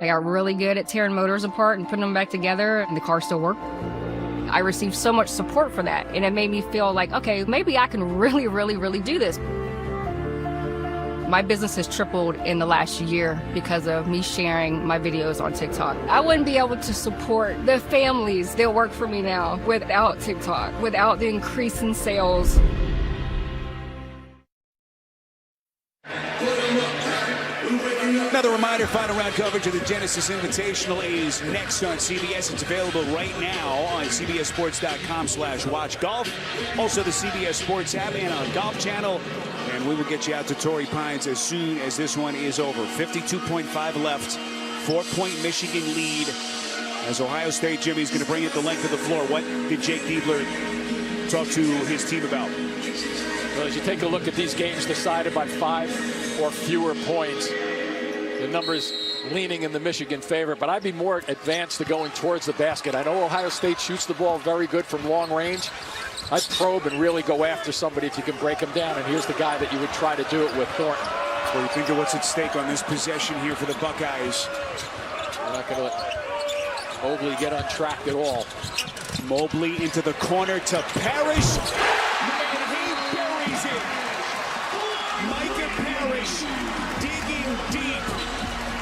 I got really good at tearing motors apart and putting them back together, and the car still worked. I received so much support for that, and it made me feel like, okay, maybe I can really, really, really do this. My business has tripled in the last year because of me sharing my videos on TikTok. I wouldn't be able to support the families that work for me now without TikTok, without the increase in sales. Another reminder, final round coverage of the Genesis Invitational is next on CBS. It's available right now on cbssports.com/watchgolf. Also the CBS Sports app and on Golf Channel. And we will get you out to Torrey Pines as soon as this one is over. 52.5 left. 4-point Michigan lead. As Ohio State, Jimmy's going to bring it the length of the floor. What did Jake Diebler talk to his team about? Well, as you take a look at these games decided by 5 or fewer points, the numbers leaning in the Michigan favor, but I'd be more advanced to going towards the basket. I know Ohio State shoots the ball very good from long range. I'd probe and really go after somebody if you can break them down, and here's the guy that you would try to do it with, Thornton. What do you think of what's at stake on this possession here for the Buckeyes? We're not going to let Mobley get on track at all. Mobley into the corner to Parrish. And he buries it. Micah Parrish digging deep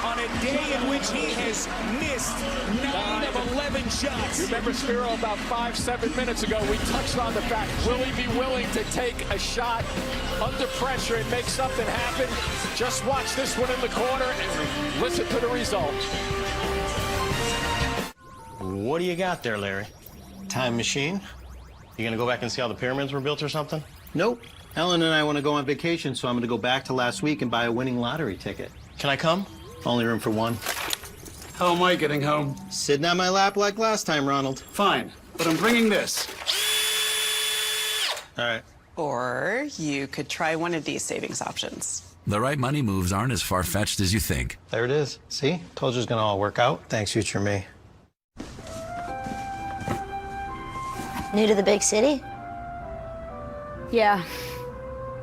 on a day in which he has missed 9 of 11 shots. You remember, Spiro, about 5-7 minutes ago, we touched on the fact, will he be willing to take a shot under pressure and make something happen? Just watch this one in the corner and listen to the result. What do you got there, Larry? Time machine? You gonna go back and see how the pyramids were built or something? Nope. Ellen and I want to go on vacation, so I'm going to go back to last week and buy a winning lottery ticket. Can I come? Only room for one. How am I getting home? Sitting on my lap like last time, Ronald. Fine, but I'm bringing this. All right. Or you could try one of these savings options. The right money moves aren't as far-fetched as you think. There it is. See? Told you it was going to all work out. Thanks, future me. New to the big city? Yeah.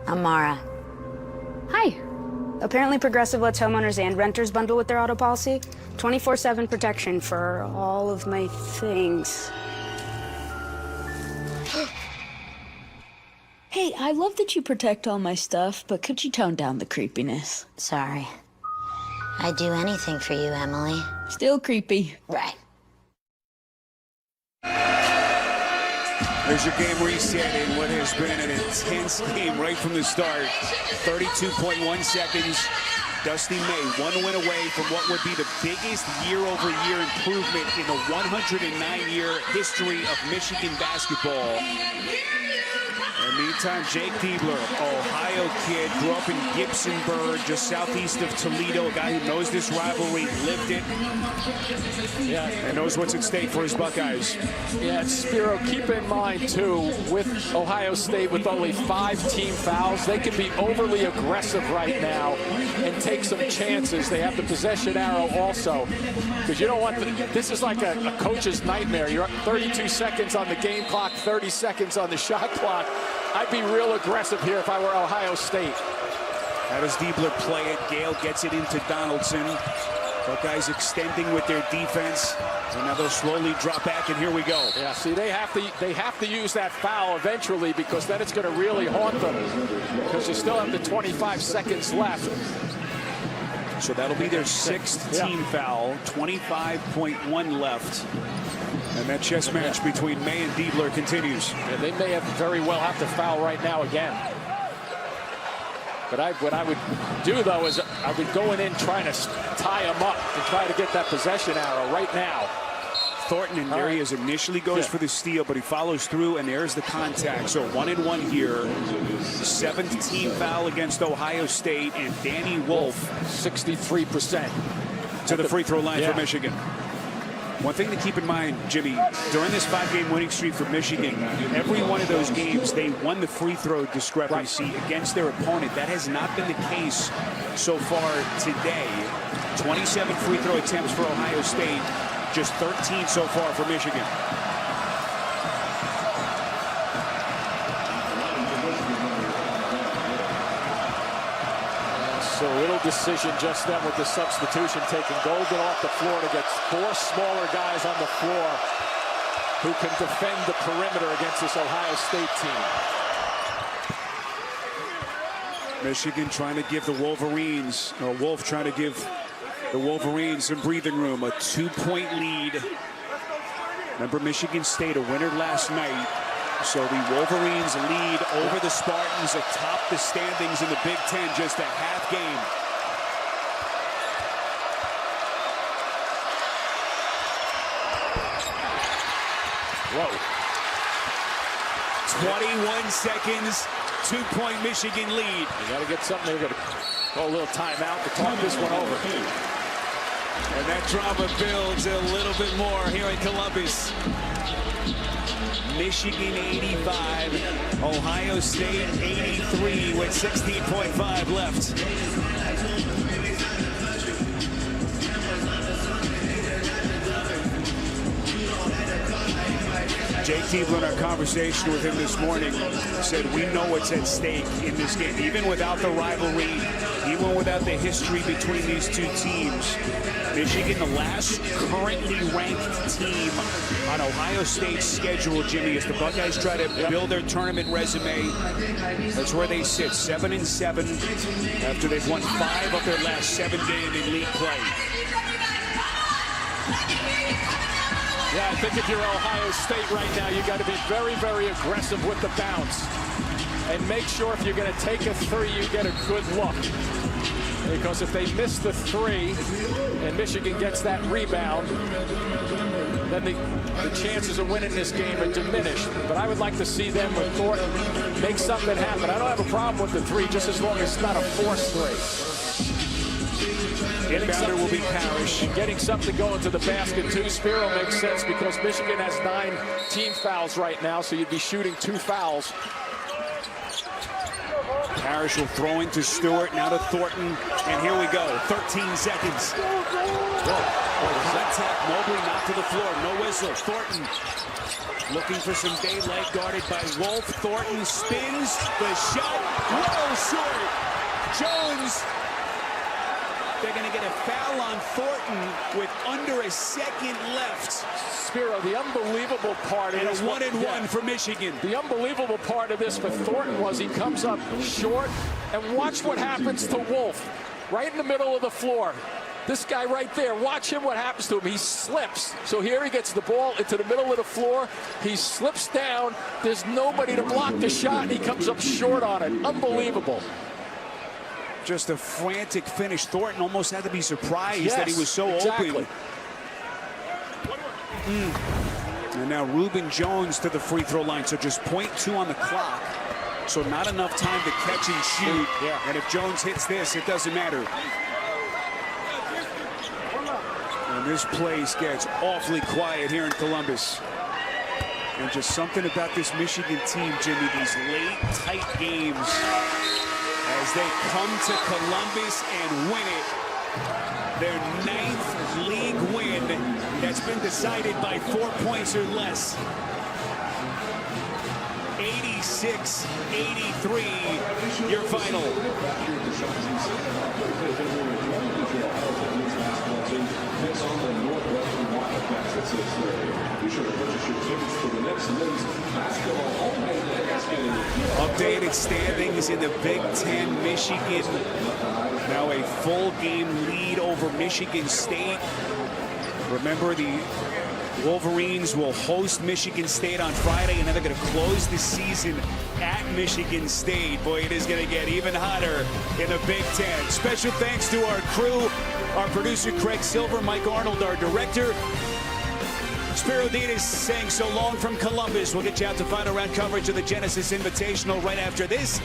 I'm Mara. Hi. Apparently Progressive lets homeowners and renters bundle with their auto policy. 24/7 protection for all of my things. Hey, I love that you protect all my stuff, but could you tone down the creepiness? Sorry. I'd do anything for you, Emily. Still creepy. Right. There's your game reset in what has been an intense game right from the start. 32.1 seconds. Dusty May, one win away from what would be the biggest year-over-year improvement in the 109-year history of Michigan basketball. In the meantime, Jake Diebler, Ohio kid, grew up in Gibsonburg, just southeast of Toledo, a guy who knows this rivalry, lived it, and knows what's at stake for his Buckeyes. Yeah, Spiro, keep in mind, too, with Ohio State with only 5 team fouls, they can be overly aggressive right now and take some chances. They have the possession arrow also, because you don't want this is like a coach's nightmare. You're up 32 seconds on the game clock, 30 seconds on the shot clock. I'd be real aggressive here if I were Ohio State. How does Diebler play it? Gale gets it into Donaldson. Buckeyes extending with their defense. And now they'll slowly drop back, and here we go. Yeah, see, they have to use that foul eventually, because then it's going to really haunt them, because you still have the 25 seconds left. So that'll be their 6th team foul. 25.1 left. And that chess match between May and Diebler continues. Yeah, they may very well have to foul right now again. But what I would do, though, is I would go in trying to tie him up and try to get that possession arrow right now. Thornton, and there he is, initially goes for the steal, but he follows through, and there's the contact. So 1-and-1 here. 7th team foul against Ohio State, and Danny Wolf, 63% to the free throw line for Michigan. One thing to keep in mind, Jimmy, during this 5-game winning streak for Michigan, every one of those games, they won the free throw discrepancy against their opponent. That has not been the case so far today. 27 free throw attempts for Ohio State, just 13 so far for Michigan. So little decision just then with the substitution, taking Golden off the floor to get 4 smaller guys on the floor who can defend the perimeter against this Ohio State team. Michigan trying to give the Wolverines, or Wolf trying to give the Wolverines some breathing room. A 2-point lead. Remember, Michigan State, a winner last night. So the Wolverines lead over the Spartans atop the standings in the Big Ten, just a half game. Whoa. 21 seconds, 2-point Michigan lead. You got to get something. They're going to call a little timeout to talk this one over. And that drama builds a little bit more here in Columbus. Michigan 85, Ohio State 83 with 16.5 left. Jake Diebler, in our conversation with him this morning, said we know what's at stake in this game. Even without the rivalry, even without the history between these two teams, Michigan, the last currently ranked team on Ohio State's schedule, Jimmy, as the Buckeyes try to build their tournament resume. That's where they sit, 7-7, after they've won 5 of their last 7 games in league play. Yeah, I think if you're Ohio State right now, you got to be very, very aggressive with the bounce. And make sure if you're going to take a 3, you get a good look. Because if they miss the 3 and Michigan gets that rebound, then the chances of winning this game are diminished. But I would like to see them with Thornton make something happen. I don't have a problem with the 3, just as long as it's not a forced 3. Inbounder will be Parrish. Getting something going to the basket, too. Spiro makes sense because Michigan has 9 team fouls right now, so you'd be shooting 2 fouls. Parrish will throw into Stewart, now to Thornton, and here we go, 13 seconds. Contact, Mobley not to the floor, no whistle. Thornton looking for some daylight, guarded by Wolf. Thornton spins, the shot, well short. Jones, they're going to get a foul on Thornton with under a second left. Spiro, the unbelievable part of this, and a 1-and-1 for Michigan. The unbelievable part of this for Thornton was he comes up short, and watch what happens to Wolf right in the middle of the floor. This guy right there, watch him, what happens to him. He slips. So here he gets the ball into the middle of the floor. He slips down. There's nobody to block the shot, and he comes up short on it. Unbelievable. Just a frantic finish. Thornton almost had to be surprised that he was so open. And now Reuben Jones to the free throw line, so just 0.2 on the clock. So not enough time to catch and shoot. Yeah. And if Jones hits this, it doesn't matter. And this place gets awfully quiet here in Columbus. And just something about this Michigan team, Jimmy, these late, tight games as they come to Columbus and win it. Their 9th league win that's been decided by 4 points or less. 86-83, your final. Updated standings in the Big Ten. Michigan now a full game lead over Michigan State. Remember, the Wolverines will host Michigan State on Friday, and then they're going to close the season at Michigan State. Boy, it is going to get even hotter in the Big Ten. Special thanks to our crew, our producer Craig Silver, Mike Arnold, our director. Spiro Diaz saying so long from Columbus. We'll get you out to final round coverage of the Genesis Invitational right after this.